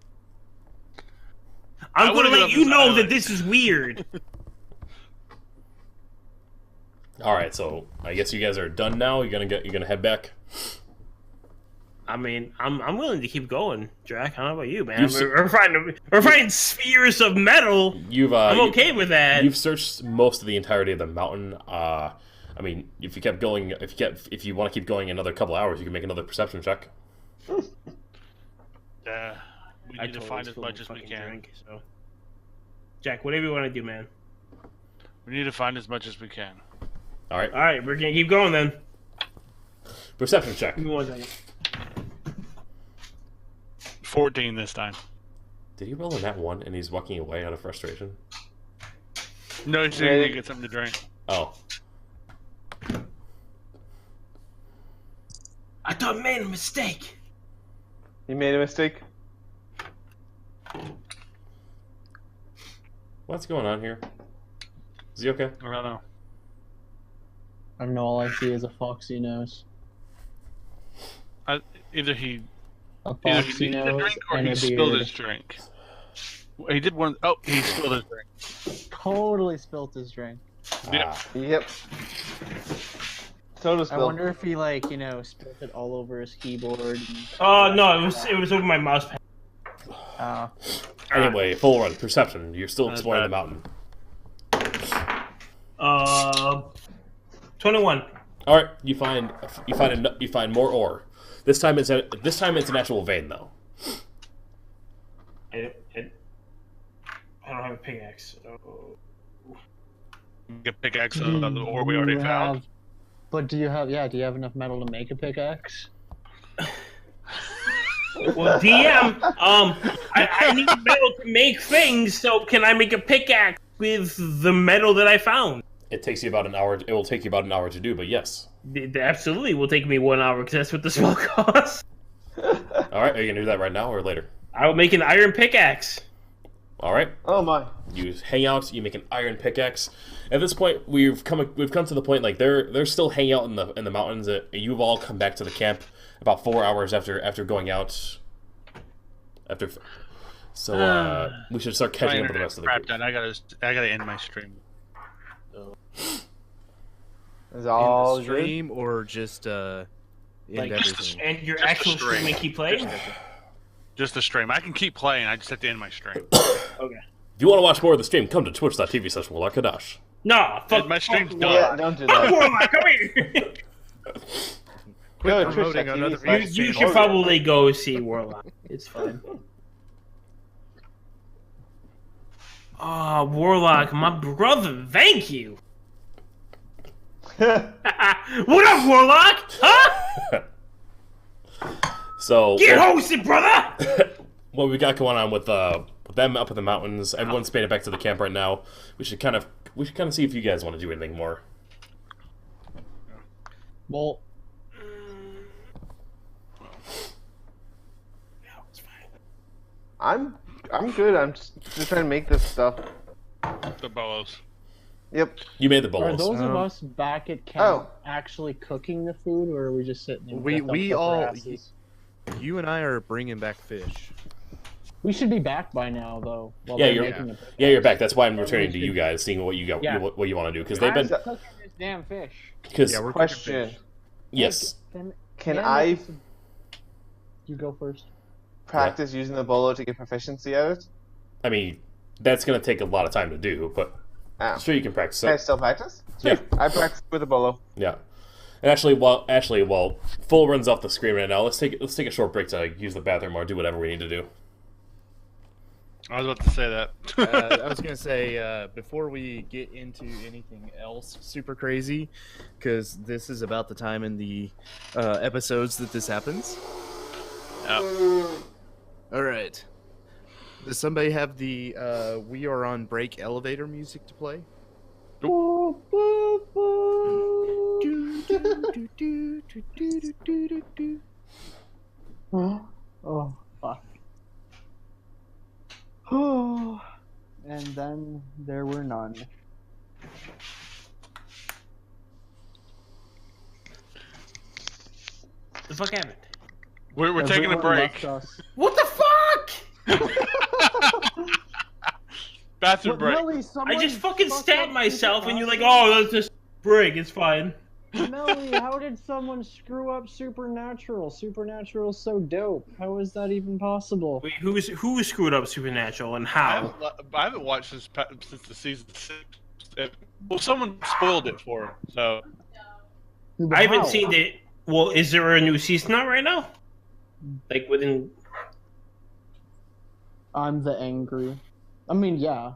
I'm going to let you know that this is weird. All right, so I guess you guys are done now. You're gonna head back. I mean, I'm willing to keep going, Drac. How about you, man? We're finding spheres of metal. I'm okay with that. You've searched most of the entirety of the mountain. I mean, if you kept going, if you want to keep going another couple hours, you can make another perception check. We need to find as much as we can. Drink, so. Jack, whatever you want to do, man. We need to find as much as we can. All right. All right, we're gonna keep going then. Perception check. Give me 1 second. 14 this time. Did he roll a nat 1 and he's walking away out of frustration? No, he's going to get something to drink. Oh. I thought I made a mistake. You made a mistake? What's going on here? Is he okay? I don't know. I don't know. All I see is a foxy nose. Either he Foxy needed a nose drink or and he a spilled beard. his drink. He did one. Oh, he spilled his drink. Totally spilt his drink. Yeah. Yep. Soda I spill. wonder if he spilt it all over his keyboard. Oh no, it was over my mouse pad. Anyway, full run. Perception. You're still exploring the mountain. 21. All right. You find more ore. This time it's an actual vein though. I don't have a pickaxe. So... Get pickaxe out of the ore we already found. But do you have enough metal to make a pickaxe? Well, DM, I need metal to make things, so can I make a pickaxe with the metal that I found? It takes you about an hour. It will take you about an hour to do, but yes. It absolutely will take me 1 hour because that's what the spell costs. All right. Are you gonna do that right now or later? I will make an iron pickaxe. All right. Oh my. You hang out. You make an iron pickaxe. At this point, we've come to the point like they're still hanging out in the mountains. You've all come back to the camp about 4 hours after going out. So we should start catching up with the rest of the group. Done. I gotta end my stream. Is all in the stream or just end everything? And your Just actual a stream. stream and keep playing? Just the stream. I can keep playing. I just have to end my stream. Okay. If you want to watch more of the stream, come to twitch.tv/Warlock Kadash. No, fuck My stream's done. Yeah, don't do Fuck that. Warlock, come here! Go to promoting on other Twitch.tv/. You should probably go see Warlock. It's fine. Oh, Warlock, my brother, thank you! What up, Warlock? Huh? So Get hosted, brother! what we got going on with them up in the mountains? Everyone's made it back to the camp right now. We should kind of see if you guys want to do anything more. Well, I'm good. I'm just trying to make this stuff. The bolos. Yep. You made the are bolos. those of us back at camp actually cooking the food, or are we just sitting there? We all, you and I are bringing back fish. We should be back by now, though. While Yeah, they're you're making the you're back. That's why I'm returning to you guys, seeing what you got, Yeah. what you want to do, because they've been cooking this damn fish. because Yeah, we're Question. cooking fish. yes. Can I You go first. practice using the bolo to get proficiency at it? I mean, that's gonna take a lot of time to do, but Ah. sure you can practice Can I it. still practice? Yeah. I practice with the bolo. Yeah. And while Full runs off the screen right now, let's take a short break to use the bathroom or do whatever we need to do. I was about to say that. I was gonna say before we get into anything else super crazy, because this is about the time in the episodes that this happens. All right. Does somebody have the "We Are on Break" elevator music to play? Oh, fuck. Oh, and then there were none. The fuck happened? We're taking a Everyone break. left us. What the fuck? Bathroom break. Melly, I someone just fucking fucked stabbed up myself, Super and you're like, Awesome. oh, let's just break. It's fine. Melly, how did someone screw up Supernatural? Supernatural's so dope. How is that even possible? Wait, who screwed up Supernatural and how? I haven't watched since the season 6. Well, someone spoiled it for him, so. I haven't How? seen it. Well, is there a new season out right now? Like within. I'm the angry. I mean, yeah.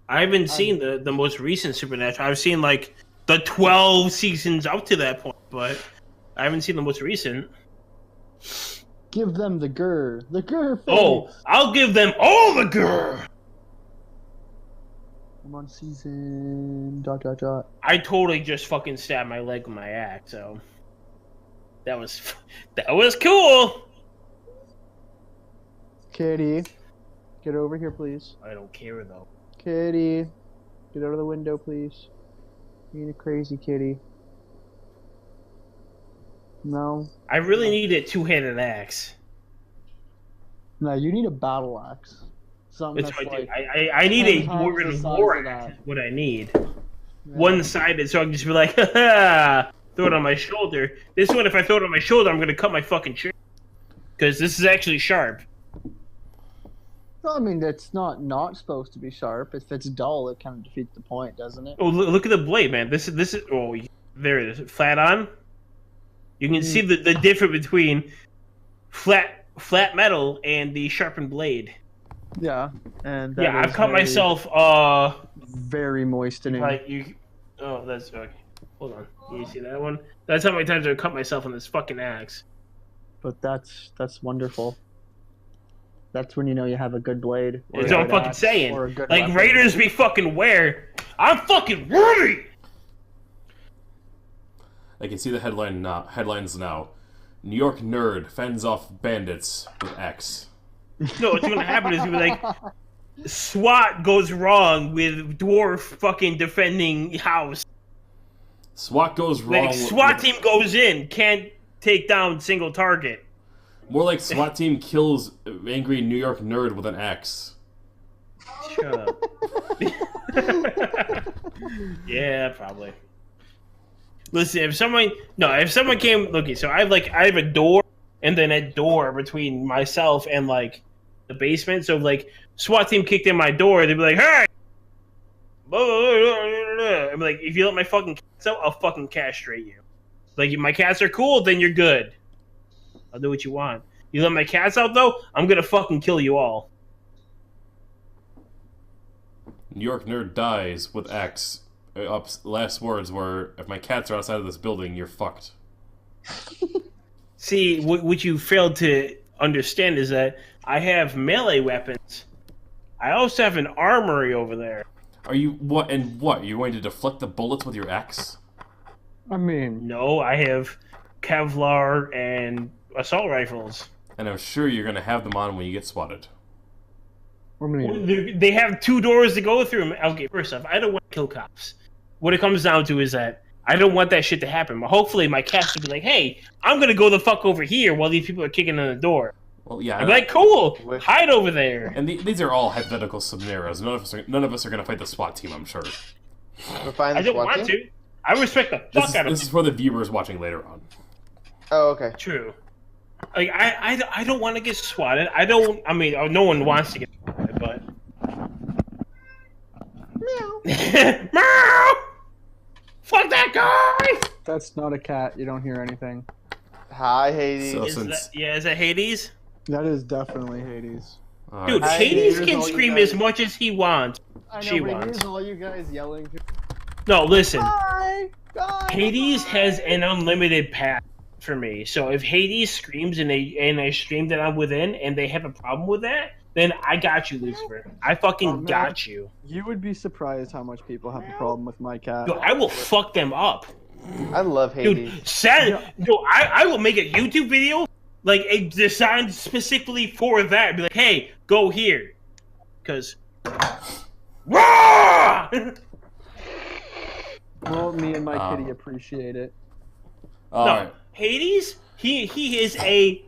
I haven't seen the most recent Supernatural. I've seen like the 12 seasons up to that point, but I haven't seen the most recent. Give them the grr. The grr face. Oh, I'll give them all the grr. I'm on season ... I totally just fucking stabbed my leg with my axe, so that was cool. Kitty, get over here, please. I don't care though. Kitty, get out of the window, please. You ain't a crazy kitty. No. I really need a two-handed axe. No, you need a battle axe. Something That's that's what I do. like I need 10 a times the Dwarven size war of axe. that. Is what I need. Yeah. One-sided, so I can just be like, ha, throw it on my shoulder. This one, if I throw it on my shoulder, I'm gonna cut my fucking shirt. Because this is actually sharp. Well, I mean, it's not supposed to be sharp. If it's dull, it kind of defeats the point, doesn't it? Oh, look at the blade, man. This is. Oh, there it is. Flat on. You can see the difference between flat metal and the sharpened blade. Yeah, and that Yeah, I've is cut very, myself. very moistening. Like you. Oh, that's okay. Hold on. You see that one? That's how many times I've cut myself on this fucking axe. But that's wonderful. That's when you know you have a good blade. or That's a what I'm good fucking axe, saying. or a good Like weapon. Raiders be fucking where? I'm fucking ready. I can see the headlines now. New York nerd fends off bandits with X. No, what's gonna happen is you'll be like, SWAT goes wrong with dwarf fucking defending house. SWAT goes wrong. Like SWAT team goes in, can't take down single target. More like SWAT team kills angry New York nerd with an axe. Shut up. Yeah, probably. Listen, if someone came, okay, so I have a door and then a door between myself and like the basement. So if, like SWAT team kicked in my door, they'd be like, "Hey!" I'm like, if you let my fucking cats out, I'll fucking castrate you. Like, if my cats are cool, then you're good. I'll do what you want. You let my cats out though, I'm gonna fucking kill you all. New York nerd dies with X. Last words were, if my cats are outside of this building, you're fucked. See, what you failed to understand is that I have melee weapons. I also have an armory over there. Are you what? You're going to deflect the bullets with your axe? I mean, No, I have Kevlar and assault rifles. And I'm sure you're going to have them on when you get swatted. They have two doors to go through. Okay, first off, I don't want to kill cops. What it comes down to is that I don't want that shit to happen. But hopefully my cats will be like, hey, I'm going to go the fuck over here while these people are kicking in the door. Well, yeah. I'm like, cool, hide over there. And these are all hypothetical scenarios. None of us are going to fight the SWAT team, I'm sure. I don't want to. I respect the fuck out of This is for the viewers watching later on. Oh, okay. True. Like I don't want to get swatted. I mean, no one wants to get swatted, but. Meow. Meow. Fuck that guy. that's not a cat. You don't hear anything. Hi, Hades. So- Is that Hades? That is definitely Hades. Dude, Hi, Hades Hades. can All you scream guys- as much as he wants. I know, She but wants. here's all you guys yelling. No, listen. Bye! Bye! Hades has an unlimited path for me. So if Hades screams and I stream that I'm within and they have a problem with that, then I got you, Lucifer. I fucking got you. You would be surprised how much people have a problem with my cat. Yo, I will fuck them up. I love Hades. Dude, I will make a YouTube video like designed specifically for that. Be like, hey, go here, because. Well, me and my Um, kitty appreciate it. All No, right. Hades, He is a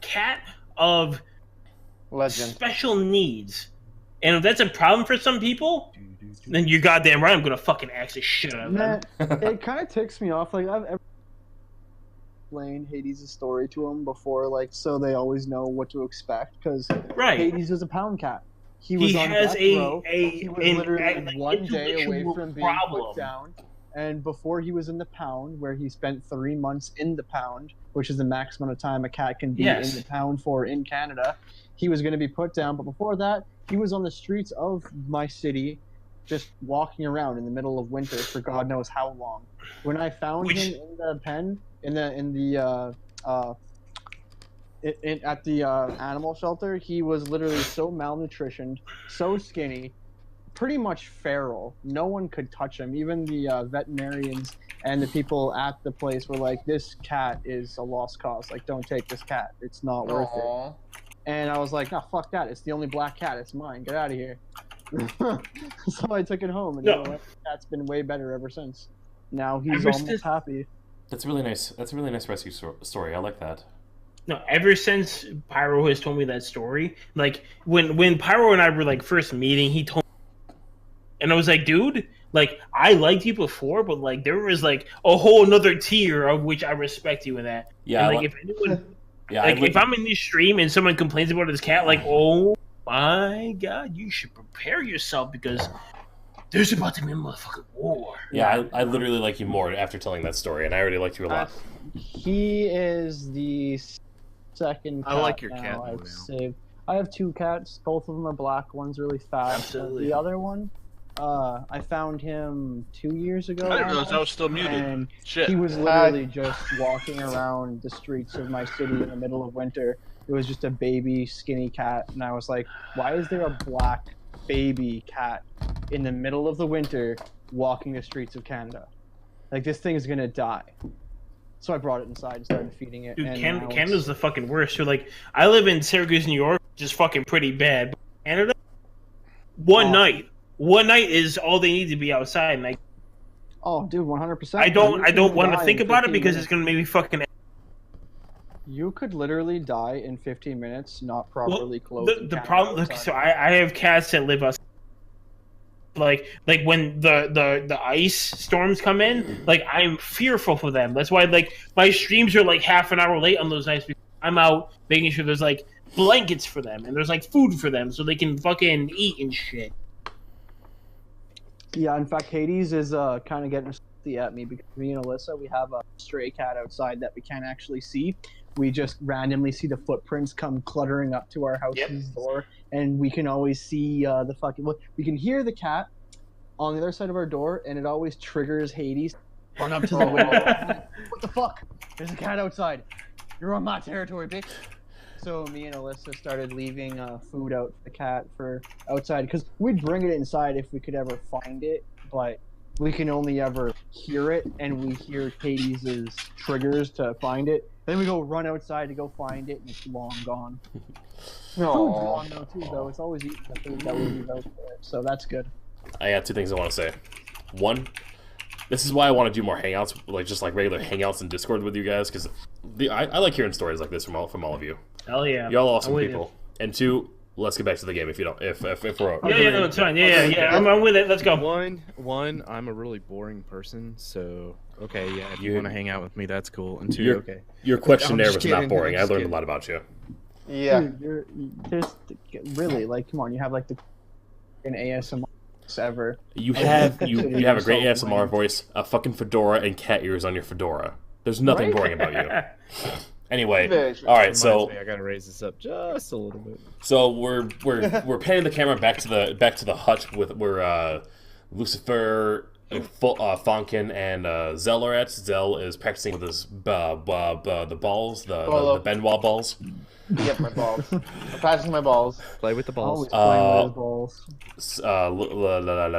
cat of Legend. special needs, and if that's a problem for some people, then you're goddamn right. I'm gonna fucking axe the shit out of them. Man, it kind of ticks me off. Like I've ever explained Hades' story to them before, like so they always know what to expect. Because Right. Hades was a pound cat. He was on has death a row. He was literally one day away from being put down. And before he was in the pound, where he spent 3 months in the pound, which is the maximum of time a cat can be in the pound for in Canada, he was going to be put down. But before that, he was on the streets of my city, just walking around in the middle of winter for God knows how long. When I found him in the pen, at the animal shelter, he was literally so malnutritioned, so skinny, pretty much feral. No one could touch him. Even the veterinarians and the people at the place were like, "This cat is a lost cause. Like, don't take this cat. It's not worth it." And I was like, "No, fuck that. It's the only black cat. It's mine. Get out of here." So I took it home, and you know what? The cat's been way better ever since. Now he's almost happy. That's really nice. That's a really nice rescue story. I like that. No, ever since Pyro has told me that story, like when Pyro and I were like first meeting, he told me, and I was like, dude, like I liked you before, but like there was like a whole another tier of which I respect you in that. Yeah. And, like if anyone, if I'm in this stream and someone complains about his cat, like, oh my god, you should prepare yourself because there's about to be a motherfucking war. Yeah, I literally like you more after telling that story, and I already liked you a lot. He is the second cat I like your now cat I've now. saved. I have 2 cats. Both of them are black. One's really fat. Absolutely. The other one, I found him 2 years ago. I didn't realize I was still muted. And Shit. he was literally just walking around the streets of my city in the middle of winter. It was just a baby, skinny cat, and I was like, why is there a black baby cat in the middle of the winter walking the streets of Canada? Like, this thing is gonna die. So I brought it inside and started feeding it. Dude, and Canada's the fucking worst. So like, I live in Syracuse, New York, which is fucking pretty bad. But Canada, one night is all they need to be outside. And I, oh, dude, 100%. I don't want to think about it because it's gonna make me fucking. You could literally die in 15 minutes, not properly clothed. The problem, look, so I have cats that live outside. Like when the ice storms come in, like I'm fearful for them. That's why like my streams are like half an hour late on those nights because I'm out making sure there's like blankets for them and there's like food for them so they can fucking eat and shit. Yeah, in fact, Hades is kind of getting at me because me and Alyssa, we have a stray cat outside that we can't actually see. We just randomly see the footprints come cluttering up to our house's door, and we can always see we can hear the cat on the other side of our door, and it always triggers Hades. Run up to the window. What the fuck? There's a cat outside. You're on my territory, bitch. So me and Alyssa started leaving food out for the cat for outside because we'd bring it inside if we could ever find it, but we can only ever hear it, and we hear Hades' triggers to find it. Then we go run outside to go find it, and it's long gone. Food's gone though too, though. It's always eating the food that we leave out for it, so that's good. I got 2 things I want to say. One, this is why I want to do more hangouts, like just like regular hangouts in Discord with you guys, because I like hearing stories like this from all of you. Hell yeah, y'all awesome people. And 2, let's get back to the game if you don't. If we're no, it's fine. Yeah. I'm with it. Let's go. One, I'm a really boring person, so okay, yeah. If you want to hang out with me, that's cool. And 2, okay. Your question there was kidding. not boring. I learned kidding. a lot about you. Yeah. Dude, there's really like, come on, you have like an ASMR ever. You have a great ASMR voice, a fucking fedora, and cat ears on your fedora. There's nothing boring about you. Anyway, all right. So I gotta raise this up just a little bit. So we're panning the camera back to the hut where Lucifer, Fonkin, and Zell are at. Zell is practicing with his the balls, the Benoit balls. Yep, my balls. I'm practicing my balls. Play with the balls. Always playing with balls.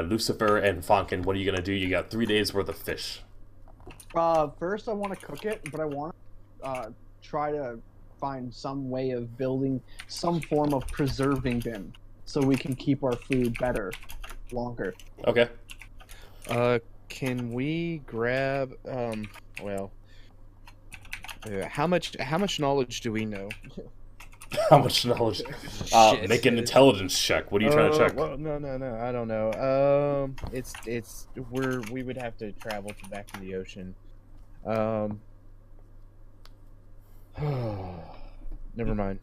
Lucifer and Fonkin, what are you gonna do? You got 3 days worth of fish. First I want to cook it, but I want to try to find some way of building some form of preserving bin so we can keep our food better longer. Okay. Can we grab well, How much knowledge do we know? How much knowledge? Make an intelligence check. What are you trying to check? Well, no, I don't know. We would have to travel back to the ocean. Never mind.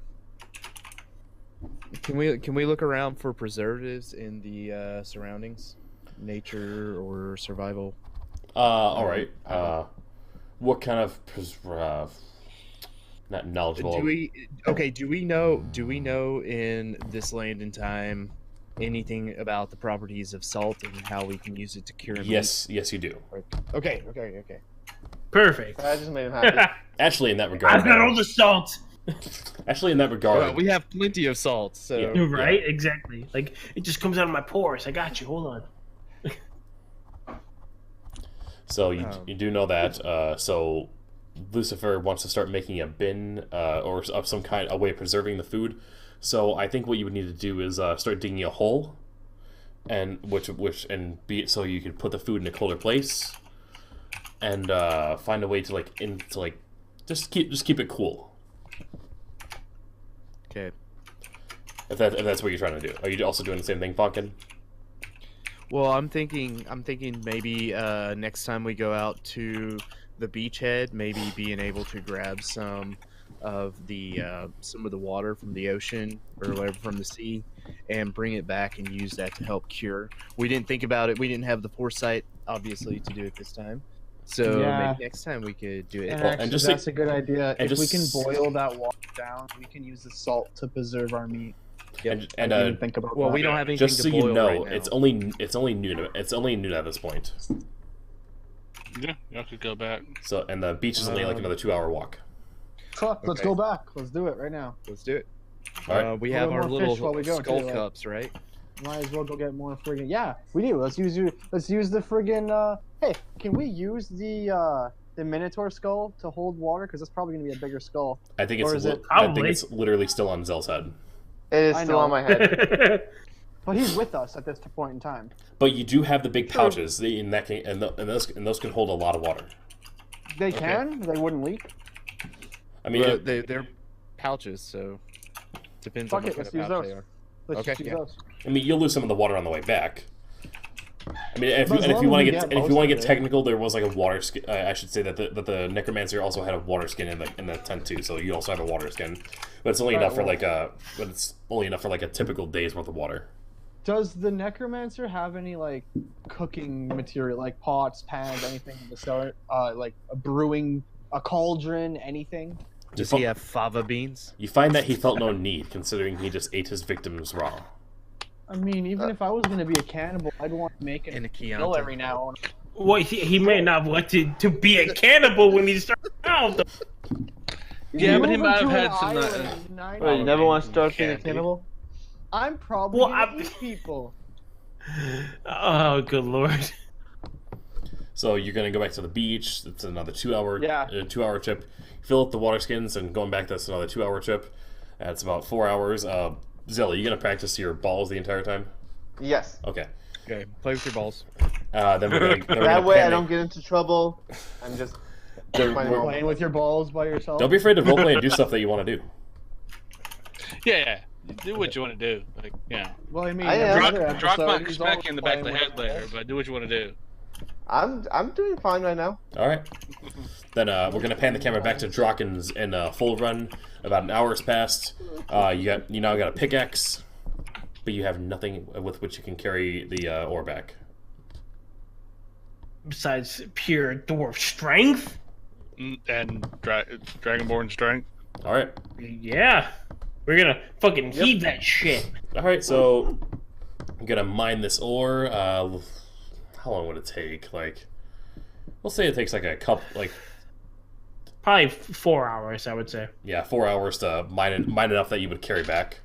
Can we look around for preservatives in the surroundings, nature or survival? All right. What kind of not knowledgeable? Do we know in this land and time anything about the properties of salt and how we can use it to cure meat? Yes, you do. Okay. Perfect. That just made him happy. Actually, in that regard, I've got all the salt. Actually, in that regard, Well, we have plenty of salt, so Yeah. Right? Exactly. Like it just comes out of my pores. I got you. Hold on. so you do know that. So Lucifer wants to start making a bin or of some kind, a way of preserving the food. So I think what you would need to do is start digging a hole, and so you could put the food in a colder place, and find a way to just keep it cool. okay. If that's what you're trying to do. Are you also doing the same thing, Falcon? Well, I'm thinking maybe next time we go out to the beachhead, maybe being able to grab some of the water from the ocean or whatever from the sea, and bring it back and use that to help cure. We didn't think about it. We didn't have the foresight, obviously, to do it this time. So maybe next time we could do it. And Well, actually, and just that's a good idea. and If we just- can boil that water down, we can use the salt to preserve our meat. And I didn't think about Well, that. we don't have anything just to so boil you know, right now. it's only noon at this point. Yeah, y'all could go back. So and the beach is only like another 2-hour walk. Fuck, let's Okay. go back. Let's do it right now. Let's do it. All right. We We'll have get our more little fish while we go, skull too, like- cups, right? Might as well go get more friggin'. Yeah, we do. Let's use the friggin'. Hey, can we use the Minotaur skull to hold water? Because that's probably gonna be a bigger skull. I think it's Or is it- I think Probably. it's literally still on Zell's head. It is I still know. on my head. But he's with us at this point in time. But you do have the big True. pouches, and those can hold a lot of water. They can. They wouldn't leak. I mean, Well, they're pouches, so depends Fuck on what it, kind let's of use pouch those. they are. Let's Okay, just use yeah. those. I mean, you'll lose some of the water on the way back. I mean, if But as you long want as to we get get if you want to most get of it. technical, there was like a water skin. I should say that the necromancer also had a water skin in the tent too. So you also have a water skin, but it's only enough for like a typical day's worth of water. Does the necromancer have any like cooking material, like pots, pans, anything in the cellar? Like a brewing, a cauldron, anything? Does You he fi- have fava beans? You find that he felt no need, considering he just ate his victims raw. I mean, even if I was gonna be a cannibal, I'd want to make And a a meal Chianti. every now and then. Well, he may not want to be a cannibal when he starts out. Yeah, but he Move might to have an had some, island, 90 Wait, you never want to start being a Candy. cannibal? I'm probably Well, gonna eat people. Oh, good lord. So you're gonna go back to the beach. It's another 2-hour Yeah. 2-hour trip. Fill up the water skins and going back. That's another 2-hour trip. That's about 4 hours. Zilla, you gonna practice your balls the entire time? Yes. Okay. Okay, play with your balls. Then we're gonna That way I pan don't get into trouble. I'm just Then finding we're- all- Playing with your balls by yourself. Don't be afraid to roleplay and do stuff that you want to do. Yeah. Do what you want to do. Like, yeah. Well, I mean, I am. another Drop episode, might he's smack always you in the back of the playing head with later, balls. but do what you want to do. I'm doing fine right now. All right. Then we're gonna pan the camera back to Draken's in full run. About an hour has passed. You now got a pickaxe, but you have nothing with which you can carry the ore back. Besides pure dwarf strength? And Dragonborn strength. All right. Yeah. We're gonna fucking heave that shit. All right. So I'm gonna mine this ore. How long would it take? Like, we'll say it takes like a couple, like, Probably 4 hours, I would say. yeah, 4 hours to mine enough that you would carry back.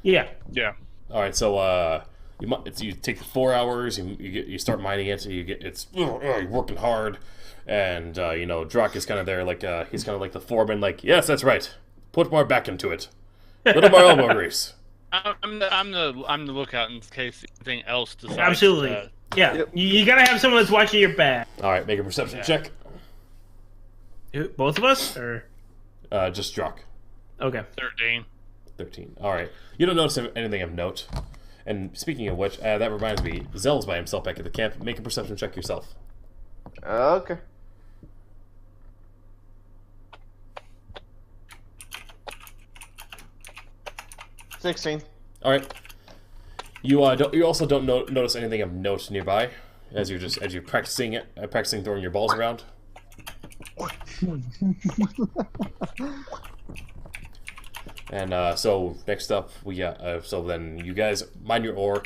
Yeah. Yeah. All right, so you take the 4 hours, you start mining it, so you're working hard, and Drak is kind of there, like he's kind of like the foreman, like, yes, that's right, put more back into it, little more elbow grease. I'm the lookout in case anything else decides. Absolutely. Yeah. Yep. You gotta have someone that's watching your back. All right, make a perception check. Both of us? Or Just Drak. Okay. 13. 13. All right. You don't notice anything of note. And speaking of which, that reminds me, Zell's by himself back at the camp. Make a perception check yourself. Okay. $16. All right. You also don't notice anything of note nearby as you're practicing throwing your balls around. And so next up we got so then you guys mind your oar.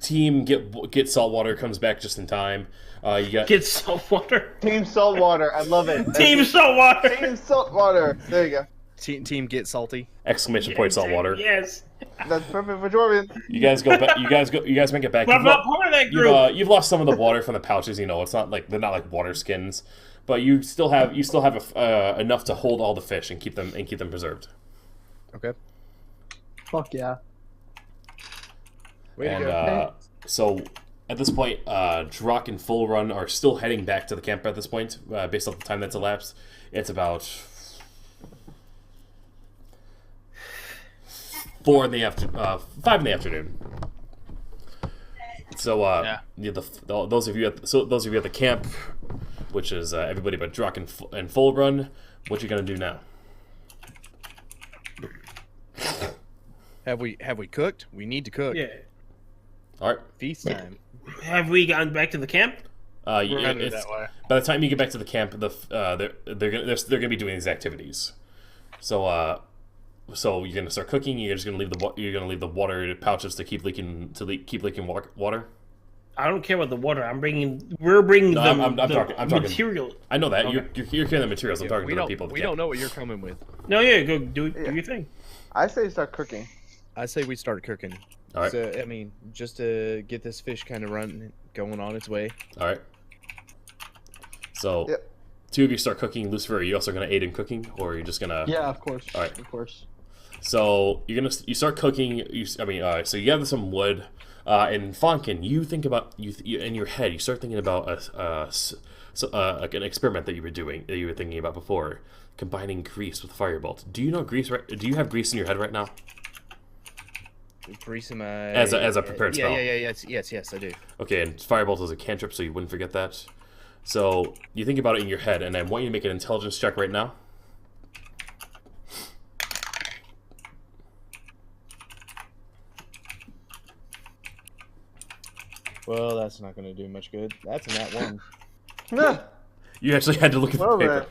Team get saltwater comes back just in time. You got Get saltwater. Team Saltwater. I love it. Team saltwater. Team Saltwater. There you go. Team get salty. Exclamation point saltwater. Yes. That's perfect for Dwarvian. You guys go back. You guys make it back. But I'm not part of that group. You've lost some of the water from the pouches. You know, it's not like they're not like water skins, but you still have enough to hold all the fish and keep them Okay. Fuck yeah. Way to And go. so at this point, Drak and Full Run are still heading back to the camp at this point, based off the time that's elapsed. It's about 5 in the afternoon. So those of you at the camp, which is everybody but Drak and Full Run, what you gonna do now? Have we cooked? We need to cook. Yeah. All right. Feast time. Have we gotten back to the camp? We're headed that way. By the time you get back to the camp, they're gonna be doing these activities. So you're gonna start cooking. You're gonna leave the water pouches to keep leaking water. I don't care about the water. We're bringing No, the I'm talking material. I know that Okay. you're carrying the materials. I'm talking to the people. At the We camp. don't know what you're coming with. No, yeah, go do your thing. I say start cooking. I say we start cooking. All right. So, I mean, just to get this fish kind of going on its way. All right. So, Yep. two of you start cooking. Lucifer, are you also gonna aid in cooking, or are you just gonna? Yeah, of course. All right. Of course. So you start cooking. So you gather some wood, and Fonkin, you think about you in your head. You start thinking about like an experiment that you were thinking about before, combining grease with firebolt. Do you know grease? Do you have grease in your head right now? Grease in my As a prepared spell. Yeah, yes, I do. Okay, and firebolt is a cantrip, so you wouldn't forget that. So you think about it in your head, and I want you to make an intelligence check right now. Well, that's not going to do much good. That's a nat 1. No. You actually had to look at the Well, paper.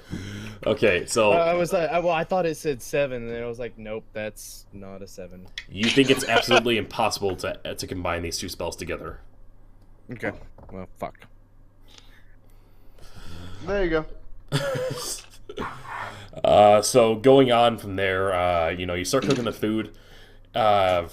Okay, so I was like, I thought it said 7, and then I was like, nope, that's not a 7. you think it's absolutely impossible to combine these two spells together. Okay. Well, fuck. There you go. So going on from there, you start cooking the food. I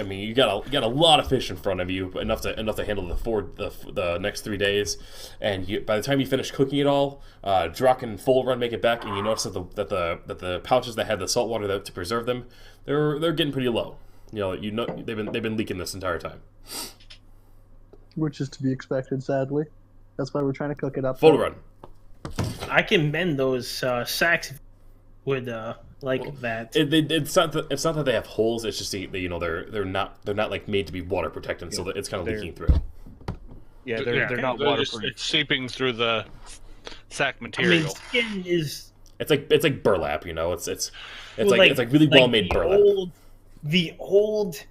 mean, you got a lot of fish in front of you, but enough to handle the next 3 days. And by the time you finish cooking it all, Drak and Full Run make it back, and you notice that the pouches that had the salt water to preserve them, they're getting pretty low. They've been leaking this entire time. Which is to be expected, sadly. That's why we're trying to cook it up. Full Run. I can mend those sacks with that. It's not that they have holes. It's just they're not like made to be water protected, so that it's kind of leaking through. Yeah, they're not waterproof. It's seeping through the sack I material. mean, skin is. It's like burlap, It's like really well made burlap. The old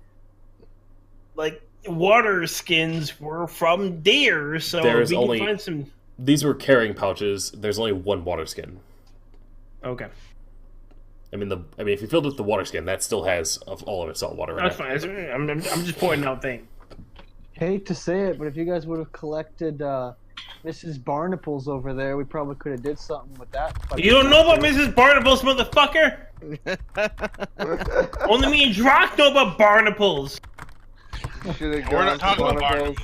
water skins were from deer, so There's we only- can find some. These were carrying pouches. There's only one water skin. Okay, I mean, if you filled it with the water skin, that still has all of its salt water. that's fine. I'm just pointing out things. Hate to say it, but if you guys would have collected Mrs. Barnacles over there, we probably could have did something with that. You don't know about Mrs. Barnacles, motherfucker. Only me and Drak know about Barnacles. We're not talking about barnacles.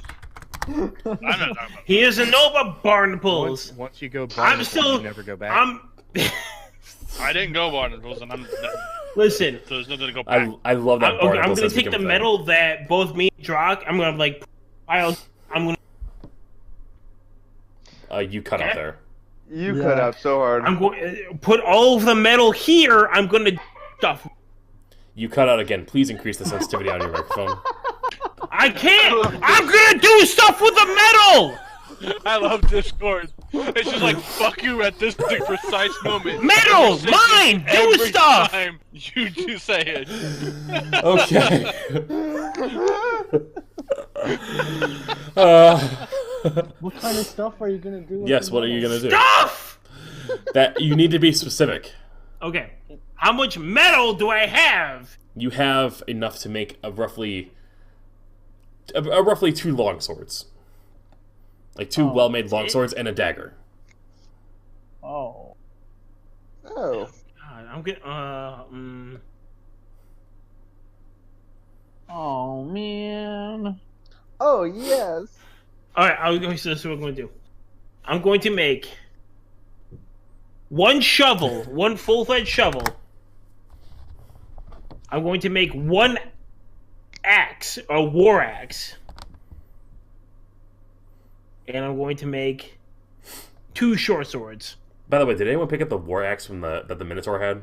I'm not talking about. He doesn't know about Barnacles. Once you go still- you never go back. I didn't go barnacles, and Listen. so there's nothing to go back. I love that. I'm Barnacles gonna has take the become a thing. metal that both me and Drak. I'm gonna I'm gonna. You cut out Okay. there. You cut out so hard. I'm going to put all of the metal here. I'm going to stuff. You cut out again. Please increase the sensitivity on your microphone. I can't. I'm going to do stuff with the metal. I love Discord. It's just like, fuck you at this precise moment. Metal! Mine! Do stuff! Time you do say it. Okay. What kind of stuff are you gonna do? With Yes, the what are you metal? gonna do? Stuff! That you need to be specific. Okay. How much metal do I have? You have enough to make a roughly 2 long swords. Like 2 well-made long swords and a dagger. Oh. Oh. God, I'm gonna. Oh man. Oh yes. All right. So this is what I'm going to do. I'm going to make 1 shovel, 1 full-fledged shovel. I'm going to make 1 axe, a war axe. And I'm going to make 2 short swords. By the way, did anyone pick up the war axe from that the Minotaur had?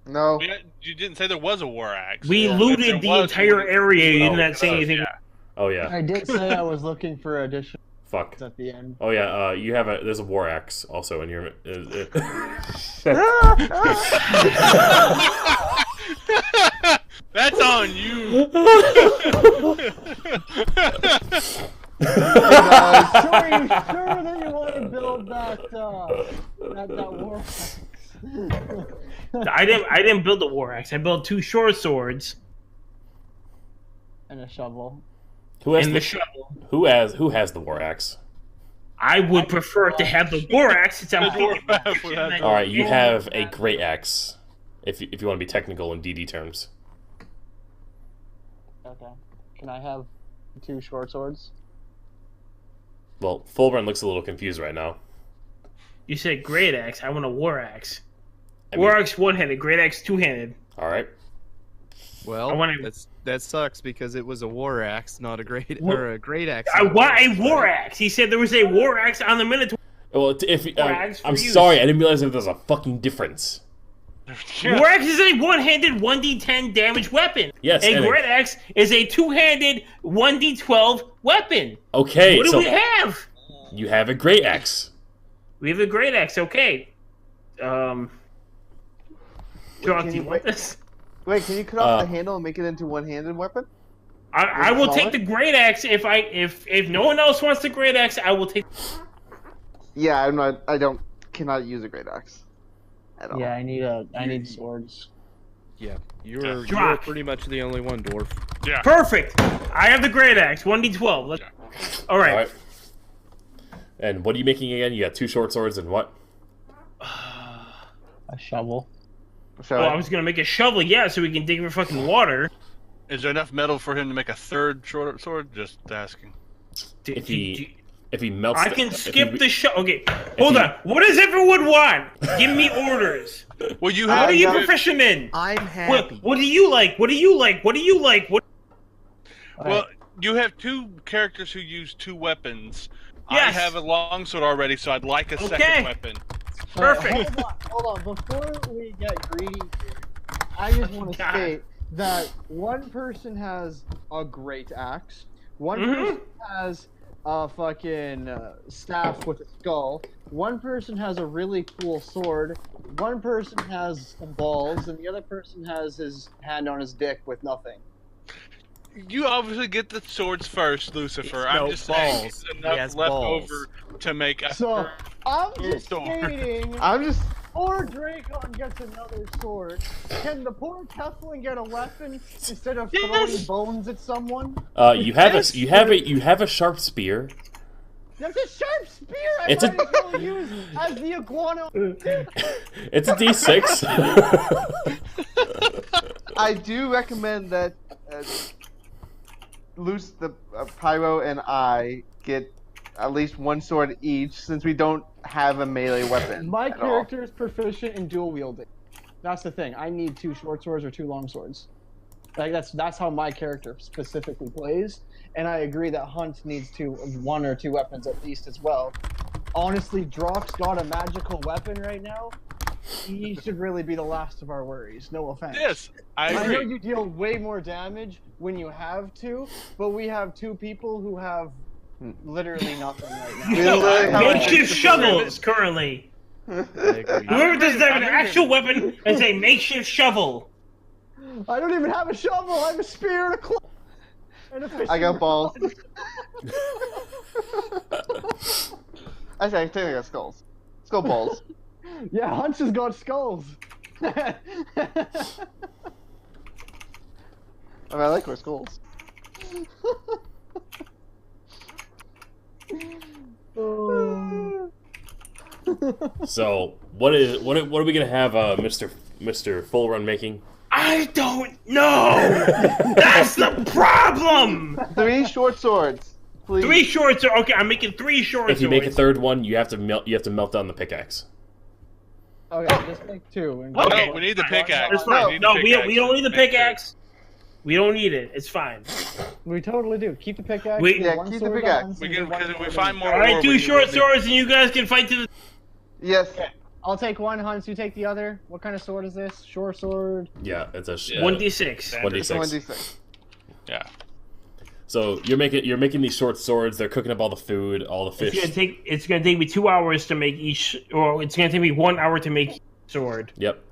No. You didn't say there was a war axe. We looted the entire area. You did not say anything. Yeah. Oh yeah. I did say I was looking for additional Fuck. at the end. Oh yeah. You have there's a war axe also in your. That's on you. So are you sure that you want to build that war axe? I didn't build the war axe. I built 2 short swords And a shovel. Who has and the shovel. Who has the war axe? I would prefer to have the war axe since I'm The thinking dwarf about axe would have- All right, you have a great axe. If you want to be technical in DD terms. Okay. Can I have 2 short swords? Well, Fulburn looks a little confused right now. You said great axe. I want a war axe. I War mean- axe 1-handed. Great axe 2-handed. All right. Well, I wanna- that sucks because it was a war axe, not a great What? or a great axe. I want a war axe. He said there was a war axe on the Minotaur. Well, axe for I'm use. sorry, I didn't realize that there's a fucking difference. Yeah. War axe is a 1-handed 1d10 damage weapon. Yes, A and great axe is a 2-handed 1d12 weapon. Okay, What do so we have? you have a great axe. We have a great axe. Okay. John, can do you you want wait- this? Wait, can you cut off the handle and make it into one-handed weapon? I will smaller? take the great axe if no one else wants the great axe. I will take. Yeah, cannot use a great axe. At all. Yeah, I need swords. Yeah, you're Jock. pretty much the only one, dwarf. Yeah. Perfect. I have the great axe. 1d12. Let's. All right. All right. And what are you making again? You got 2 short swords and what? A shovel. So, Well, I was gonna make a shovel, yeah, so we can dig for fucking water. Is there enough metal for him to make a 3rd short sword? Just asking. If he melts, I can skip the show. Okay, hold on. What does everyone want? Give me orders. Well, you What have are you got- proficient in? I'm happy. What do you like? What do you like? What do you like? What? Well, you have 2 characters who use 2 weapons. Yes. I have a longsword already, so I'd like a Okay. second weapon. Perfect. Hold on. Before we get greedy here, I just want to God. state that one person has a great axe, one Mhm. person has a fucking staff with a skull, one person has a really cool sword, one person has some balls, and the other person has his hand on his dick with nothing. You obviously get the swords first, Lucifer. No, I'm just saying balls. it's He enough has left balls. over to make a So, third I'm just sword. stating, I'm just or Drakecon gets another sword, can the poor Teflon get a weapon instead of throwing Yes. bones at someone? you have a sharp spear. That's a sharp spear! I It's a- might as well use as the iguana. It's a D6. I do recommend that Pyro and I get at least 1 sword each, since we don't have a melee weapon. My at all. character is proficient in dual wielding. That's the thing. I need 2 short swords or 2 long swords. Like that's how my character specifically plays. And I agree that Hunt needs 1 or 2 weapons at least as well. honestly, Drock's got a magical weapon right now. He should really be the last of our worries. No offense. Yes, I I agree. know you deal way more damage when you have to, but we have two people who have literally nothing right now. Makeshift shovels currently. Whoever doesn't have an actual weapon is a makeshift shovel. I don't even have a shovel. I have a spear and a claw. And a fishing I got balls. rod. Actually, I think I got skulls. Skull balls. Yeah, Hunch has got skulls. I mean, I like our skulls. So what are we gonna have Mr. Full Run making? I don't know. That's the problem. 3 short swords, please. 3 short swords. Okay, I'm making 3 short If you swords. make a third one, you have to melt down the pickaxe. Okay, just make 2. And Okay. No, we need the pickaxe. It's fine. We need No, the we don't need the Make pickaxe. We don't need it. It's fine. We totally do. Keep the pickaxe. We- do Yeah, one keep the sword pickaxe. dance, We and can, do one because if we sword find dance. more. All right, ore, 2 we short can- swords, and you guys can fight to the. Yes. I'll take one, Hunts. You take the other. What kind of sword is this? Short sword. Yeah, it's a 1d6. 1d6. 1d6. Yeah. So you're making these short swords. They're cooking up all the food, all the It's fish. gonna take me 2 hours to make each, or it's gonna take me 1 hour to make each sword. Yep.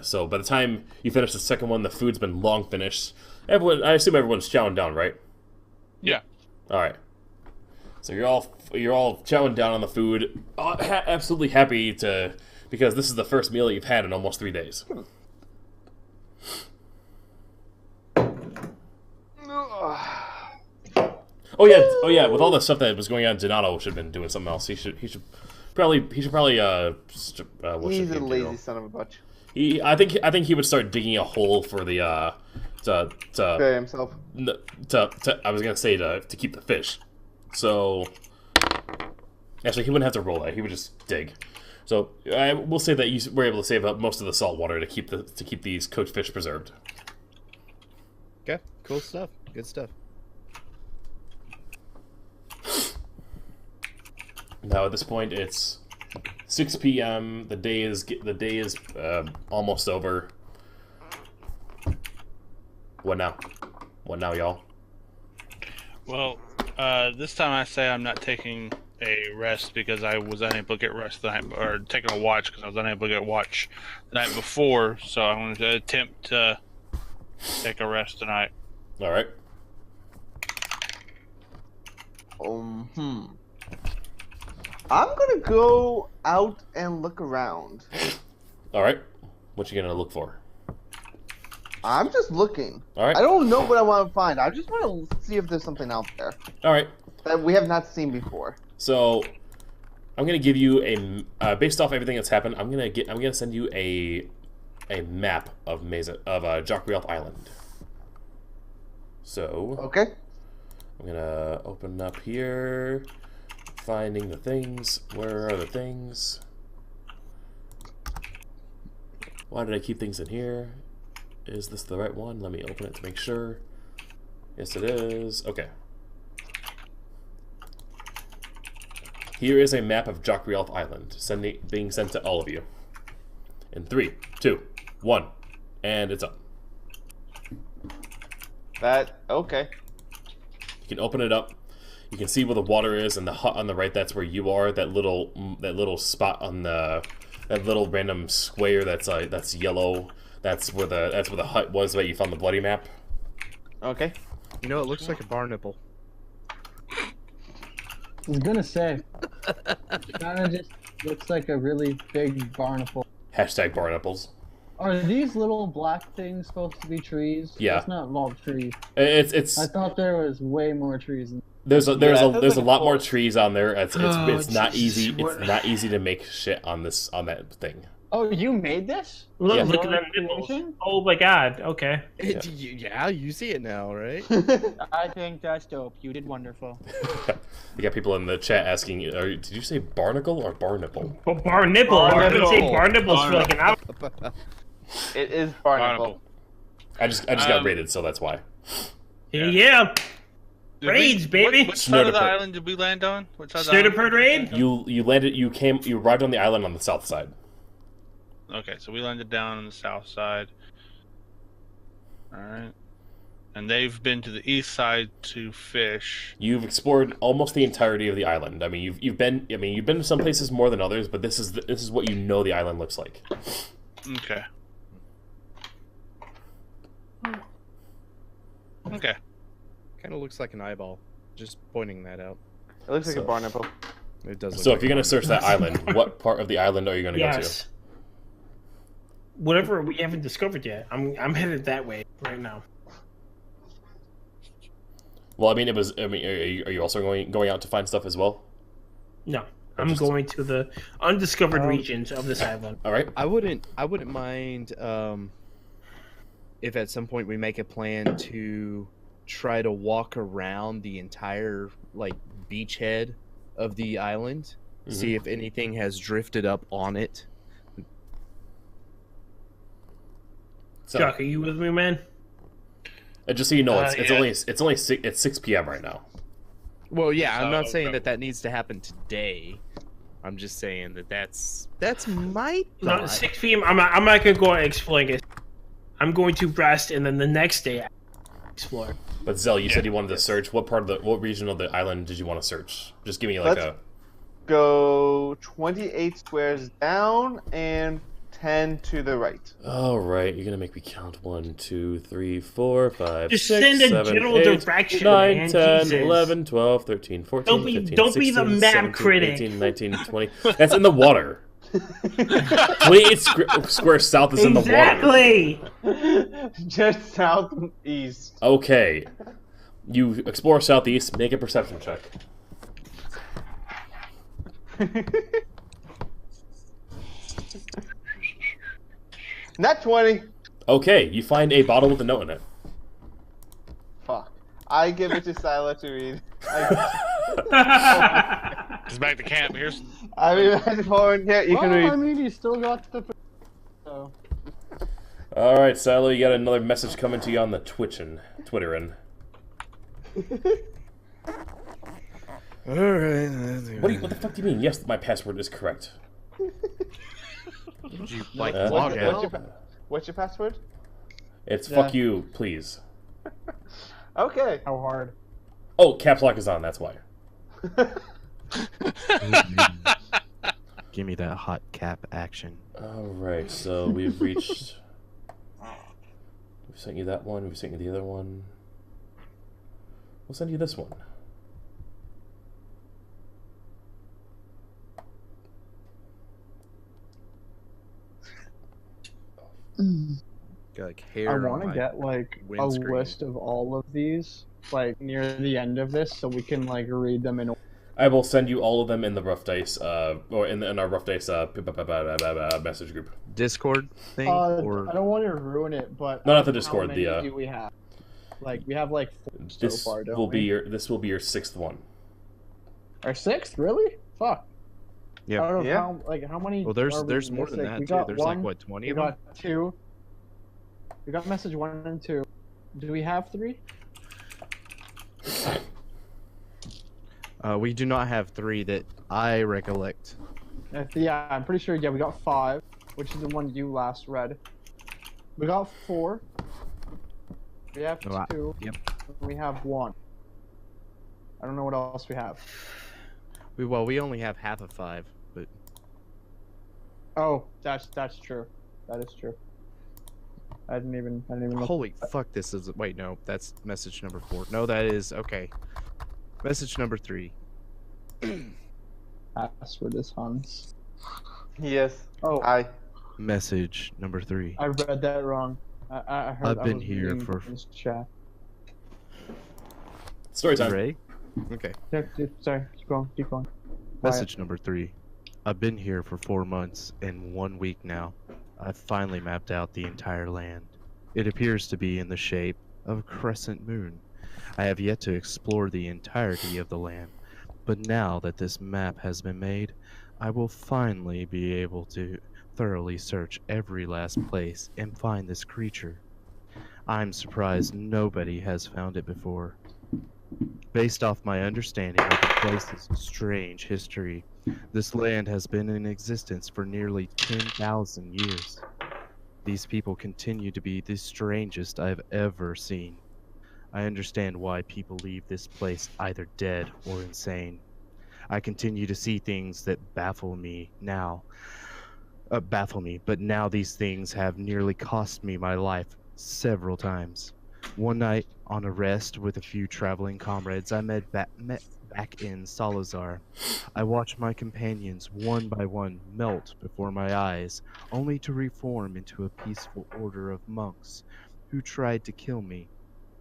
So by the time you finish the second one, the food's been long finished. I assume everyone's chowing down, right? Yeah. All right. So you're all chowing down on the food, absolutely happy because this is the first meal you've had in almost 3 days. Oh yeah. With all the stuff that was going on, Donato should have been doing something else. He should probably He's a lazy son of a bitch. I think he would start digging a hole for the Bury himself. I was gonna say to keep the fish. So actually, he wouldn't have to roll that. He would just dig. So I will say that you were able to save up most of the salt water to keep these cooked fish preserved. Okay, cool stuff. Good stuff. Now at this point, it's 6 p.m. The day is almost over. What now? What now, y'all? Well, this time I say I'm not taking a rest because I was unable to get rest the night, or taking a watch because I was unable to get watch the night before. So I'm going to attempt to take a rest tonight. All right. I'm gonna go out and look around. All right. What you gonna look for? I'm just looking. All right. I don't know what I want to find. I just want to see if there's something out there All right. that we have not seen before. So I'm gonna give you based off everything that's happened. I'm gonna send you a map of Jokrielf Island. So Okay. I'm gonna open up here, finding the things. Where are the things? Why did I keep things in here? Is this the right one? Let me open it to make sure. Yes, it is. Okay. Here is a map of Jokrielf Island, being sent to all of you. In 3, 2, 1, and it's up. Okay. You can open it up. You can see where the water is, and the hut on the right. That's where you are. That little spot on that little random square that's yellow. That's where the hut was that you found the bloody map. Okay. You know, it looks like a bar nipple. I was gonna say, kind of just looks like a really big barnacle. Hashtag barnacles. Are these little black things supposed to be trees? Yeah. It's not all trees. It's I thought there was way more trees. there's a that's a like lot a more forest. trees on there. It's not Jesus, easy. what- It's not easy to make shit on that thing. Oh, you made this? Look, Yeah. look at them nipples. Oh my god. Okay. Yeah, you see it now, right? I think that's dope. You did wonderful. You got people in the chat asking, did you say barnacle or barnacle? Well, bar nipple. I've been saying bar nipples for like an hour. It is barnacle. Barnacle. I just got rated, so that's why. Yeah. Raids, baby. What side of the Snurdipert. island did we land on? What side of the island? Snurdipert raid? You arrived on the island on the south side. Okay, so we landed down on the south side. All right. And they've been to the east side to fish. You've explored almost the entirety of the island. I mean, you've been to some places more than others, but this is what you know the island looks like. Okay. Okay. Kind of looks like an eyeball. Just pointing that out. It looks like a barnacle. It does. Look So like if you're a gonna search that island, what part of the island are you gonna go to? Yes. Whatever we haven't discovered yet. I'm headed that way right now. Well, are you also going out to find stuff as well? No, I'm going to the undiscovered regions of this island. All right. I wouldn't mind if at some point we make a plan to try to walk around the entire beachhead of the island, see if anything has drifted up on it. So, Jock, are you with me, man? just so you know, yeah. it's 6 p.m. right now. Well, yeah, I'm not Oh, saying okay. that needs to happen today. I'm just saying that's my Not thought. 6 p.m. I'm not gonna go exploring it. I'm going to rest, and then the next day I explore. But Zell, you said you wanted to search. What region of the island did you want to search? Just give me Let's go 28 squares down and 10 to the right. All right, you're gonna make me count 1, 2, 3, 4, 5, Just 6, send a 7, general 8, direction, 9, man. 10, Jesus. 11, 12, 13, 14, Don't be- 15, don't be the 16, map 17, critic. 18, 19, 20. That's in the water. 28 squares south is in the water. Exactly. Just southeast. Okay. You explore southeast, make a perception check. Not 20. Okay, you find a bottle with a note in it. Fuck. I give it to Silo to read. Just back to camp. Here's I mean, at the phone here, you can Well, read. I mean, you still got the. So. All right, Silo, you got another message coming to you on the Twitterin. All right. What the fuck do you mean? Yes, my password is correct. Did you Uh, log what's, out? your, what's your password? It's Yeah. fuck you, please. Okay. How hard? Oh, caps lock is on. That's why. Give me that hot cap action. All right, so we've reached. We've sent you that one. We've sent you the other one. We'll send you this one. Got hair. I want to get a windscreen. list of all of these near the end of this, so we can read them in. I will send you all of them in the rough dice, or in our rough dice message group. Discord thing, I or don't want to ruin it, but No, not the how Discord, many the, do we have? We have 4 so This far. Don't will we? be your 6th one. Our 6th, really? Fuck. yeah. I don't know Yeah. how many. Well, are we there's more than missing? that We too. got There's 1, what 20 We of them. got 2. We got message 1 and 2. Do we have 3? We do not have 3 that I recollect. Yeah, I'm pretty sure. Yeah, we got 5, which is the one you last read. We got 4. We have Oh, 2. yep. And we have 1. I don't know what else we have. We only have half of 5, but Oh, that's true. That is true. I didn't even look. holy fuck! This is wait no, that's message number 4. No, that is okay. Message number 3. Password is Hans. Yes. Oh, I. Message number 3. I read that wrong. I heard. I've been I was here reading for- this chat. Story time. Ray? Okay. Sorry, keep going. Keep going. Message number 3. I've been here for 4 months and 1 week now. I've finally mapped out the entire land. It appears to be in the shape of a crescent moon. I have yet to explore the entirety of the land, but now that this map has been made, I will finally be able to thoroughly search every last place and find this creature. I'm surprised nobody has found it before. Based off my understanding of the place's strange history, this land has been in existence for nearly 10,000 years. These people continue to be the strangest I've ever seen. I understand why people leave this place either dead or insane. I continue to see things that baffle me, but now these things have nearly cost me my life several times. One night, on a rest with a few traveling comrades, I met back in Salazar. I watched my companions one by one melt before my eyes, only to reform into a peaceful order of monks who tried to kill me.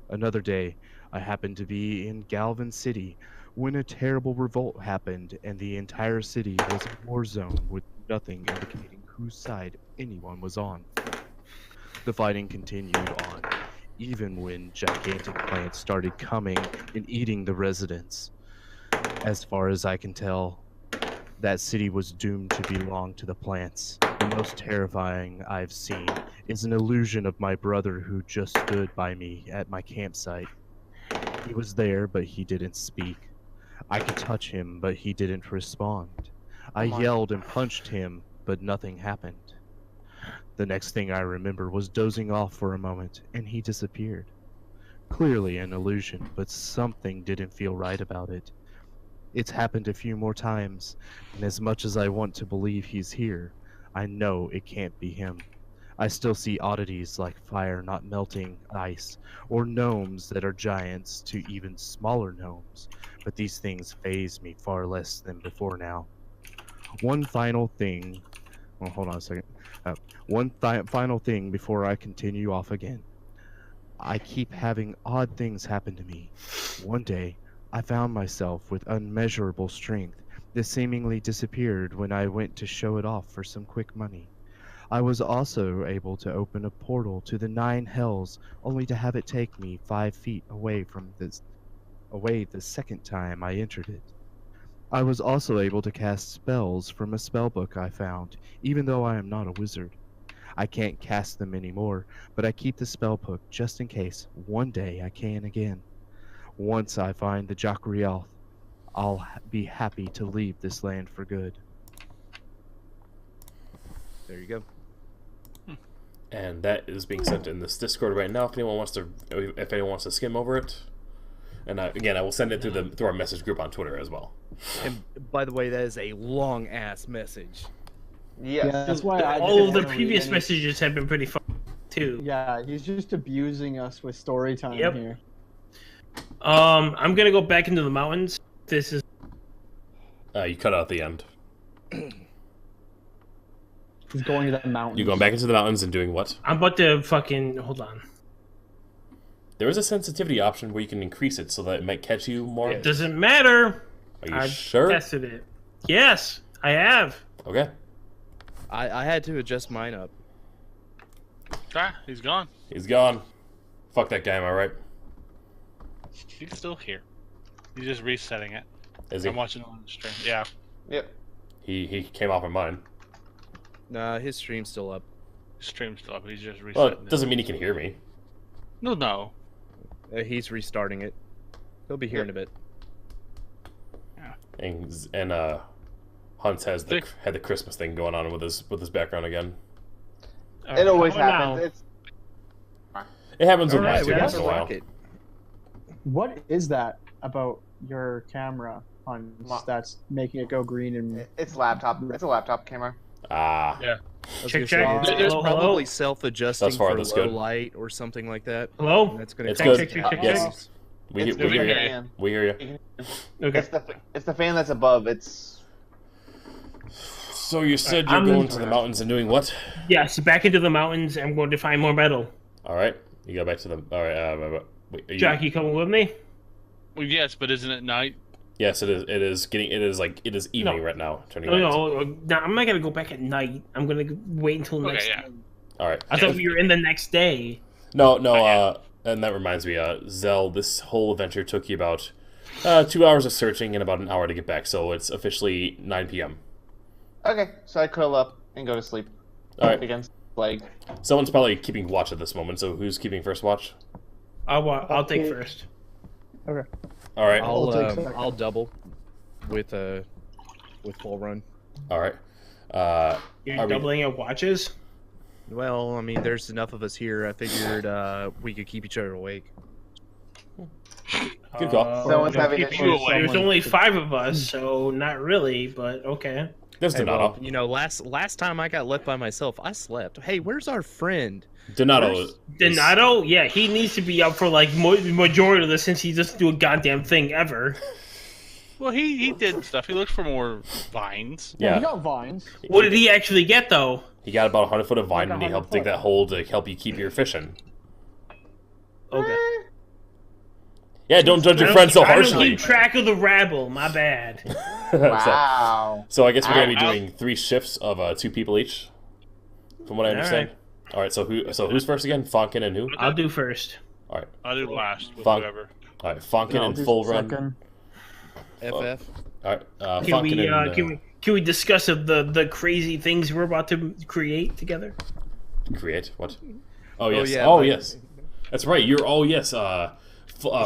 Another day, I happened to be in Galvan City when a terrible revolt happened and the entire city was a war zone with nothing indicating whose side anyone was on. The fighting continued on, even when gigantic plants started coming and eating the residents. As far as I can tell, that city was doomed to belong to the plants. The most terrifying I've seen is an illusion of my brother who just stood by me at my campsite. He was there, but he didn't speak. I could touch him, but he didn't respond. I yelled and punched him, but nothing happened. The next thing I remember was dozing off for a moment, and he disappeared. Clearly an illusion, but something didn't feel right about it. It's happened a few more times, and as much as I want to believe he's here, I know it can't be him. I still see oddities like fire not melting ice, or gnomes that are giants to even smaller gnomes, but these things faze me far less than before now. One final thing... Well, hold on a second. Final thing before I continue off again. I keep having odd things happen to me. One day, I found myself with unmeasurable strength that seemingly disappeared when I went to show it off for some quick money. I was also able to open a portal to the 9 hells, only to have it take me 5 feet away the second time I entered it. I was also able to cast spells from a spellbook I found, even though I am not a wizard. I can't cast them anymore, but I keep the spellbook just in case one day I can again. Once I find the Jokrielth, I'll be happy to leave this land for good. There you go. And that is being sent in this Discord right now. If anyone wants to skim over it, and again, I will send it through our message group on Twitter as well. And by the way, that is a long ass message. Yes. Yeah, that's why I all of the didn't read previous any- messages have been pretty fun too. Yeah, he's just abusing us with story time Yep. here. I'm gonna go back into the mountains. This is You cut out the end. He's going to the mountains. You going back into the mountains and doing what? I'm about to fucking hold on. There is a sensitivity option where you can increase it so that it might catch you more. It doesn't matter. Are you I've sure? tested it. Yes, I have. Okay. I had to adjust mine up. Ah, he's gone. He's gone. Fuck that guy, am I right? He's still here. He's just resetting it. Is he? I'm watching it on the stream. Yeah. Yep. He came off of mine. Nah, his stream's still up. Stream stuff. He's just resetting Well, it doesn't mean he can hear me. No. He's restarting it. He'll be here in a bit. And Huntz had the Christmas thing going on with his background again. It always How about happens. now? It's It happens with Alright, mine we too got once the in a while. rocket. What is that about your camera, Hans, that's making it go green and... it's laptop. It's a laptop camera. Ah. Yeah. I was Check, gonna check. say, it's Hello, probably hello? self-adjusting Thus far, for that's low good. light or something like that. Hello? And that's gonna It's take good. Check, check, check, Yes. We It's hear the you. fan. We hear you. Okay. It's the fan that's above. It's So you said you're I'm- going to the mountains and doing what? Yes, back into the mountains. I'm going to find more metal. All right. You go back to the. All right. Wait, are you- Jack, you coming with me? Well, yes, but isn't it night? Yes, it is. It is getting. It is evening No. right now. Turning. No, night. no, I'm not gonna go back at night. I'm gonna wait until Okay, next yeah. day. All right. I thought we were in the next day. No. And that reminds me. Zell, this whole adventure took you about 2 hours of searching and about an hour to get back. So it's officially 9 p.m. okay. So I curl up and go to sleep. All right. Against leg. Someone's probably keeping watch at this moment. So who's keeping first watch? I'll take Okay. first. Okay. All right. I'll take second. I'll double with full run. All right. You're Are we- doubling your watches? Well, I mean, there's enough of us here. I figured we could keep each other awake. Good call. Someone's having keep issues. you away. There's only 5 of us, so not really, but okay. There's Hey, Donato. well, you know, last time I got left by myself, I slept. Hey, where's our friend? Donato. Donato? Yeah, he needs to be up for like majority of this since he doesn't do a goddamn thing ever. Well, he did stuff. He looked for more vines. Yeah, Yeah. you got vines. What did he actually get though? He got about 100 foot of vine, Like and he 100 helped dig foot. that hole to help you keep your fishing. Okay. Yeah, don't judge your friend so I don't harshly. keep track of the rabble. My bad. Wow. So I guess we're gonna be I'll- doing 3 shifts of 2 people each, from what I All understand. All right. So who's first again? Fonkin and who? I'll do first. All right. I'll do last with Funk. whoever. All right. Fonkin I'll and do full run. second. FF. All right. Can Fonkin and can we discuss the crazy things we're about to create together? create what? Oh yes. yeah, Oh but- yes. That's right. You're yes.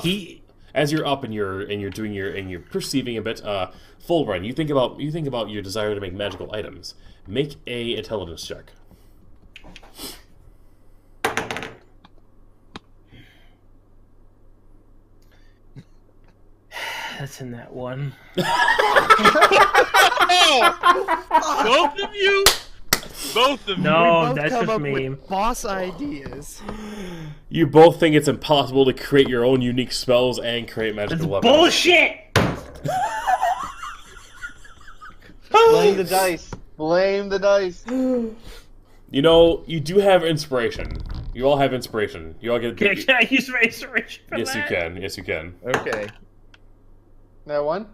He As you're up and you're doing you're perceiving a bit. Full run. You think about your desire to make magical items. Make a intelligence check. that's in that one. Both of you? Both of you? No, Both that's come just up me. with boss ideas. You both think it's impossible to create your own unique spells and create magical That's weapons. bullshit. Blame the dice. Blame the dice. You know, you do have inspiration. You all have inspiration. You all get. Can I use my inspiration for Yes, you that? can. Yes, you can. Okay. That one?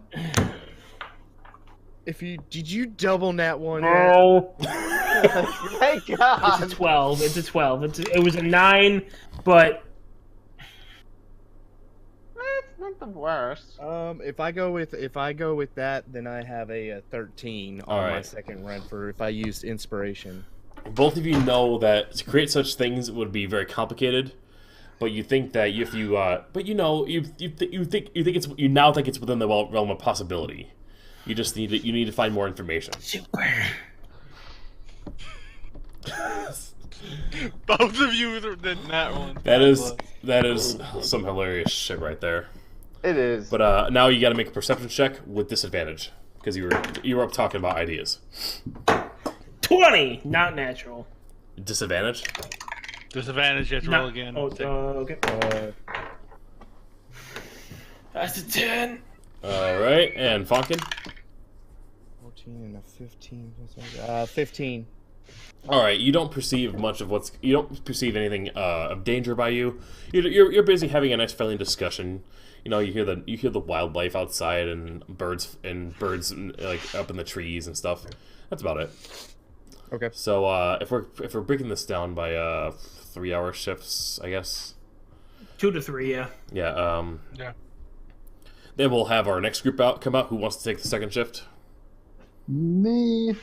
Did you double nat one? No. Thank It's a God. 12. It's a 12. It was a 9, but That's not the worst. If I go with that, then I have a 13 on my Alright. second run for if I used inspiration. Both of you know that to create such things would be very complicated, but you think that if you, but you know, you think it's you now think it's within the realm of possibility. You just need to find more information. super. Both of you did that one. That is some hilarious shit right there. It is. But now you got to make a perception check with disadvantage because you were up talking about ideas. 20, not natural. Disadvantage. Disadvantage, you have to roll again. Oh, okay. That's a 10. All right, and Fonkin. 14 and a 15. 15. All right, you don't perceive much of you don't perceive anything of danger by you. You're busy having a nice friendly discussion. You know, you hear the wildlife outside and birds like up in the trees and stuff. That's about it. Okay. So if we're breaking this down by 3-hour shifts, I guess. 2 to 3, yeah. Yeah. Yeah. Then we'll have our next group come out. Who wants to take the second shift? Me.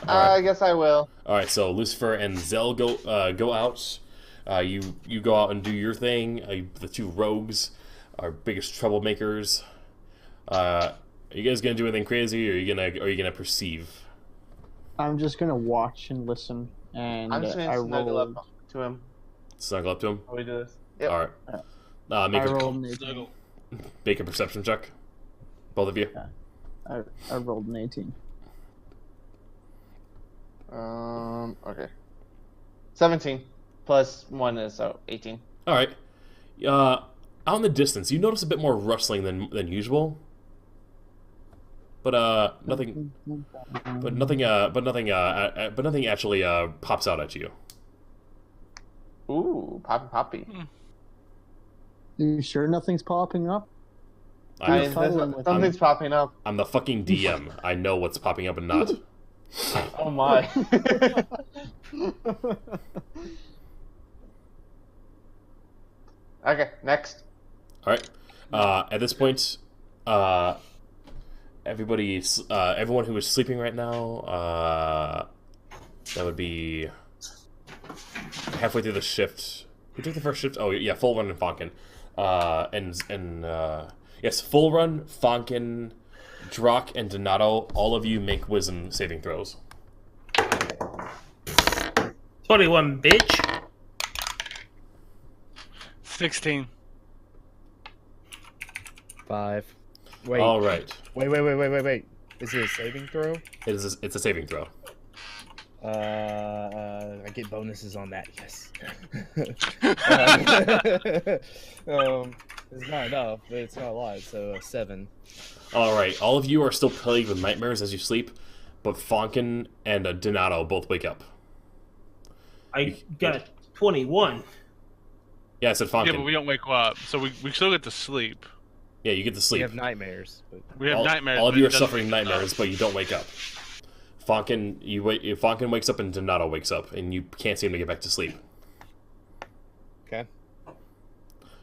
I guess I will. All right, so Lucifer and Zell go out. You go out and do your thing. The 2 rogues, our biggest troublemakers. Are you guys gonna do anything crazy, or are you gonna perceive? I'm just gonna watch and listen, and I'm just I gonna snuggle rolled. up to him Snuggle up to him. while we do this. Yep. All right. I rolled an 18. Snuggle. Make a perception check. Both of you. I rolled an 18. Okay. 17 plus 1 is 18. All right. Out in the distance, you notice a bit more rustling than usual. But nothing actually pops out at you. Ooh, poppy. You sure nothing's popping up? I'm Something's popping up. the fucking DM. I know what's popping up and not. Oh my. Okay, next. All right. At this point, everyone who is sleeping right now, that would be halfway through the shift. Who took the first shift? Oh yeah, full run and Fonkin. Yes, Full Run, Fonkin, Drak, and Donato, all of you make wisdom saving throws. 21, bitch. 16. 5. Wait. All right. Wait. Is it a saving throw? It's a saving throw. I get bonuses on that. Yes. It's not enough, but it's not a lot. So 7. All right. All of you are still plagued with nightmares as you sleep, but Fonkin and Donato both wake up. I got a 21. Yeah, I said Fonkin. Yeah, but we don't wake up, so we still get to sleep. Yeah, you get to sleep. We have nightmares. But... We have nightmares. All of you are suffering nightmares, but you don't wake up. Fonkin wakes up and Donato wakes up, and you can't seem to get back to sleep. Okay.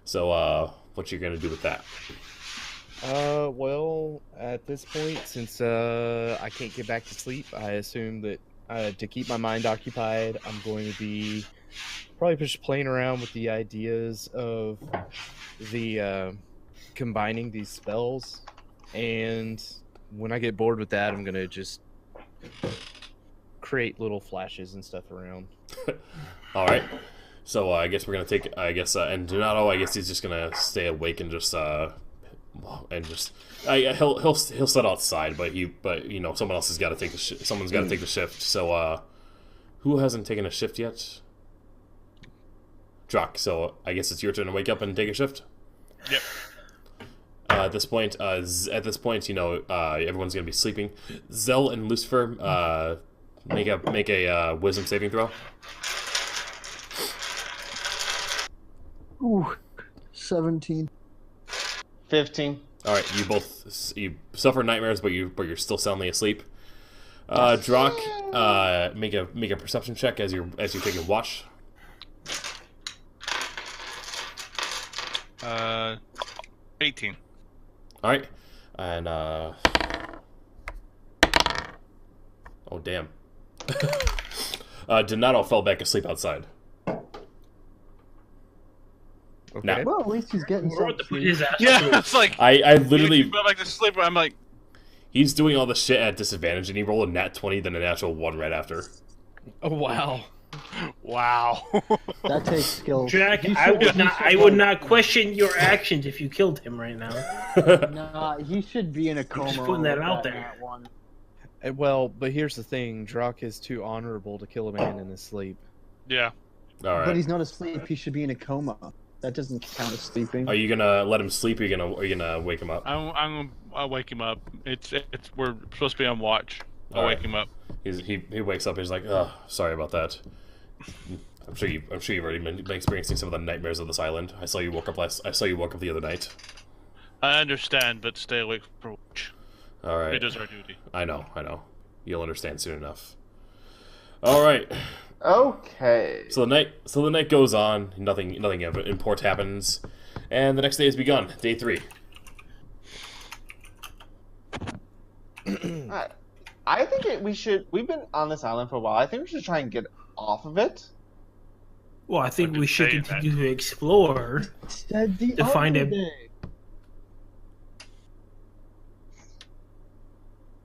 So, what you gonna do with that? Well, at this point, since I can't get back to sleep, I assume that to keep my mind occupied, I'm going to be probably just playing around with the ideas of the combining these spells, and when I get bored with that, I'm gonna just create little flashes and stuff around. All right. So I guess we're gonna take. And Donato, I guess he's just gonna stay awake and just he'll sit outside, but you know someone else has got to take someone's got to take the shift. So who hasn't taken a shift yet? Drak. So I guess it's your turn to wake up and take a shift. Yep. At this point, you know everyone's gonna be sleeping. Zell and Lucifer, make a wisdom saving throw. Ooh, 17. 15. All right, you suffer nightmares, but you're still soundly asleep. Drak, make a perception check as you take a watch. 18. All right, and oh damn, Donato fell back asleep outside. Okay. Now, Well, at least he's getting some sleep. Yeah, it's like I literally go back to sleep. I'm like, he's doing all the shit at disadvantage, and he rolled a nat 20, then a natural 1 right after. Oh wow. wow. That takes skill. Jack, I would not question your actions if you killed him right now. Nah, he should be in a coma. Just putting that out there. nat one. Well, but here's the thing: Drak is too honorable to kill a man in his sleep. Yeah. All right. But he's not asleep. He should be in a coma. That doesn't count as sleeping. Are you gonna let him sleep? Or are you gonna wake him up? I'll wake him up. We're supposed to be on watch. I'll wake him up. He wakes up. He's like, oh, sorry about that. I'm sure you've already been experiencing some of the nightmares of this island. I saw you woke up the other night. I understand, but stay awake for watch. All right. It is our duty. I know. You'll understand soon enough. All right. Okay. So the night goes on. Nothing important happens, and the next day has begun. Day 3. I think we should. We've been on this island for a while. I think we should try and get off of it. Well, I think we should continue to explore to find a.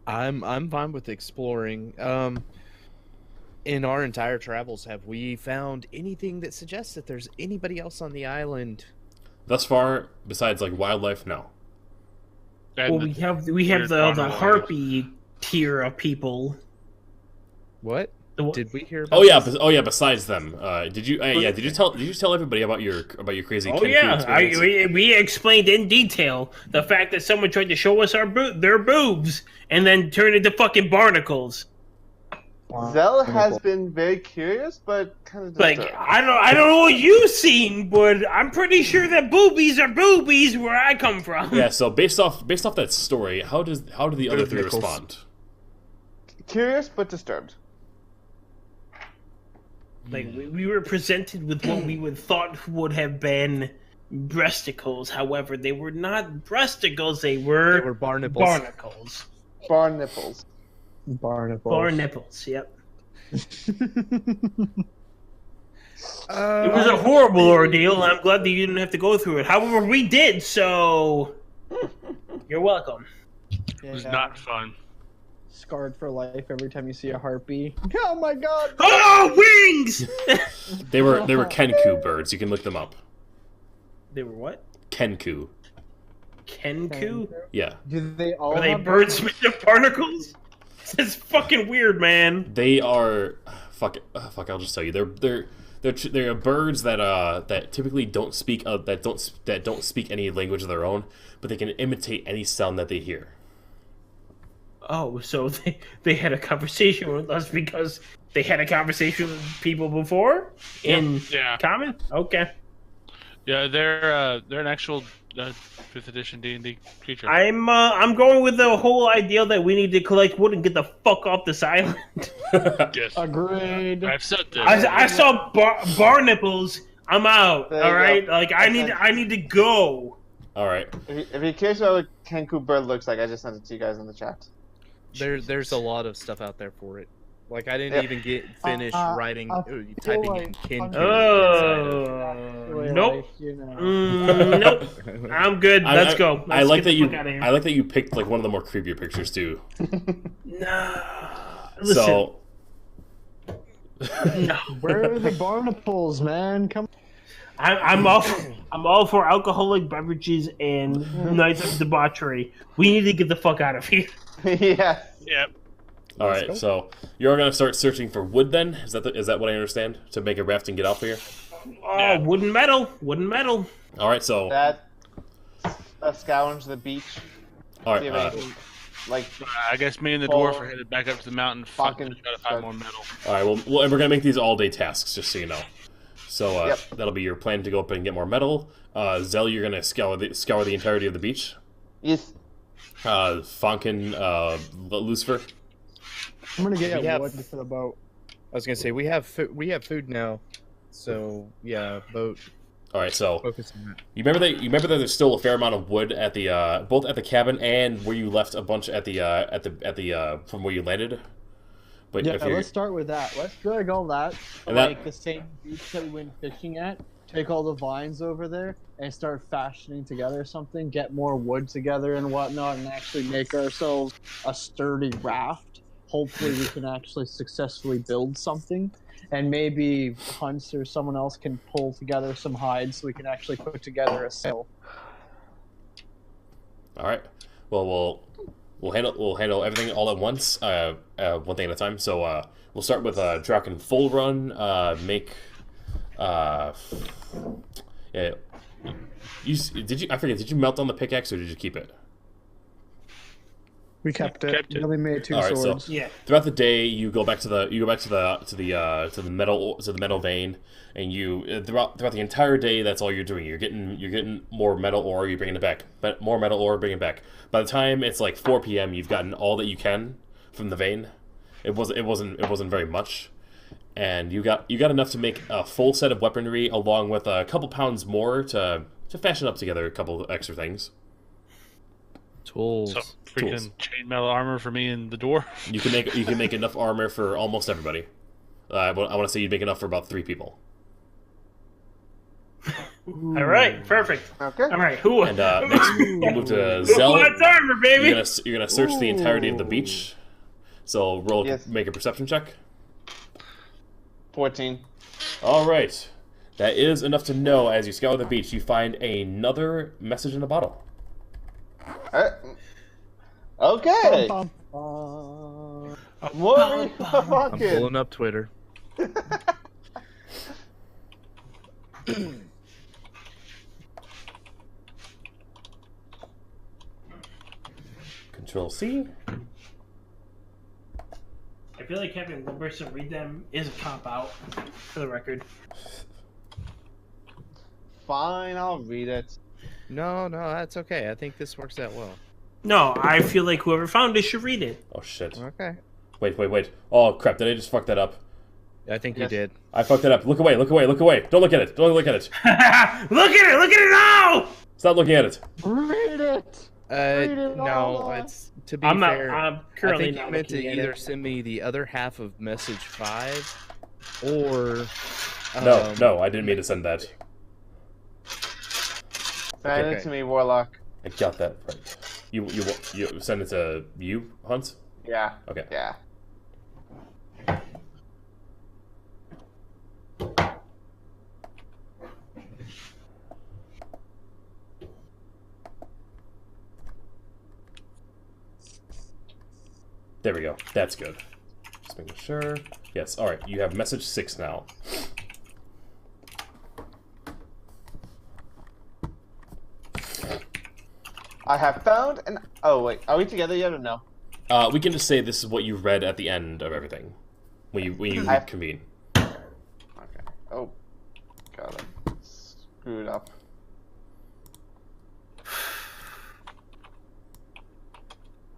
I'm fine with exploring. In our entire travels, have we found anything that suggests that there's anybody else on the island? Thus far, besides like wildlife, no. Well, we have the harpy tier of people. What? Did we hear? Oh yeah. Besides them, did you tell everybody about your crazy? Oh yeah, we explained in detail the fact that someone tried to show us their boobs and then turned into fucking barnacles. Zell has been very curious, but kind of like I don't know what you've seen, but I'm pretty sure that boobies are boobies where I come from. Yeah. So based off that story, how do the other 3 respond? Curious but disturbed. Like we were presented with what we thought would have been breasticles. However, they were not breasticles. They were barnacles. Bar nipples. Bar nipples. Yep. It was a horrible ordeal, and I'm glad that you didn't have to go through it. However, we did, so you're welcome. It was not fun. Scarred for life every time you see a harpy. Oh my god! Oh, wings! They were Kenku birds. You can look them up. They were what? Kenku. Kenku? Yeah. Do they all Are they have birds made of barnacles? It's fucking weird, man. They are. Fuck it. Fuck. I'll just tell you. They're birds that typically don't speak that don't speak any language of their own, but they can imitate any sound that they hear. Oh, so they had a conversation with us because they had a conversation with people before in common? Okay. Yeah, they're an actual 5th edition D&D creature. I'm going with the whole idea that we need to collect wood and get the fuck off this island. Yes. Agreed. I've said this. I saw bar nipples. I'm out. All right, go. like I need to go. All right. If you're curious about what Kenku bird looks like, I just sent it to you guys in the chat. There's a lot of stuff out there for it. Like I didn't even get finished typing in Kenku. Nope. Nope. I'm good. Let's go. I like that you picked like one of the more creepier pictures too. No. Listen. So. No. Where are the barnacles, man? Come. I'm all for alcoholic beverages and nights of debauchery. We need to get the fuck out of here. Yeah. Yep. All right, so you're gonna start searching for wood then? Is that what I understand? To make a raft and get out here? Oh, wood and metal. All right, so That scourge the beach. all See right, if anything, like I guess me and the dwarf are headed back up to the mountain. Fucking try to find more metal. all right. Well, and we're gonna make these all-day tasks, just so you know. So Yep. that'll be your plan to go up and get more metal. Zell, you're gonna scour the entirety of the beach. yes. Fonkin, Lucifer. I'm gonna get We have- wood for the boat. I was gonna say we have food now, so yeah, boat. All right, so Focus on that. you remember that there's still a fair amount of wood at the both at the cabin and where you left a bunch at the from where you landed. But Yeah, if you're, let's start with that. Let's drag all that, And like the same beach that we went fishing at. Take all the vines over there and start fashioning together something. Get more wood together and whatnot, and actually make ourselves a sturdy raft. Hopefully, we can actually successfully build something, and maybe Hunts or someone else can pull together some hides so we can actually put together a sail. all right. Well, we'll handle everything all at once, one thing at a time. So we'll start with Draken full run. Make yeah. I forget. Did you melt down the pickaxe or did you keep it? We kept it. Kept it. We only made two All right, swords. so Yeah. throughout the day, you go back to the metal vein, and you throughout the entire day, that's all you're doing. You're getting more metal ore. You're bringing it back, but more metal ore, bring it back. By the time it's like 4 p.m., you've gotten all that you can from the vein. It wasn't very much, and you got enough to make a full set of weaponry, along with a couple pounds more to fashion up together a couple extra things. Tools. So freaking chainmail armor for me and the dwarf. You can make enough armor for almost everybody. I want to say you'd make enough for about 3 people. All right. Perfect. Okay. All right. Who? And next, we'll move to Zell. What's armor, baby? You're gonna search the entirety of the beach. So roll, Yes. make a perception check. 14. All right, that is enough to know. As you scour the beach, you find another message in a bottle. Okay. Bum, bum, bum. More I'm fucking. pulling up Twitter. Control C. I feel like having one person read them is a cop out, for the record. Fine, I'll read it. No, that's okay. I think this works out well. No, I feel like whoever found it should read it. Oh shit! Okay. Wait. Oh crap! Did I just fuck that up? I think you Yes. did. I fucked it up. Look away! Look away! Look away! Don't look at it! Don't look at it! Look at it! Look at it now! Stop looking at it! Read it. Read it all. No, it's to be I'm not. fair. I'm I currently think you not meant to looking at either it. send me the other half of message 5, or No, I didn't mean to send that. Send it to me, Warlock. I got that right. You send it to you, Hunt? Yeah. Okay. Yeah. There we go. That's good. Just making sure. Yes. All right. You have message 6 now. I have found an. Oh wait, are we together yet or no? We can just say this is what you read at the end of everything when you convene. Okay. Oh, God, I screwed up.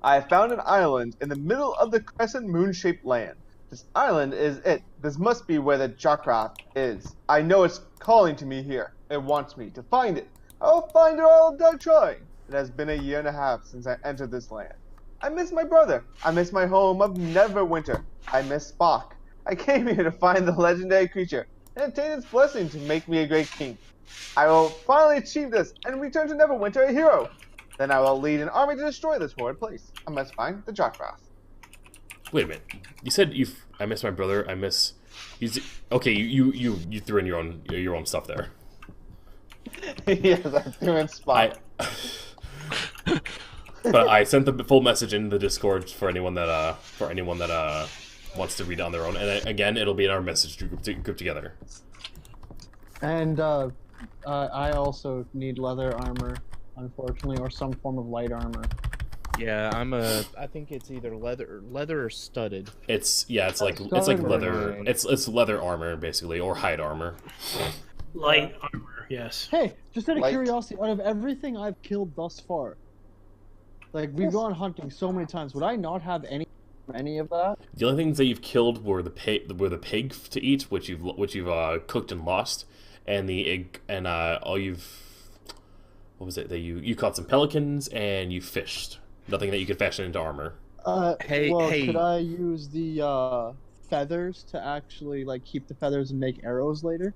I have found an island in the middle of the crescent moon-shaped land. This island is it. This must be where the Jakrath is. I know it's calling to me here. It wants me to find it. I'll find it all without trying. It has been 1.5 years since I entered this land. I miss my brother. I miss my home of Neverwinter. I miss Spock. I came here to find the legendary creature and obtain its blessing to make me a great king. I will finally achieve this and return to Neverwinter a hero. Then I will lead an army to destroy this horrid place. I must find the Jakrath. Wait a minute. You said I miss my brother. I miss. Okay. You threw in your own stuff there. Yes, I threw in Spock. But I sent the full message in the Discord for anyone that wants to read it on their own. And again, it'll be in our message group together. And I also need leather armor, unfortunately, or some form of light armor. Yeah, I think it's either leather or studded. It's like leather. It's leather armor basically, or hide armor. Light armor, yes. Hey, just out of curiosity, out of everything I've killed thus far, like we've gone hunting so many times, would I not have any of that? The only things that you've killed were the pig to eat, which you've cooked and lost, and the egg, and all you've. What was it that you caught some pelicans and you fished? Nothing that you could fashion into armor. Hey. Could I use the feathers to actually like keep the feathers and make arrows later?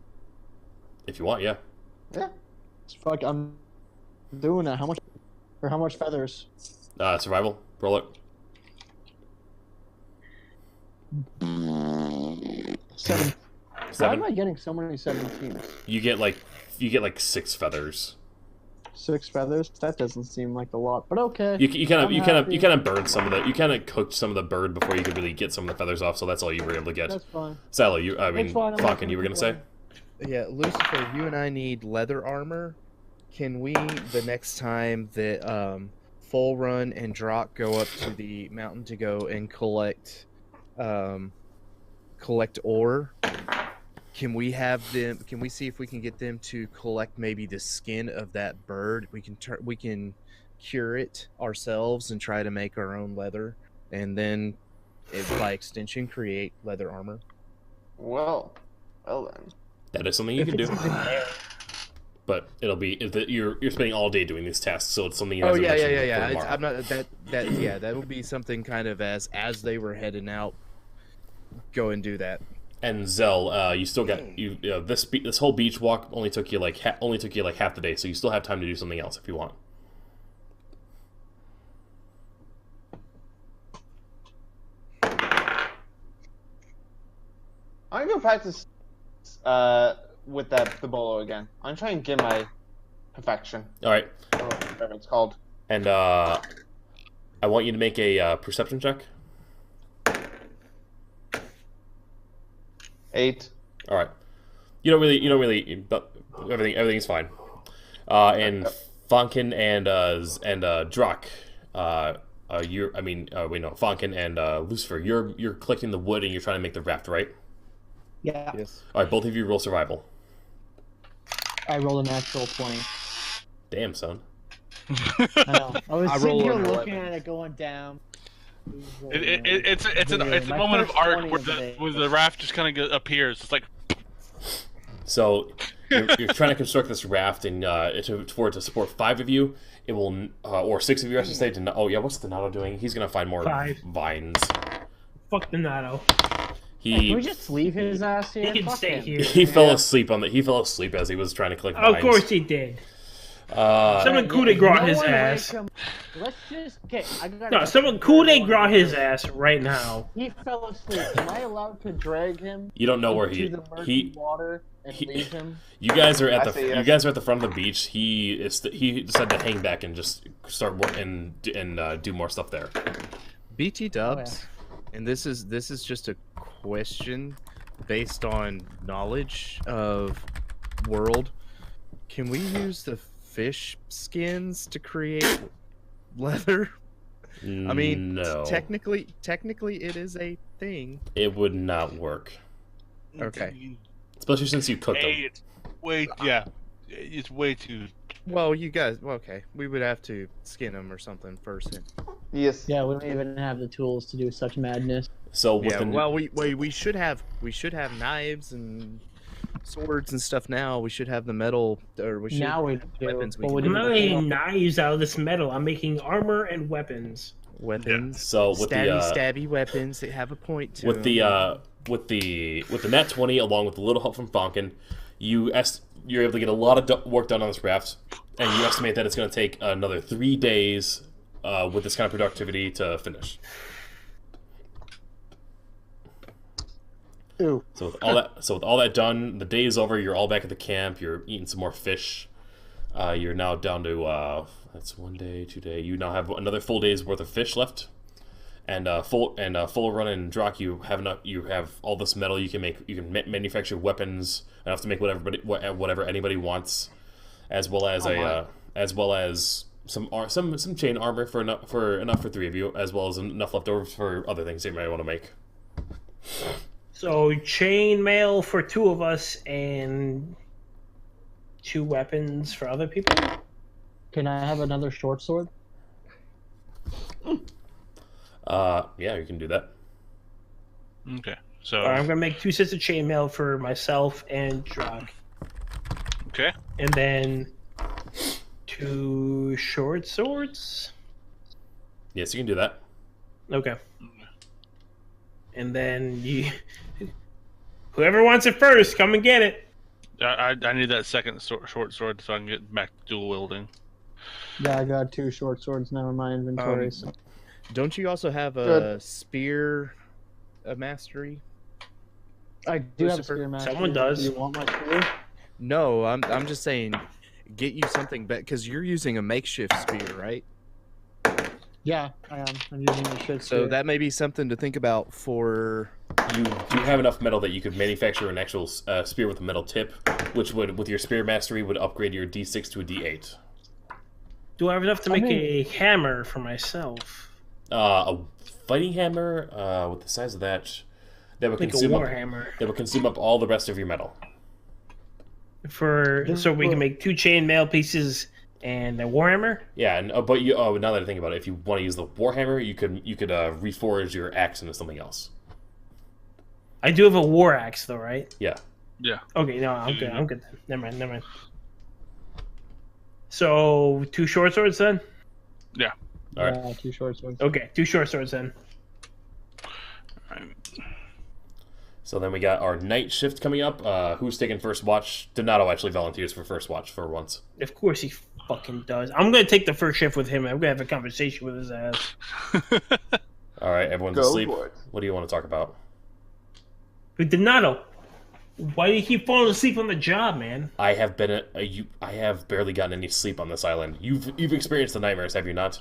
If you want, yeah. Yeah. Fuck, I'm doing that. How much feathers? Survival. Roll it. 7. Why am I getting so many 17s? You get like 6 feathers. 6 feathers? That doesn't seem like a lot, but okay. You kind of burned some of the. You kind of cooked some of the bird before you could really get some of the feathers off. So that's all you were able to get. That's fine. Sally, Falcon, you were gonna say? Yeah, Lucifer, you and I need leather armor. Can we, the next time that Full Run and Drak go up to the mountain to go and collect ore, can we see if we can get them to collect maybe the skin of that bird? We can cure it ourselves and try to make our own leather, and then by extension create leather armor. Well then. That is something you can do. But it'll be you're spending all day doing these tasks, so it's something you. Yeah. I'm not that would be something kind of as they were heading out. Go and do that. And Zell, you still got this whole beach walk only took you like half the day, so you still have time to do something else if you want. I'm gonna practice with the bolo again. I'm trying to get my perfection. All right. Whatever it's called. And I want you to make a perception check. 8. All right. You don't really. But everything's fine. And Fonkin and Drak, Fonkin and Lucifer, you're collecting the wood and you're trying to make the raft, right? Yeah. Yes. All right, both of you roll survival. I rolled a natural 20. Damn, son. I know. I was sitting here under looking 11. at it going down. It's a moment of art where the raft just kind of appears. It's like. So you're trying to construct this raft, and for it to support 5 of you, it will, or 6 of you, I should say. What's Donato doing? He's gonna find more 5. vines. Fuck Donato. Can we just leave his ass here? He can Fuck stay him. here. He fell asleep as he was trying to collect vines. Of course he did. Someone Yeah, coup de grace his one ass. wake him- Let's just I got. No, someone coup de grace his ass right now. He fell asleep. Am I allowed to drag him? You don't know where into the murky water and leave him? You guys are at I say you yes. guys are at the front of the beach. He decided to hang back and just start working and do more stuff there. BT dubs, and this is just a question based on knowledge of world. Can we use the fish skins to create leather? I mean, no. technically it is a thing. It would not work. Okay. Especially since you cooked them. It's way too. Well, you guys, okay, we would have to skin them or something first. Yes. Yeah, we don't even have the tools to do such madness. So with Yeah, the well, we should have knives and swords and stuff now. We should have the metal, or we should Now we do. weapons. but We we can I'm didn't not before. making knives out of this metal. I'm making armor and weapons. weapons. So with stabby weapons that have a point to with the them. with the nat 20 along with the little help from Fonkin, you're able to get a lot of work done on this raft, and you estimate that it's going to take another 3 days with this kind of productivity to finish. Ooh. So with all that done, the day is over. You're all back at the camp. You're eating some more fish. You're now down to that's 1 day, 2 day. You now have another full day's worth of fish left, and full run in Drak. You have enough. You have all this metal. You can make. You can manufacture weapons enough to make whatever anybody wants, as well as some chain armor for enough for 3 of you, as well as enough left over for other things that you might want to make. So chain mail for 2 of us and 2 weapons for other people. Can I have another short sword? Yeah, you can do that. Okay. So Alright, I'm gonna make 2 sets of chainmail for myself and Drak, okay. and then 2 short swords. Yes, you can do that. Okay. And then whoever wants it first, come and get it. I need that second short sword so I can get back to dual wielding. Yeah, I got 2 short swords now in my inventory. So. Don't you also have a Good. spear mastery? I do have a Lucifer? spear master. Someone does. Do you want my spear? No, I'm just saying, get you something better because you're using a makeshift spear, right? Yeah, I am. I'm using a shit So spear. that may be something to think about for. You do have enough metal that you could manufacture an actual spear with a metal tip, which would, with your spear mastery, would upgrade your D6 to a D8. Do I have enough to make mean- a hammer for myself? A fighting hammer with the size of that would Like a consume up, warhammer. that would consume up all the rest of your metal. So we can make 2 chainmail pieces and a warhammer. Yeah, and but now that I think about it, if you want to use the warhammer, you could reforge your axe into something else. I do have a war axe though, right? Yeah. Yeah. Okay, no, I'm good. I'm good. Never mind. So 2 short swords then? Yeah. All right. Yeah, 2 short swords. Okay, 2 short swords then. So then we got our night shift coming up. Who's taking first watch? Donato actually volunteers for first watch for once. Of course he fucking does. I'm gonna take the first shift with him. I'm gonna have a conversation with his ass. All right, everyone's Go asleep. for it. What do you want to talk about? But Donato, why do you keep falling asleep on the job, man? I have been I have barely gotten any sleep on this island. You've experienced the nightmares, have you not?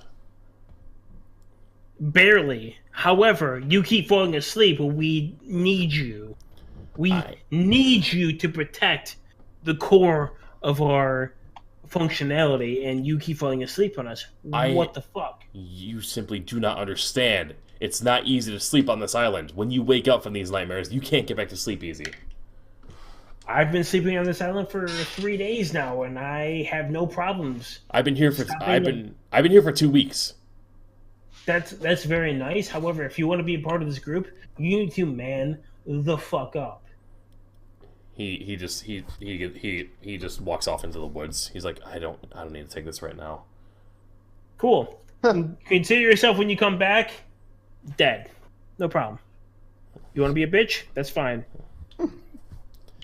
Barely. However, you keep falling asleep when we need you. We need you to protect the core of our functionality, and you keep falling asleep on us. What the fuck? You simply do not understand. It's not easy to sleep on this island. When you wake up from these nightmares, you can't get back to sleep easy. I've been sleeping on this island for 3 days now, and I have no problems. I've been here for 2 weeks. That's very nice. However, if you want to be a part of this group, you need to man the fuck up. He just walks off into the woods. He's like, I don't need to take this right now. Cool. Consider yourself when you come back dead. No problem. You want to be a bitch? That's fine.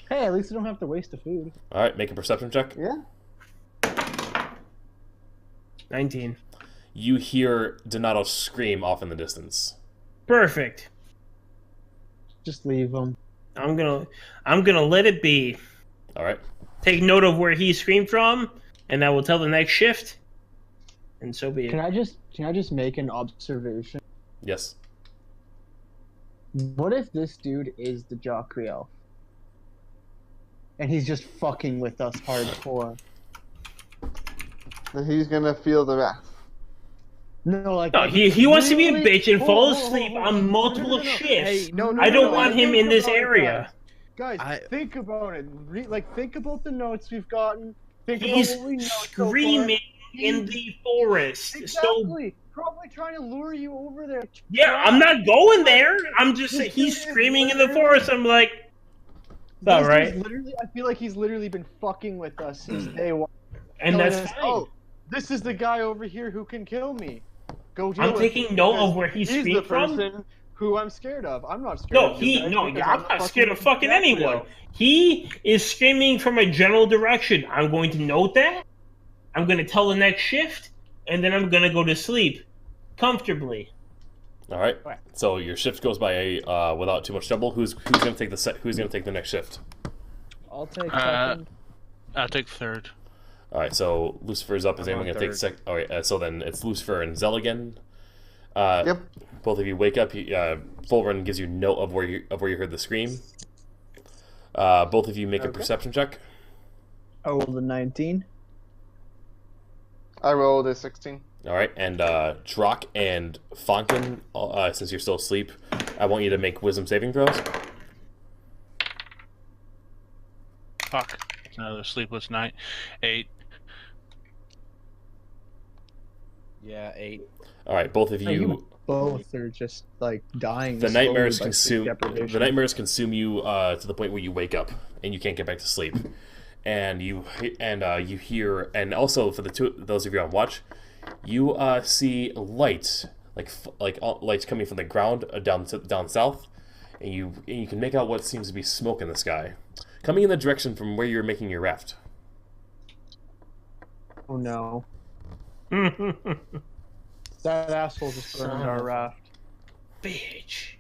Hey, at least I don't have to waste the food. All right, make a perception check. Yeah. 19. You hear Donato scream off in the distance. Perfect. Just leave them. I'm gonna let it be. All right. Take note of where he screamed from, and that will tell the next shift. And so be it. Can I just make an observation? Yes. What if this dude is the Jokriel? And he's just fucking with us hardcore. Then he's gonna feel the wrath. No, like No, he wants to be a really- bitch and fall Whoa, asleep whoa, on whoa. multiple No, no, no. shifts. Hey, no, I don't no, want him in this Think about it, area. Guys, think about it. Think about the notes we've gotten. Think He's about what we know so far. screaming in the forest. So Exactly. Probably trying to lure you over there. yeah, I'm not going there. I'm just saying he's screaming in the forest. I'm like, it's all This right, dude's literally, I feel like he's literally been fucking with us since day one. and Telling that's us, fine. oh, this is the guy over here who can kill me. Go deal I'm with taking him, note because of where he's the screaming from. person who I'm scared of. I'm not scared No, of you guys because I'm not scared of fucking Jokriel. anyone. He is screaming from a general direction. I'm going to note that. I'm going to tell the next shift, and then I'm going to go to sleep comfortably. All right. So your shift goes by without too much trouble. Who's gonna take the next shift? I'll take I'll take third. All right. So Lucifer's up. Is I'm anyone on gonna take third. All right. So then it's Lucifer and Zell again. Yep. Both of you wake up. Fulren gives you note of where you heard the scream. Both of you make a perception check. I rolled a 19. I rolled a 16. All right, and Drak and Fonken, since you're still asleep, I want you to make wisdom saving throws. Fuck. It's another sleepless night. 8. Yeah, 8. All right, both of you. Both are just like dying. The slowly nightmares by sleep deprivation. the nightmares consume you to the point where you wake up and you can't get back to sleep, and you hear, and also for those of you on watch, you see lights lights coming from the ground down south, and you can make out what seems to be smoke in the sky, coming in the direction from where you're making your raft. Oh no. That asshole just burned our raft. Bitch.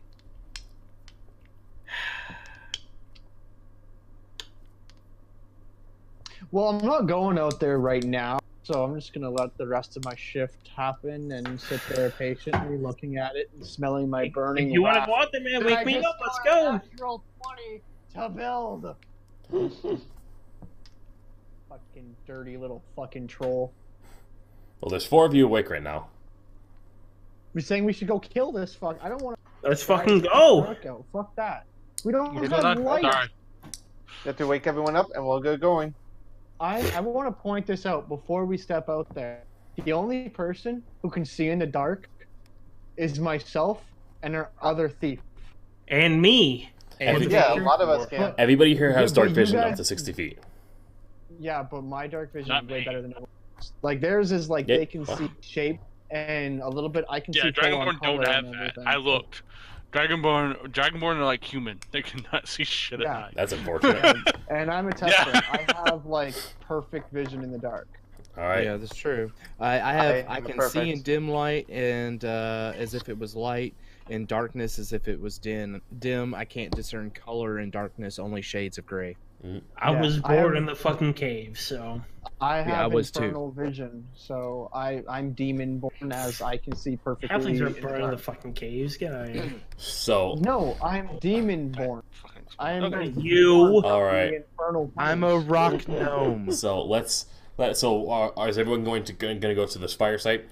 Well, I'm not going out there right now, so I'm just gonna let the rest of my shift happen and sit there patiently looking at it and smelling my burning. If you want to raft. go out there, man, And wake I me just up. Let's got a go. natural 20 to build. Fucking dirty little fucking troll. Well, there's 4 of you awake right now. We're saying we should go kill this fuck. I don't want to. Let's fucking go. Fuck that. We don't You have light. Sorry. You have to wake everyone up and we'll get going. I want to point this out before we step out there. The only person who can see in the dark is myself and our other thief. And me. And Yeah, a lot of us can. Everybody here has Yeah, dark but you vision guys- up to 60 feet. Yeah, but my dark vision Not is way me. better than yours. Like theirs is like Yeah. they can see shape and a little bit. I can Yeah, see full on Dragonborn don't color have and that. everything. I looked. Dragonborn are like human. They cannot see shit Yeah. at night. That's unfortunate. And I'm a tester. I have like perfect vision in the dark. All right. Yeah, that's true. I I'm can perfect. see in dim light and as if it was light, in darkness as if it was dim. I can't discern color in darkness, only shades of gray. I Yeah, was I bored have- in the fucking cave, so. I Yeah, I have was too. infernal vision, so I'm demon born as I can see perfectly. Halflings in are the burned in dark. the fucking caves. Get out of here. So, No, I'm demon born. I am Okay. You. all right. the infernal. I'm a beast. rock gnome. So is everyone going to go to this fire site?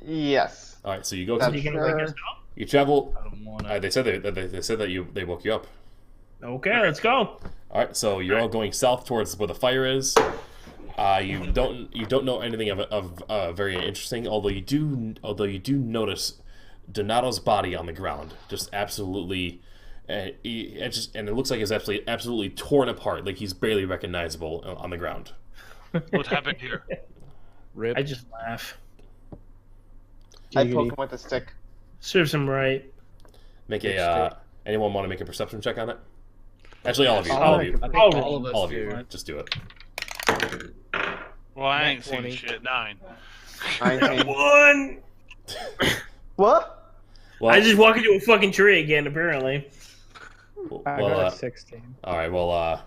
Yes. All right. So you go That's- to You gonna wake us up? you travel. I don't wanna. They said that they woke you up. Okay, let's go. All right. So you're all going south towards where the fire is. You don't know anything of very interesting. Although you do notice Donato's body on the ground, just absolutely. And it looks like it's absolutely torn apart, like he's barely recognizable on the ground. What happened here? Rip. I just laugh. I poke Giggity. him with a stick. Serves him right. Make a Anyone want to make a perception check on it? Actually, all of you. I All of you. think All all of us All of do. you. Just do it. Well, I ain't Nat 20. seen shit. 9. 19. One. What? Well, I just walk into a fucking tree again. Apparently. I got a 16. all right. Well,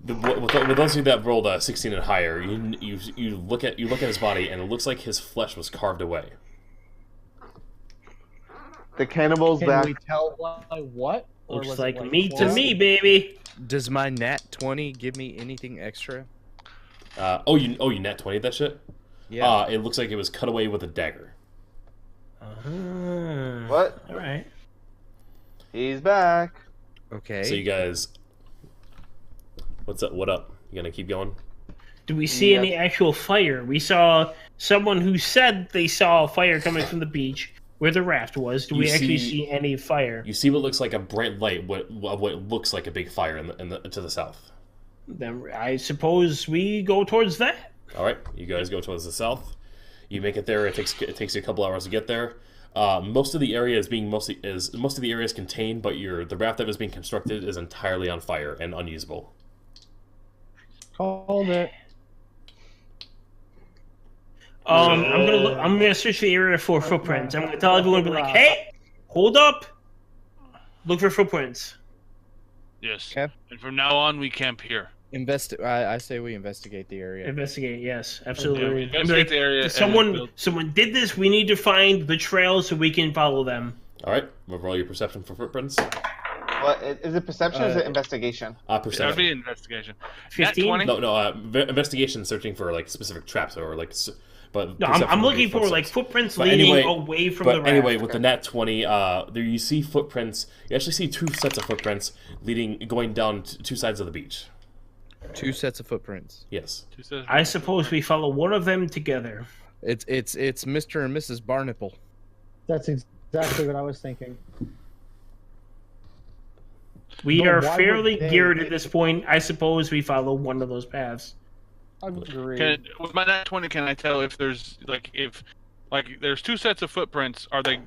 with those of you that rolled 16 and higher, you look at his body, and it looks like his flesh was carved away. The cannibal's Can back. we tell by what? Or Looks was like it meat to claw? me, baby. Does my nat 20 give me anything extra? You nat 20 that shit? Yeah. It looks like it was cut away with a dagger. What? All right. He's back. Okay. So you guys, what's up? What up? You gonna keep going? Do we see Yeah. any actual fire? We saw someone who said they saw a fire coming from the beach where the raft was. Do You we actually see- see any fire? You see what looks like a bright light, what looks like a big fire to the south. Then I suppose we go towards that. All right, you guys go towards the south. You make it there. It takes you a couple hours to get there. Most of the area is most of the area is contained, but the raft that was being constructed is entirely on fire and unusable. Called it. I'm gonna search the area for footprints. I'm gonna tell everyone, be like, "Hey, hold up! Look for footprints." Yes. Okay. And from now on, we camp here. I say we investigate the area. Investigate. Yes, Yeah, absolutely. we I'm like, investigate the area. and someone build- did this. We need to find the trail so we can follow them. All right, we'll roll your perception for footprints. What is it? Perception or is it investigation? That would Perception. be investigation. 15? Nat 20? No. Investigation, searching for like specific traps or like. But No, I'm perception would be looking for like footsteps. footprints But leading anyway- away from the But raft. anyway, with the nat 20, there you see footprints. You actually see two sets of footprints going down two sides of the beach. 2 sets of footprints. Yes. I suppose we follow one of them together. It's Mr. and Mrs. Barnacle. That's exactly what I was thinking. We But are why would fairly they- geared at this point. I suppose we follow one of those paths. Agreed. With my nat 20, can I tell if there's there's 2 sets of footprints? Are they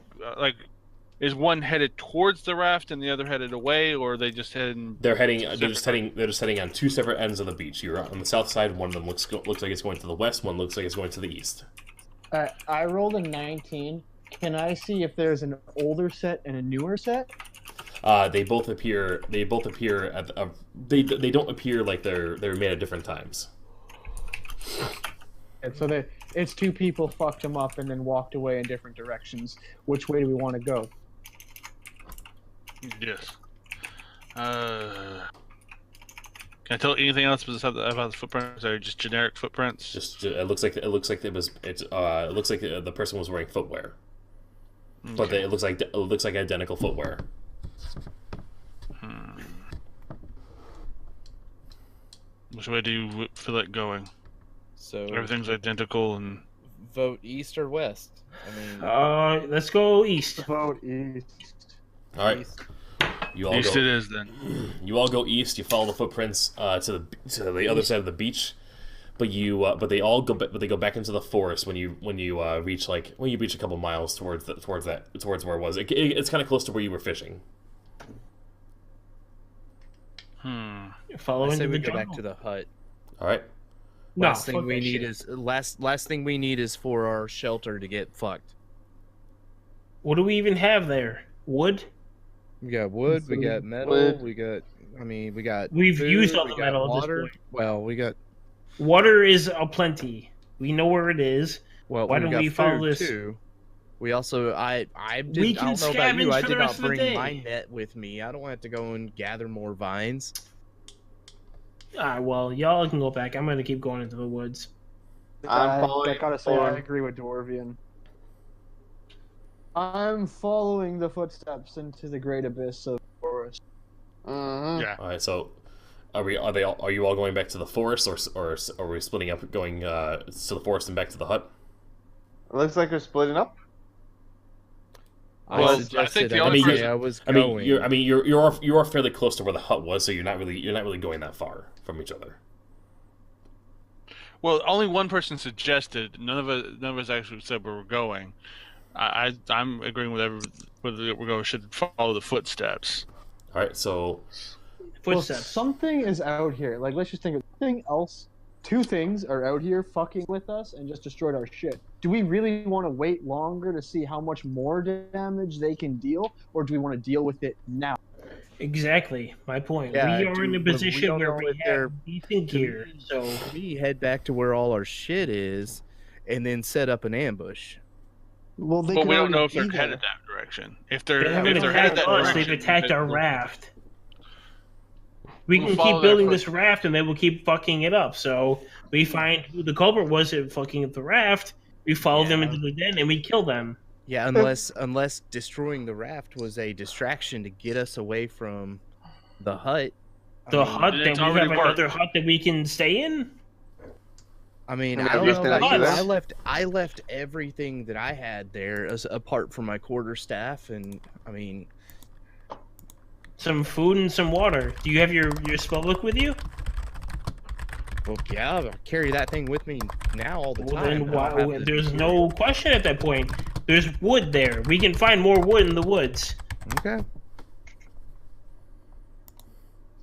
is one headed towards the raft and the other headed away, or are they just heading? They're just heading on two separate ends of the beach. You're on the south side. One of them looks like it's going to the west. One looks like it's going to the east. I rolled a 19. Can I see if there's an older set and a newer set? They both appear. They don't appear like they're made at different times. And so it's 2 people fucked them up and then walked away in different directions. Which way do we want to go? Yes. Can I tell anything else about the footprints? Or just generic footprints? Just it looks like the person was wearing footwear, but it looks like identical footwear. Which way do you feel it going? So Everything's identical and. vote east or west. I mean, Let's go east. Vote east. All right, east. you all East go. it is then. You all go east. You follow the footprints to the other side of the beach, but they go back into the forest when you reach a couple miles towards where it was. It's kind of close to where you were fishing. Follow I into say the we go jungle. back to the hut. All right. No, Last thing fuck we that need shit. is last thing we need is for our shelter to get fucked. What do we even have there? Wood? We got wood, we got metal, Wood. we got We've food, used all we the got metal at this water. point. Well, we got Water is aplenty. We know where it is. well, Why we don't got we follow food this? Too. We also I did We I can don't know about you. scavenge I for did the not rest of the bring day. my net with me. I don't want to go and gather more vines. Well, y'all can go back. I'm gonna keep going into the woods. I'm following I gotta say, I forward. agree with Dwarvian. I'm following the footsteps into the great abyss of the forest. Mhm. Yeah. All right. So, are you all going back to the forest, or are we splitting up, going to the forest and back to the hut? It looks like we're splitting up. Well, I I think suggested the only actually person- I was I going. mean, you are fairly close to where the hut was, so you're not really going that far from each other. Well, only one person suggested. None of us actually said where we're going. I'm agreeing with whether we should follow the footsteps. All right, so Well, Footsteps. something is out here. Like, let's just think of something else. Two things are out here fucking with us and just destroyed our shit. Do we really want to wait longer to see how much more damage they can deal, or do we want to deal with it now? Exactly, my point. Yeah, we are in a position where we have decent do gear, so We head back to where all our shit is, and then set up an ambush. Well, they But can we don't already know if be they're there. headed that direction. If they they're haven't if they're headed attacked that us. direction, They've attacked our then raft. We We'll can follow keep their building this raft, and they will keep fucking it up. So we find who the culprit was at fucking up the raft. We follow them into the den, and we kill them. Yeah, unless destroying the raft was a distraction to get us away from the hut. The hut it's that we already have worked. another hut that we can stay in. I mean, And I don't just know. gonna about do you, that? I left everything that I had there, apart from my quarterstaff, and I mean, Some food and some water. Do you have your spell book with you? well, yeah, I carry that thing with me now all the Well, time. then why, there's no question at that point. There's wood there. We can find more wood in the woods. Okay.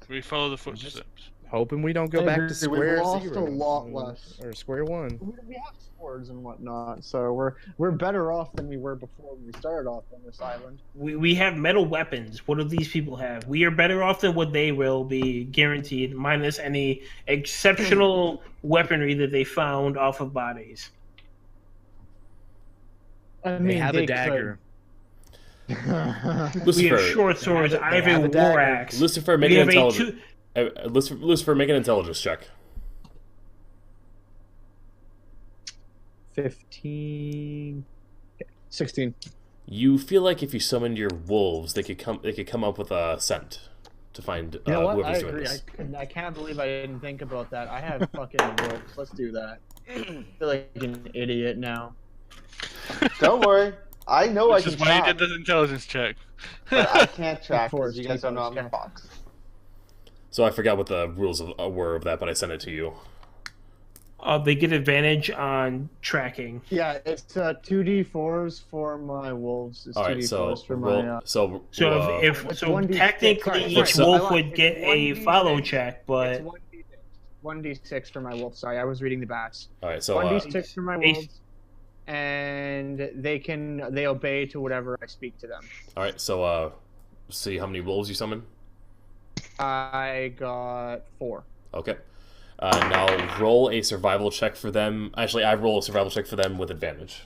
we follow the footsteps. Hoping we don't go I back agree. to square We've lost zero. a lot less. Or square one. We have swords and whatnot, so we're better off than we were before when we started off on this island. We have metal weapons. What do these people have? We are better off than what they will be, guaranteed, minus any exceptional weaponry that they found off of bodies. I They mean, have a could. dagger. We Lucifer, have short swords. I have have a a dagger. war axe. Lucifer, make We an have a intelligence. Lucifer, make an intelligence check. 15, 16. You feel like if you summoned your wolves, they could come up with a scent to find You know what? I whoever's doing agree. this. I can't believe I didn't think about that. I have fucking wolves. Let's do that. I feel like an idiot now. Don't worry. I know Which I is can why you track, did this intelligence check. but I can't track Of course, because you guys don't know I'm in the okay. box. So I forgot what the rules were of that, but I sent it to you. They get advantage on tracking. Yeah, it's 2d4s for my wolves. It's All right, 2d4s so for roll, my. so So roll, if It's so, 1d6. technically Sorry, each sorry. wolf So- would get a 1d6. follow check, but It's 1d6 for my wolves. Sorry, I was reading the bats. all right, so 1d6 for my Ace. wolves, and they obey to whatever I speak to them. all right, so see how many wolves you summon. I got 4. Okay. Now roll a survival check for them. Actually, I roll a survival check for them with advantage.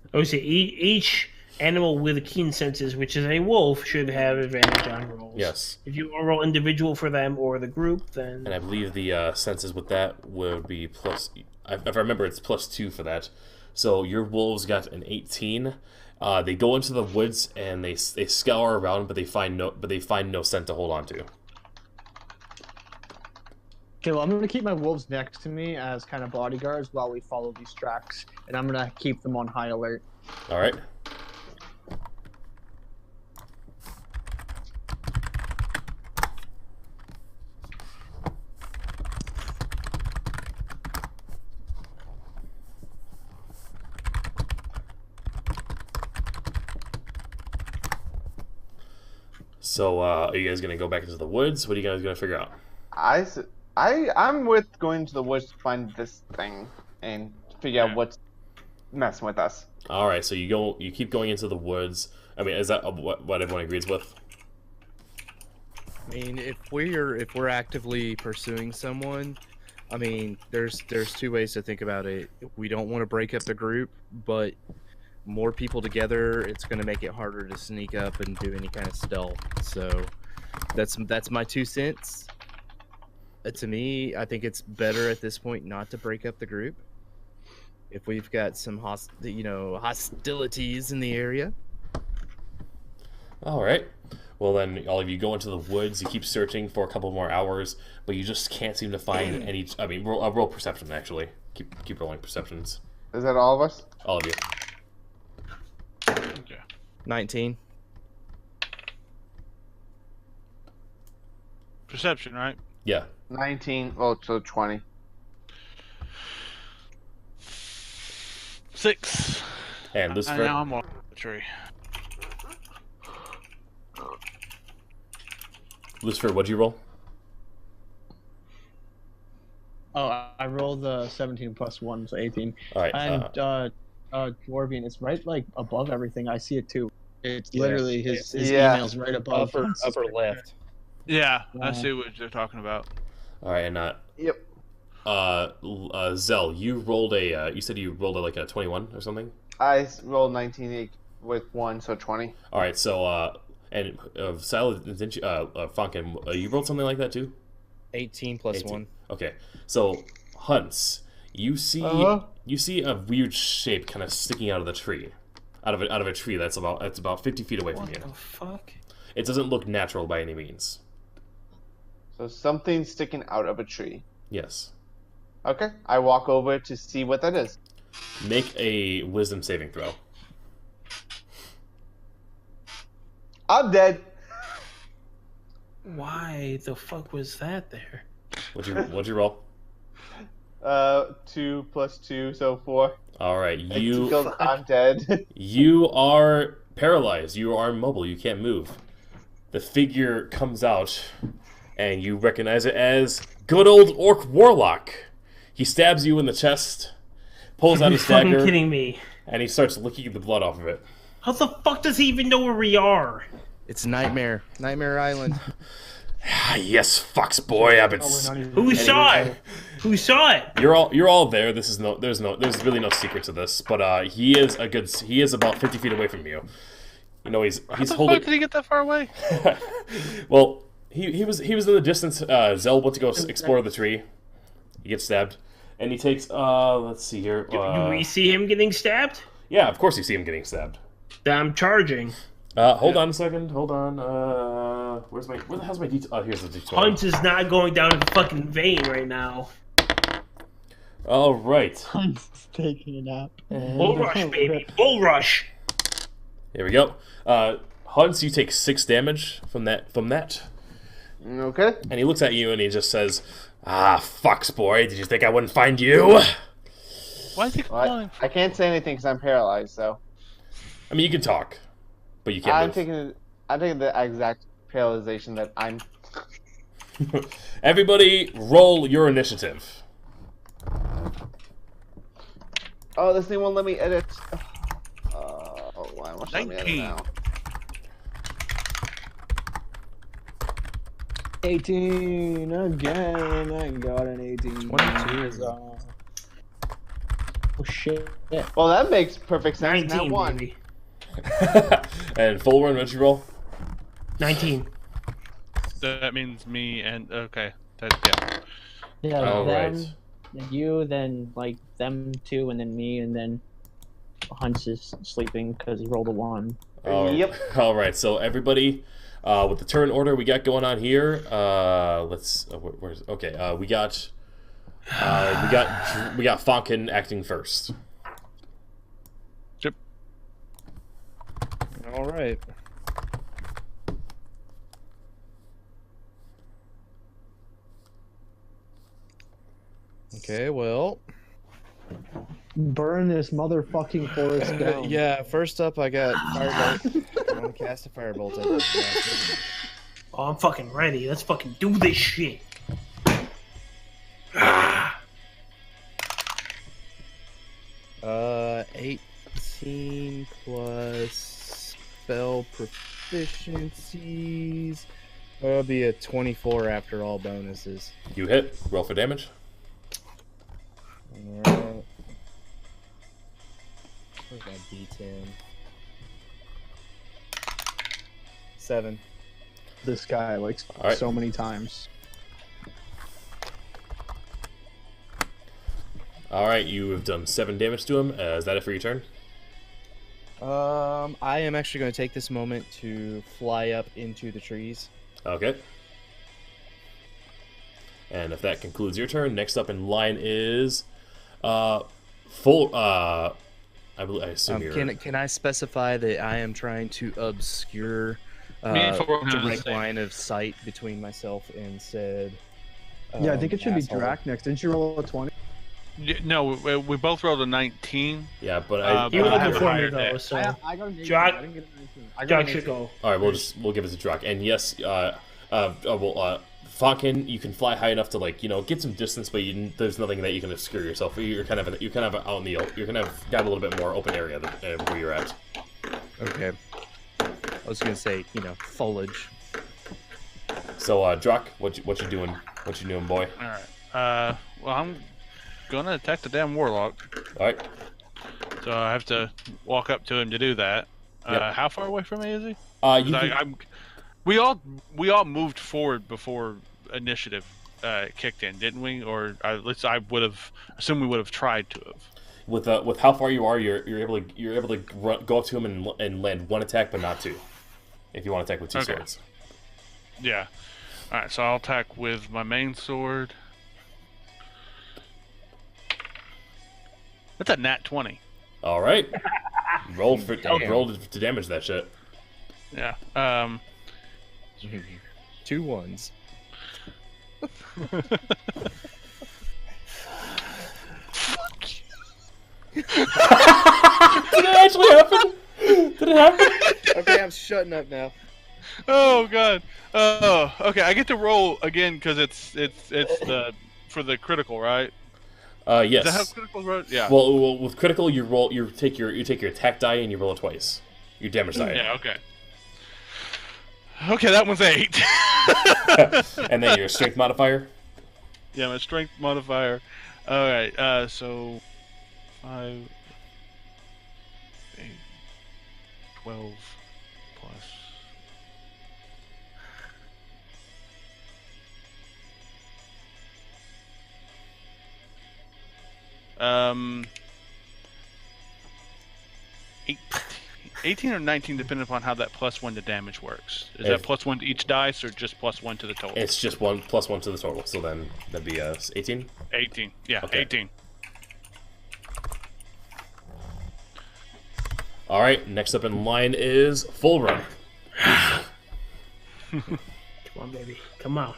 obviously each animal with keen senses, which is a wolf, should have advantage on rolls. Yes. If you roll individual for them or the group, then And I believe the senses with that would be plus. If I remember, it's +2 for that. So your wolves got an 18. They go into the woods and they scour around, but they find no scent to hold on to. Okay, well, I'm going to keep my wolves next to me as kind of bodyguards while we follow these tracks, and I'm going to keep them on high alert. All right. So, are you guys gonna go back into the woods? What are you guys gonna figure out? I'm with going to the woods to find this thing and figure out what's messing with us. All right, so you keep going into the woods. I mean, is that what everyone agrees with? I mean, if we're actively pursuing someone, I mean, there's two ways to think about it. We don't want to break up the group, but more people together, it's going to make it harder to sneak up and do any kind of stealth. So that's my 2 cents. To me, I think it's better at this point not to break up the group. If we've got some hostilities in the area. All right. Well, then all of you go into the woods. You keep searching for a couple more hours, but you just can't seem to find any. I mean, roll perception actually. Keep rolling perceptions. Is that all of us? All of you. Okay. 19. Perception, right? Yeah. 19. Oh, so 20. 6. And And Lucifer. now I'm on the tree. Lucifer, what'd you roll? Oh, I rolled the 17 plus 1, so 18. All right. And Dwarvian, it's right like above everything. I see it too. It's literally his email's right above. Upper left. Yeah, I see what you're talking about. All right, and Yep. Zell, you rolled a. You said you rolled like a 21 or something. I rolled 19 with 1, so 20. All right, so and Silent, didn't you? Funkin, you rolled something like that too. 18 plus 18. 1. Okay, so Hunts, you see a weird shape kind of sticking out of the tree, out of a tree that's about 50 feet away from you. What the fuck? It doesn't look natural by any means. So something's sticking out of a tree. Yes. Okay, I walk over to see what that is. Make a wisdom saving throw. I'm dead. Why the fuck was that there? What'd you roll? 2 plus 2, so 4. All right, I'm dead. You are paralyzed. You are immobile. You can't move. The figure comes out, and you recognize it as good old Orc Warlock. He stabs you in the chest, pulls out his dagger. You're kidding me. And he starts licking the blood off of it. How the fuck does he even know where we are? It's Nightmare Island. Yes, fucks boy. Who saw it? Who saw it? You're all there. There's really no secret to this. But he is about 50 feet away from you. You know, he's How the holding. fuck did he get that far away? Well, he was in the distance. Zell went to go explore the tree. He gets stabbed, and he takes. Let's see here. Do we see him getting stabbed? Yeah, of course you see him getting stabbed. I'm charging. Hold on a second. Hold on. Where the hell's my D20? Oh, here's the D20. Hunt is not going down the fucking vein right now. All right. Hunt's taking a nap. Bull rush, baby. Bull rush. Here we go. Hunts, you take 6 damage from that. Okay. And he looks at you and he just says, "Ah, fucks, boy. Did you think I wouldn't find you?" Why is he calling? I can't say anything because I'm paralyzed, so. I mean, you can talk, but you can't move. I'm taking the exact paralyzation that I'm. Everybody, roll your initiative. Oh, this thing won't let me edit. Why won't let me edit 19. now? 18 again. I got an 18. 22. Oh shit. Well, that makes perfect sense. 19, Now 1. baby. And full run, what'd you roll? 19. That means me and okay. Yeah. Yeah, All them, right. then you, then like them 2, and then me, and then Hunt's is sleeping because he rolled a 1. Yep. All right. So everybody, with the turn order we got going on here, let's. Okay. We got Fonkin acting first. Yep. All right. Okay, well. Burn this motherfucking forest down. Yeah, first up I got Firebolt. I'm gonna cast a Firebolt at this guy. Oh, I'm fucking ready. Let's fucking do this shit. 18 plus spell proficiencies. That'll be a 24 after all bonuses. You hit. Roll for damage. Alright. Where's my D10? 7. This guy like right. so many times. All right, you have done 7 damage to him. Is that it for your turn? I am actually going to take this moment to fly up into the trees. Okay. And if that concludes your turn, next up in line is full. I assume you're. Can I specify that I am trying to obscure direct line of sight between myself and said? Yeah, I think it should asshole. be Drac next. Didn't you roll a 20? No, we both rolled a 19. Yeah, but I. You rolled I before me hired though, it. so I got an 18. Drac- I didn't get a 19. I got Doug an should 18. go. All right, we'll give it to Drak. And yes, Falcon, you can fly high enough to get some distance, but there's nothing that you can obscure yourself. You're kind of out in the you're kind of got a little bit more open area than where you're at. Okay. I was gonna say, foliage. So, Drak, what you doing? What you doing, boy? All right. Well, I'm gonna attack the damn Warlock. All right. So I have to walk up to him to do that. Yep. How far away from me is he? We all moved forward before initiative kicked in, didn't we? Or at least I would have assumed we would have tried to have. With how far you are, you're able to go up to him and land one attack, but not two. If you want to attack with two swords. Yeah. All right. So I'll attack with my main sword. That's a nat 20. All right. Roll to damage that shit. Yeah. 2 1s. Did it actually happen? Did it happen? Okay, I'm shutting up now. Oh god. Oh, okay. I get to roll again because it's the for the critical, right? Yes. Is that how critical roll? Yeah. Well, with critical, you take your attack die and you roll it twice. Your damage die. Yeah. Okay. Okay, that one's 8. And then your strength modifier. Yeah, my strength modifier. All right. So 5, 8, 12 plus. Um, 18 or 19, depending upon how that +1 to damage works. Is that +1 to each dice, or just +1 to the total? It's just +1 to the total. So then that'd be 18. 18. Yeah, okay. 18. All right. Next up in line is Full Run. Come on, baby. Come on.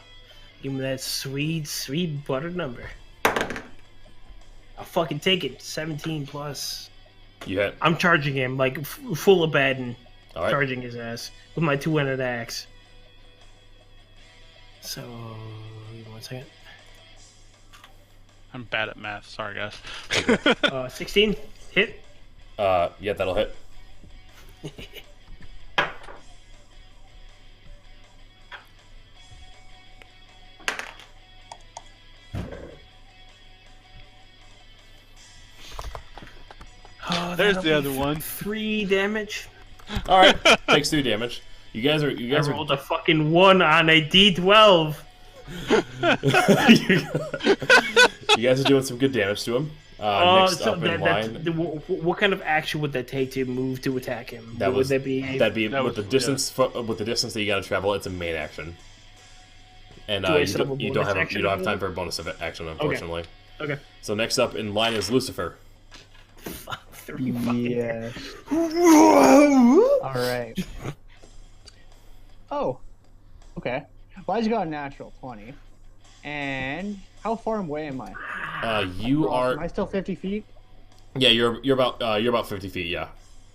Give me that sweet, sweet butter number. I'll fucking take it. 17 plus. You hit. I'm charging him like full of Baden. All right. Charging his ass with my 2-handed axe. So, give me 1 second. I'm bad at math. Sorry, guys. 16 hit. Yeah, that'll hit. There's the other one. 3 damage. All right, takes 3 damage. You guys I are rolled a fucking 1 on a D12. You guys are doing some good damage to him. Next so up in line. What kind of action would that take to move to attack him? That'd be that with the distance that you got to travel. It's a main action, and you don't have time for a bonus of action, unfortunately. Okay. So next up in line is Lucifer. Yeah. All right. Oh. Okay. Well, I just got a natural 20. And how far away am I? Am I still 50 feet? Yeah, you're about 50 feet. Yeah.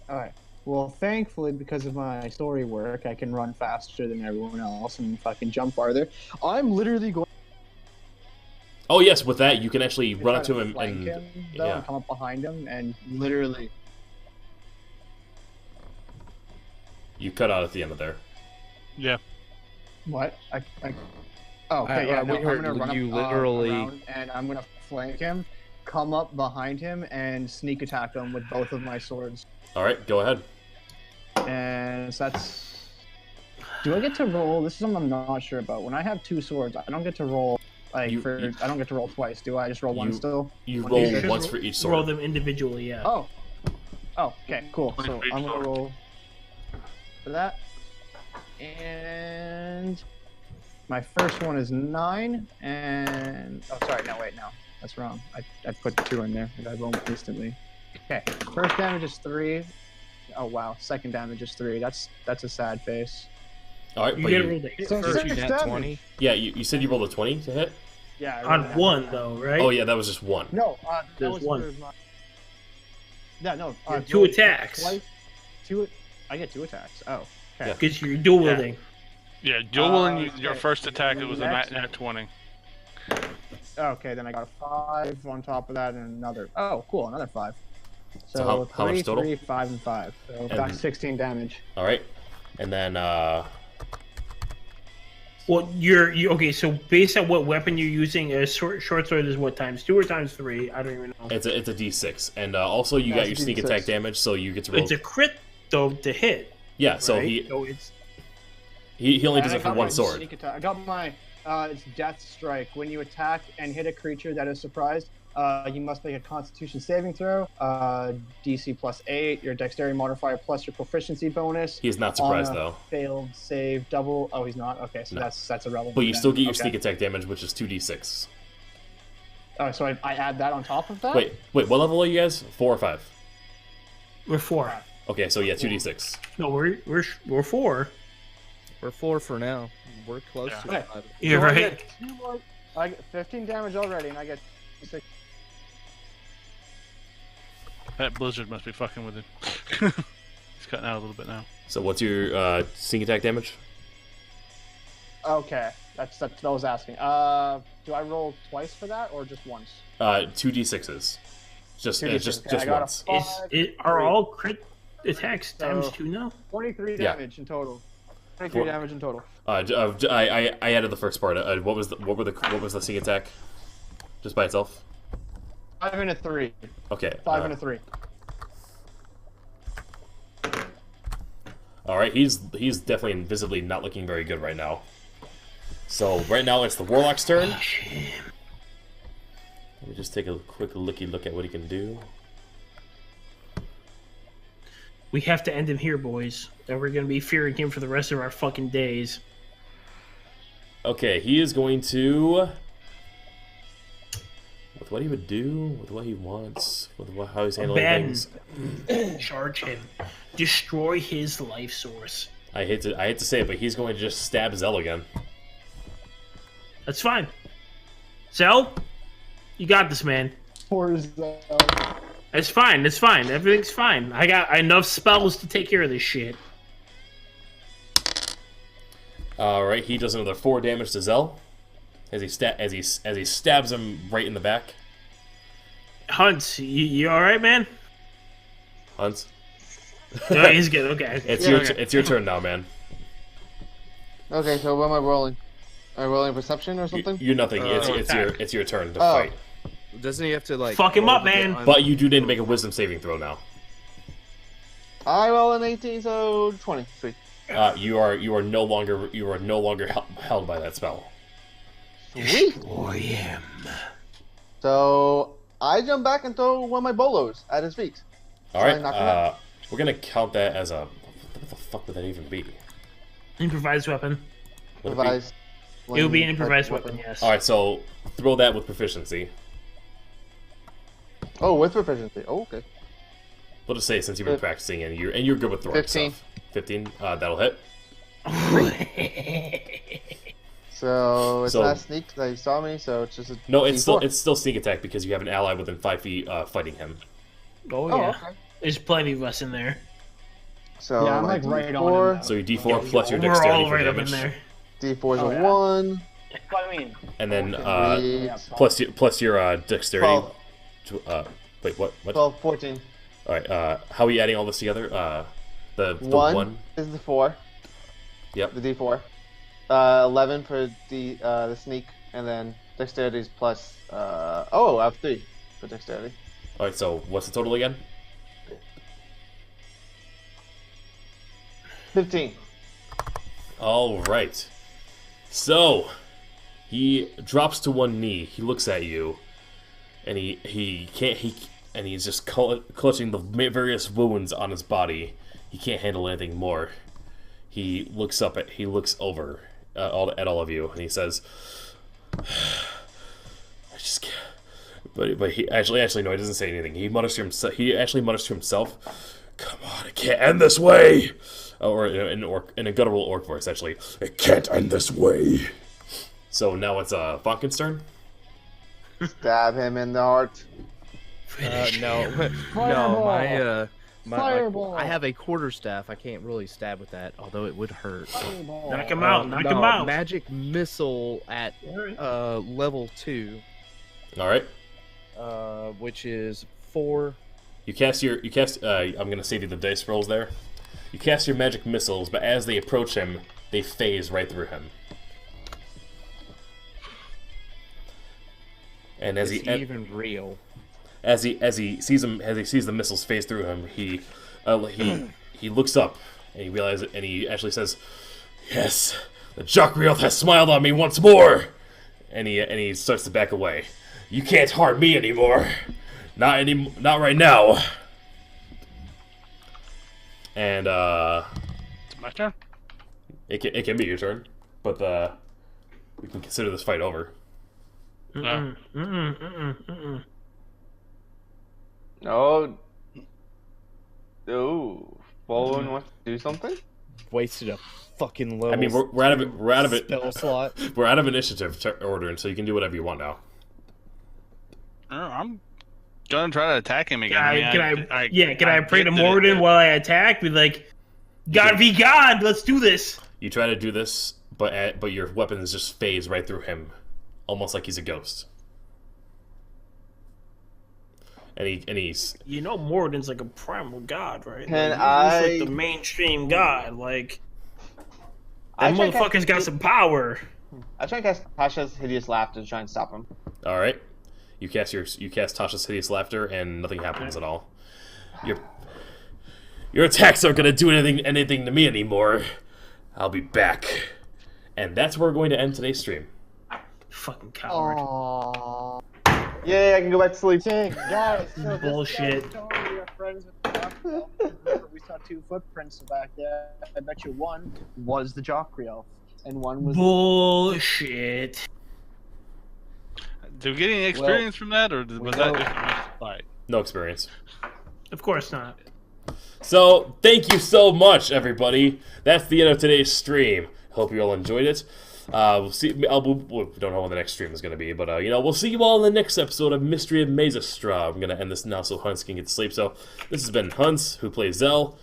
All right. Well, thankfully, because of my story work, I can run faster than everyone else and fucking jump farther. I'm literally going. Oh yes, with that you can actually run up to him and and come up behind him and literally. You cut out at the end of there. Yeah. What? Oh, okay. Yeah. No, I'm gonna run you up literally around, and I'm gonna flank him, come up behind him, and sneak attack him with both of my swords. All right, go ahead. And so that's. Do I get to roll? This is something I'm not sure about. When I have 2 swords, I don't get to roll. I don't get to roll twice, do I? I just roll one still? You roll once for each sword. Roll them individually, yeah. Oh, okay, cool. So I'm gonna roll for that. And my first one is 9, and... Oh, sorry, no, that's wrong. I put 2 in there, and I rolled instantly. Okay, first damage is 3. Oh, wow, second damage is 3. That's a sad face. All right, You get rolled a So first. six damage. 20? Yeah, you said you rolled a 20 to hit? Yeah. On 1, though, right? Oh yeah, that was just 1. No, that There's was 1. Yeah, no. 2 attacks. I get 2 attacks. Oh, okay. Yeah. Because you're dual wielding. Yeah, Joel, your first attack, it was a nat 20. Okay, then I got a 5 on top of that and another. Oh, cool, another 5. So how much total? 3, 5, and 5. So that's 16 damage. All right, and then Well, okay. So based on what weapon you're using, a short sword is what, times 2 or times 3? I don't even know. it's a D6, and also you got your sneak attack damage, so you get to roll. It's a crit though to hit. Yeah, so right? he only does it for one sword. I got my it's Death Strike. When you attack and hit a creature that is surprised, you must make a Constitution saving throw. DC +8, your Dexterity modifier plus your proficiency bonus. He's not surprised though. Failed save double. Oh, he's not. Okay, so no. that's irrelevant. But you still get your sneak attack damage, which is 2d6. Oh, so I add that on top of that. Wait, what level are you guys? 4 or 5? We're 4. Okay, so yeah, 2d6. No, we're 4. We're 4 for now. We're close to 5. You're so right. I get 15 damage already, and I get 6. That blizzard must be fucking with it. He's cutting out a little bit now. So what's your sneak attack damage? Okay, that's what I was asking. Do I roll twice for that or just once? 2d6s. Just once. Are all crit attacks times 2 now? 23 damage in total. 23 damage in total. I added the first part. What was the sneak attack? Just by itself? 5 and a 3. Okay. 5 and a 3. All right, he's definitely and visibly not looking very good right now. So right now it's the Warlock's turn. Let me just take a quick look at what he can do. We have to end him here, boys. Or we're gonna be fearing him for the rest of our fucking days. Okay, he is going to, with what he would do, with what he wants, with how he's handling things. Charge him. Destroy his life source. I hate to say it, but he's going to just stab Zell again. That's fine. Zell, you got this, man. Poor Zell. It's fine. It's fine. Everything's fine. I got enough spells to take care of this shit. All right, he does another 4 damage to Zell as he stabs him right in the back. Hunt, you all right, man? Hunt. No, he's good. Okay. It's your turn now, man. Okay, so what am I rolling? Am I rolling perception or something? You're nothing. It's your turn to fight. Doesn't he have to like fuck him up, man? But you do need to make a wisdom saving throw now. I roll an 18, so 20. Sweet. You are no longer held by that spell. Sweet. Destroy him. So I jump back and throw one of my bolos at his feet. All right. We're gonna count that as a. What the fuck would that even be? Improvised weapon. Improvised. It would be an improvised weapon. Yes. All right. So throw that with proficiency. Oh, with proficiency. Oh, okay. We'll just say since you've been practicing and you're good with throwing 15. stuff. 15. That'll hit. So it's not sneak because he saw me. So it's just a no. D4. It's still sneak attack because you have an ally within 5 feet fighting him. Oh yeah. Okay. There's plenty of us in there. So yeah, I'm like right on him. So your D4 plus your dexterity all for right damage. up in there. D4 is a 1. What I mean. And then Okay. plus your dexterity. 12. Wait, what? 12, 14. All right. How are you adding all this together? The 1 is the 4. Yep. The D4. 11 for the sneak, and then dexterity is plus. I have 3 for dexterity. All right. So what's the total again? 15. All right. So he drops to one knee. He looks at you, and he's just clutching the various wounds on his body. He can't handle anything more. He looks over at all of you, and he says, "I just can't." But he actually no, he doesn't say anything. He mutters to himself. He actually mutters to himself, "Come on, it can't end this way." Or in a guttural orc voice, actually, "It can't end this way." So now it's Funkin's turn. Stab him in the heart. No, Fireball. I have a quarterstaff. I can't really stab with that, although it would hurt. Fireball. Knock him out. Knock him No, out. magic missile at level 2, All right. which is 4. You cast. I'm gonna save you the dice rolls there. You cast your magic missiles, but as they approach him, they phase right through him. And as Is he even real? As he sees the missiles phase through him, he looks up and he realizes and he actually says, "Yes, the Jokriel has smiled on me once more." And he starts to back away. "You can't harm me anymore, not right now." And It's my turn. it can be your turn, but we can consider this fight over. Mm-mm, mm-mm, mm-mm, mm-mm. No. Ooh. Fallen wants to do something? Wasted a fucking level. I mean, we're out of it. Spell slot. We're out of initiative order, and so you can do whatever you want now. I'm gonna try to attack him again. Can I pray to Morden while I attack? Be like, God be God, let's do this. You try to do this, but your weapons just phase right through him, almost like he's a ghost. And he's Morden's like a primal god, right? Can He's like the mainstream god. Like that motherfucker's got some power. I try to cast Tasha's Hideous Laughter to try and stop him. all right. You cast Tasha's Hideous Laughter, and nothing happens at all. Your attacks aren't gonna do anything to me anymore. I'll be back, and that's where we're going to end today's stream. Fucking coward. Aww. Yay, I can go back to sleep. Sick, guys. So Bullshit. This guy told me we are friends with the Jokriel. Remember, we saw 2 footprints back there. I bet you one was the Jokriel, and one was. Bullshit. Do we get any experience from that, or was that just a fight? No experience. Of course not. So, thank you so much, everybody. That's the end of today's stream. Hope you all enjoyed it. We'll see. We don't know when the next stream is going to be, but we'll see you all in the next episode of Mystery of Mezastra. I'm going to end this now so Hunts can get to sleep. So, this has been Hunts, who plays Zell,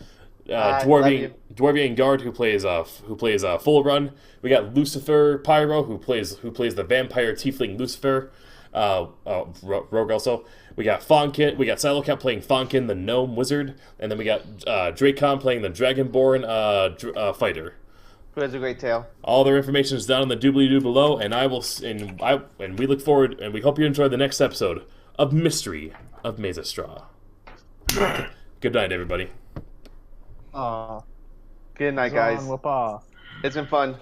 Dwarvian Guard, who plays Full Run. We got Lucifer Pyro, who plays the vampire tiefling Lucifer. Rogue also. We got Fonkin. We got Sylokat playing Fonkin, the gnome wizard, and then we got Drakecon playing the dragonborn fighter. Who has a great tail. All their information is down in the doobly-doo below, and we look forward, and we hope you enjoy the next episode of Mystery of Mezastra. Good night, everybody. Good night, guys. Whoopah. It's been fun.